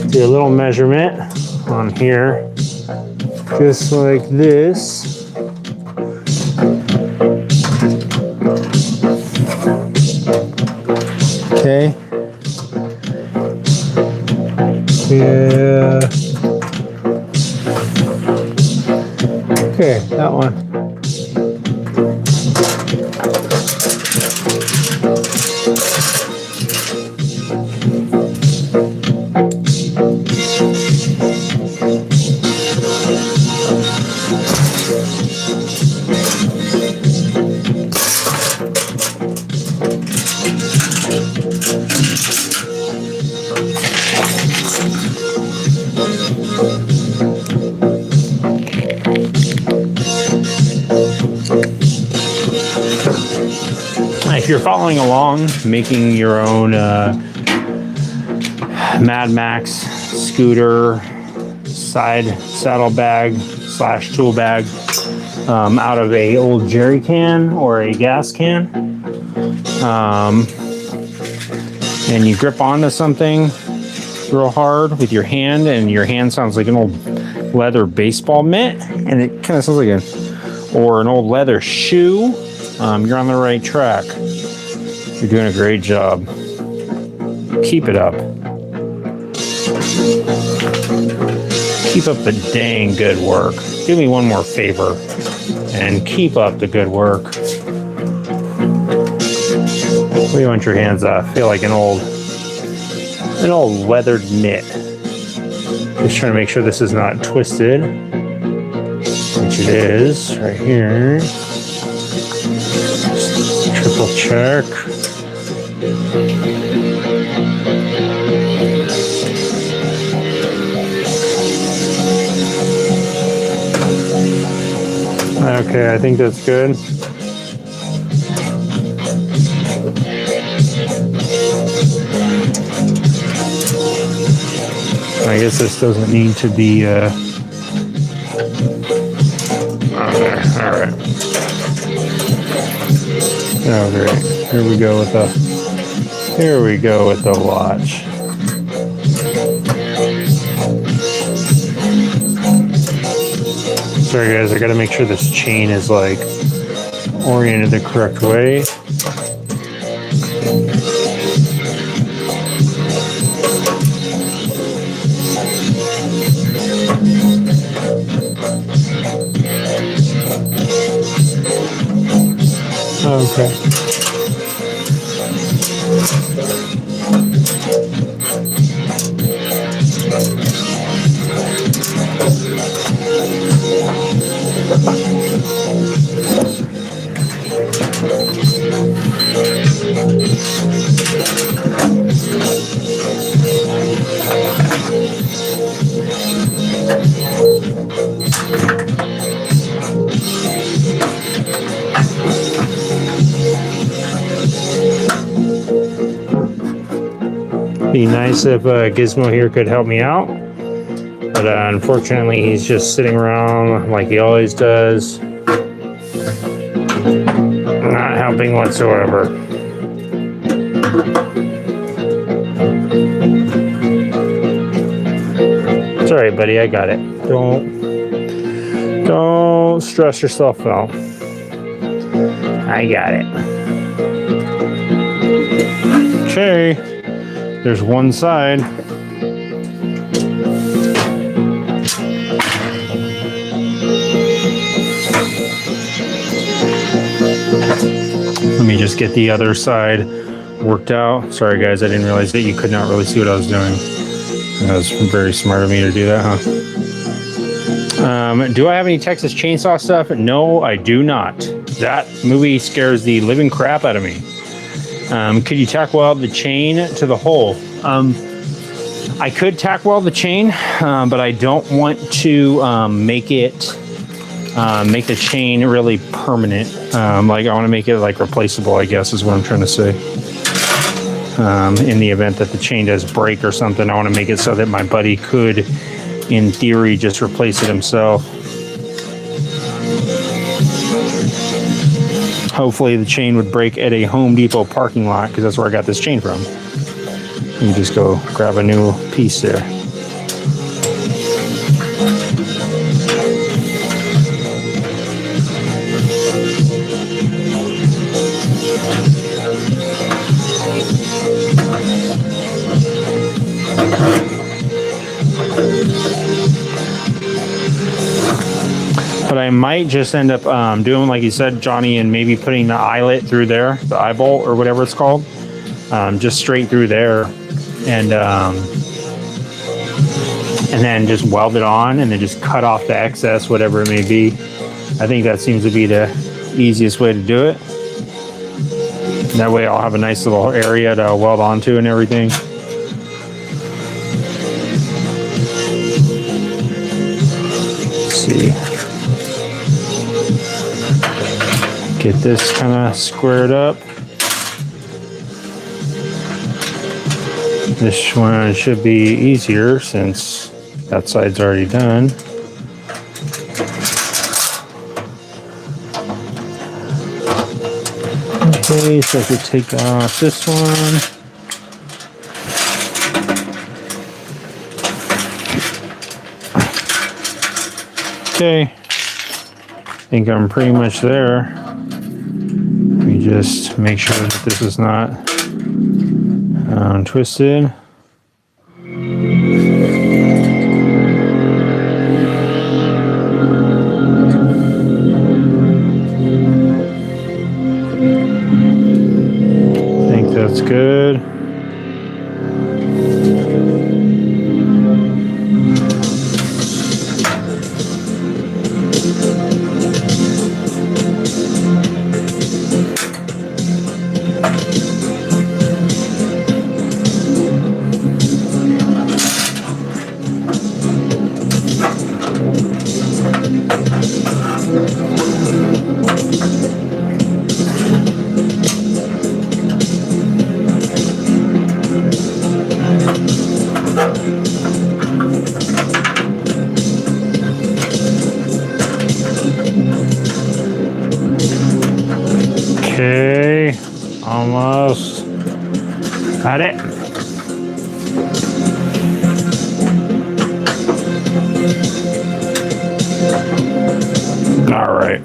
Do a little measurement on here. Just like this. Okay. Yeah. Okay, that one. If you're following along, making your own Mad Max scooter side saddlebag / tool bag out of a old jerry can or a gas can, and you grip onto something real hard with your hand, and your hand sounds like an old leather baseball mitt, and it kind of sounds like an old leather shoe. You're on the right track. You're doing a great job. Keep it up. Keep up the dang good work. Do me one more favor and keep up the good work. What do you want your hands off? Feel like an old weathered mitt. Just trying to make sure this is not twisted, which it is right here. Triple check. Okay, I think that's good. I guess this doesn't need to be okay, all right. Oh great. Here we go with the watch. Sorry guys, I gotta make sure this chain is like oriented the correct way. Okay. Be nice if Gizmo here could help me out, but unfortunately he's just sitting around like he always does, not helping whatsoever. It's all right, buddy, I got it. Don't stress yourself out. I got it. Okay. There's one side. Let me just get the other side worked out. Sorry guys, I didn't realize that you could not really see what I was doing. That was very smart of me to do that, huh? Do I have any Texas Chainsaw stuff? No, I do not. That movie scares the living crap out of me. Could you tack weld the chain to the hole? I could tack weld the chain, but I don't want to make the chain really permanent. Like I want to make it like replaceable, I guess is what I'm trying to say. In the event that the chain does break or something, I want to make it so that my buddy could, in theory, just replace it himself. Hopefully the chain would break at a Home Depot parking lot, because that's where I got this chain from. You just go grab a new piece there. But I might just end up doing, like you said, Johnny, and maybe putting the eyelet through there, the eyeball or whatever it's called, just straight through there, and then just weld it on, and then just cut off the excess, whatever it may be. I think that seems to be the easiest way to do it. That way I'll have a nice little area to weld onto and everything. Let's see. Get this kind of squared up. This one should be easier since that side's already done. Okay, so I could take off this one. Okay, I think I'm pretty much there. Let me just make sure that this is not twisted. I think that's good. Okay, almost got it. All right.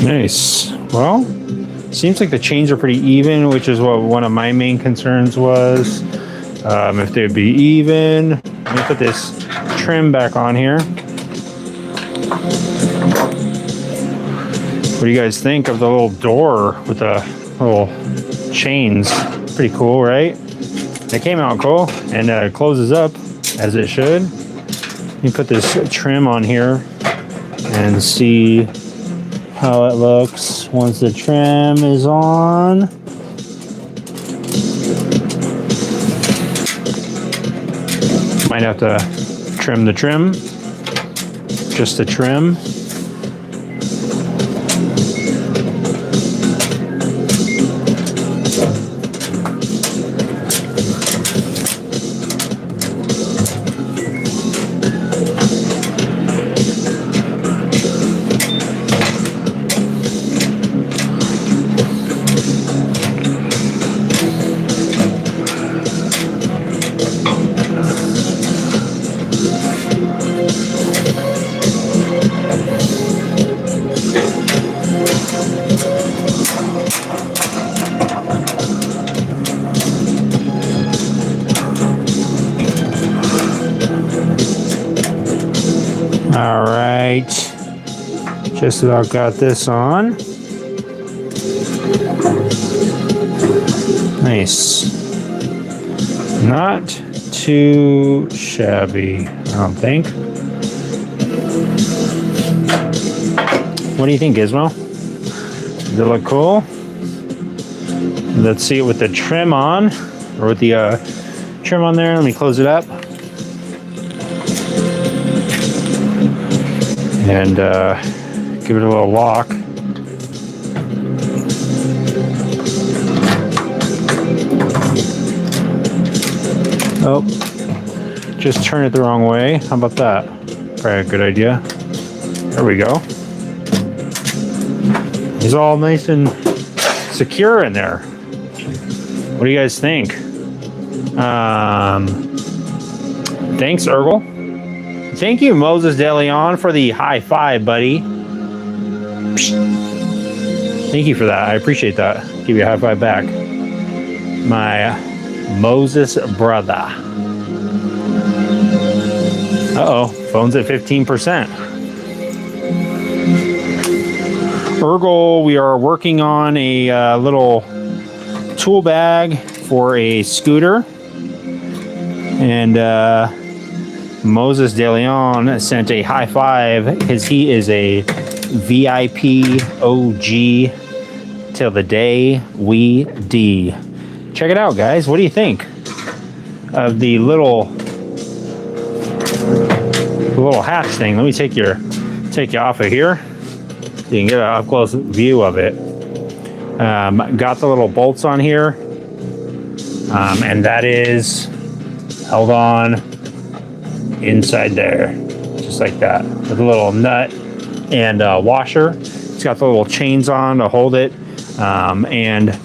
Nice. Well, seems like the chains are pretty even, which is what one of my main concerns was. If they'd be even. Let me put this trim back on here. What do you guys think of the little door with the little chains? Pretty cool, right? It came out cool, and it closes up as it should. Let me put this trim on here and see how it looks once the trim is on. Might have to trim the trim, just the trim. All right, just about got this on. Nice. Not too shabby, I don't think. What do you think, Gizmo? Does it look cool? Let's see it with the trim on, or with the trim on there. Let me close it up. And give it a little lock. Oh, just turn it the wrong way. How about that? Probably a good idea. There we go. It's all nice and secure in there. What do you guys think? Thanks, Urgel. Thank you, Moses De Leon, for the high five, buddy. Thank you for that. I appreciate that. Give you a high five back. My Moses brother. Uh-oh, phone's at 15%. Urgel, we are working on a little tool bag for a scooter. And Moses De Leon sent a high five because he is a VIP OG till the day we D. Check it out, guys. What do you think of the little hatch thing? Let me take your take you off of here so you can get an up close view of it. Got the little bolts on here, and that is held on inside there, just like that, with a little nut and washer. It's got the little chains on to hold it, and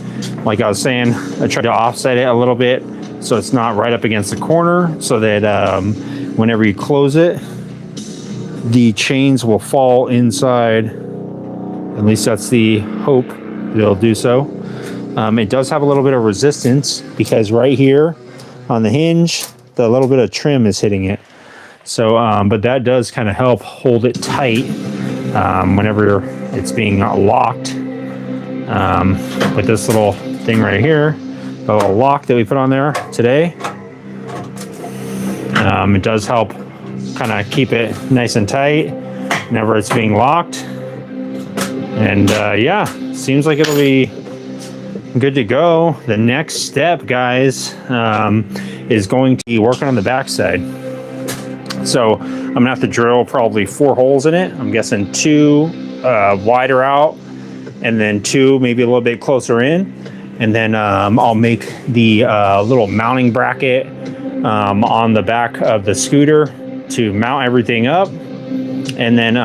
like I was saying, I tried to offset it a little bit so it's not right up against the corner, so that whenever you close it, the chains will fall inside. At least that's the hope that it'll do so. It does have a little bit of resistance because right here on the hinge, the little bit of trim is hitting it. So, but that does kind of help hold it tight whenever it's being locked. With this little thing right here, the little lock that we put on there today, it does help kind of keep it nice and tight whenever it's being locked. And yeah, seems like it'll be good to go. The next step, guys, is going to be working on the backside. So I'm gonna have to drill probably 4 holes in it. I'm guessing 2 wider out, and then 2 maybe a little bit closer in. And then I'll make the little mounting bracket on the back of the scooter to mount everything up. And then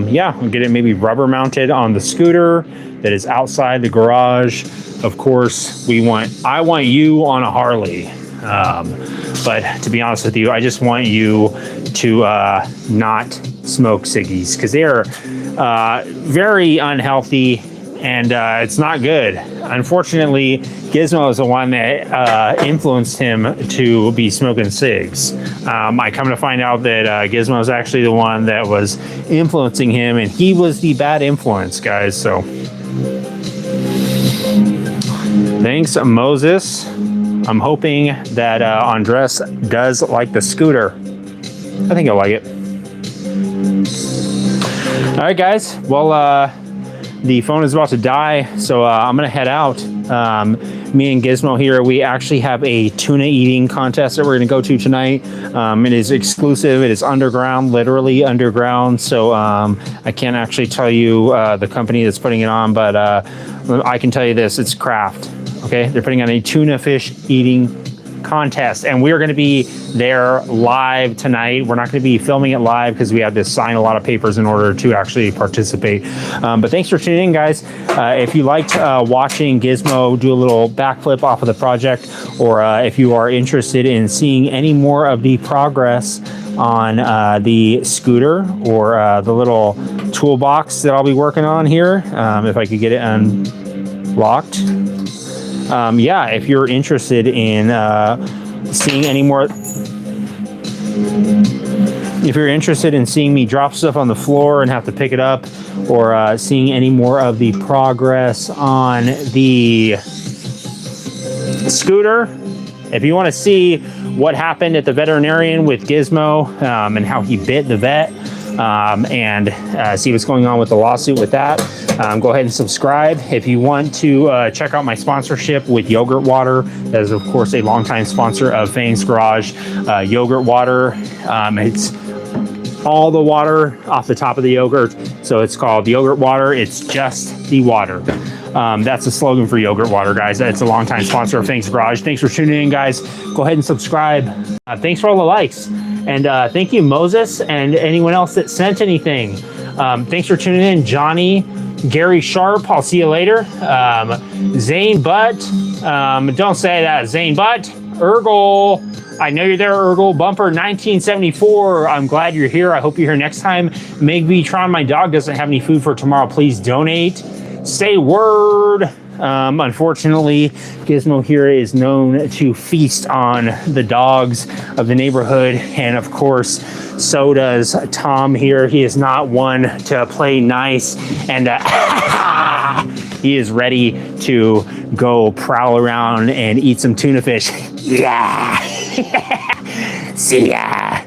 yeah, I'll get it maybe rubber mounted on the scooter that is outside the garage. Of course, I want you on a Harley. But to be honest with you, I just want you to not smoke ciggies, because they are very unhealthy, and it's not good. Unfortunately, Gizmo is the one that influenced him to be smoking cigs. I come to find out that Gizmo is actually the one that was influencing him, and he was the bad influence, guys. So thanks, Moses. I'm hoping that Andres does like the scooter. I think he'll like it. All right, guys. Well, the phone is about to die, so I'm gonna head out. Me and Gizmo here, we actually have a tuna eating contest that we're gonna go to tonight. It is exclusive. It is underground, literally underground. So I can't actually tell you the company that's putting it on, but I can tell you this: it's Kraft. Okay, they're putting on a tuna fish eating contest, and we're going to be there live tonight. We're not going to be filming it live because we have to sign a lot of papers in order to actually participate. But thanks for tuning in, guys. If you liked watching Gizmo do a little backflip off of the project, or if you are interested in seeing any more of the progress on the scooter, or the little toolbox that I'll be working on here, if I could get it unlocked. Yeah, if you're interested in seeing any more, if you're interested in seeing me drop stuff on the floor and have to pick it up, or seeing any more of the progress on the scooter, if you want to see what happened at the veterinarian with Gizmo and how he bit the vet, and see what's going on with the lawsuit with that, go ahead and subscribe. If you want to check out my sponsorship with Yogurt Water, that is of course a longtime sponsor of Fang's Garage. Yogurt Water, it's all the water off the top of the yogurt, so it's called Yogurt Water. It's just the water. That's the slogan for Yogurt Water, guys. It's a longtime sponsor of Fang's Garage. Thanks for tuning in, guys. Go ahead and subscribe. Thanks for all the likes. And thank you, Moses, and anyone else that sent anything. Thanks for tuning in, Johnny, Gary Sharp. I'll see you later. Zane Butt. Don't say that, Zane Butt. Urgle. I know you're there, Urgle. Bumper 1974. I'm glad you're here. I hope you're here next time. Megbtron, my dog, doesn't have any food for tomorrow. Please donate. Say word. Unfortunately, Gizmo here is known to feast on the dogs of the neighborhood, and of course, so does Tom here. He is not one to play nice, and he is ready to go prowl around and eat some tuna fish. Yeah. See ya.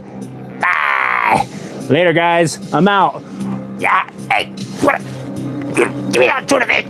Bye. Later, guys. I'm out. Yeah. Hey, what? Give me that tuna fish.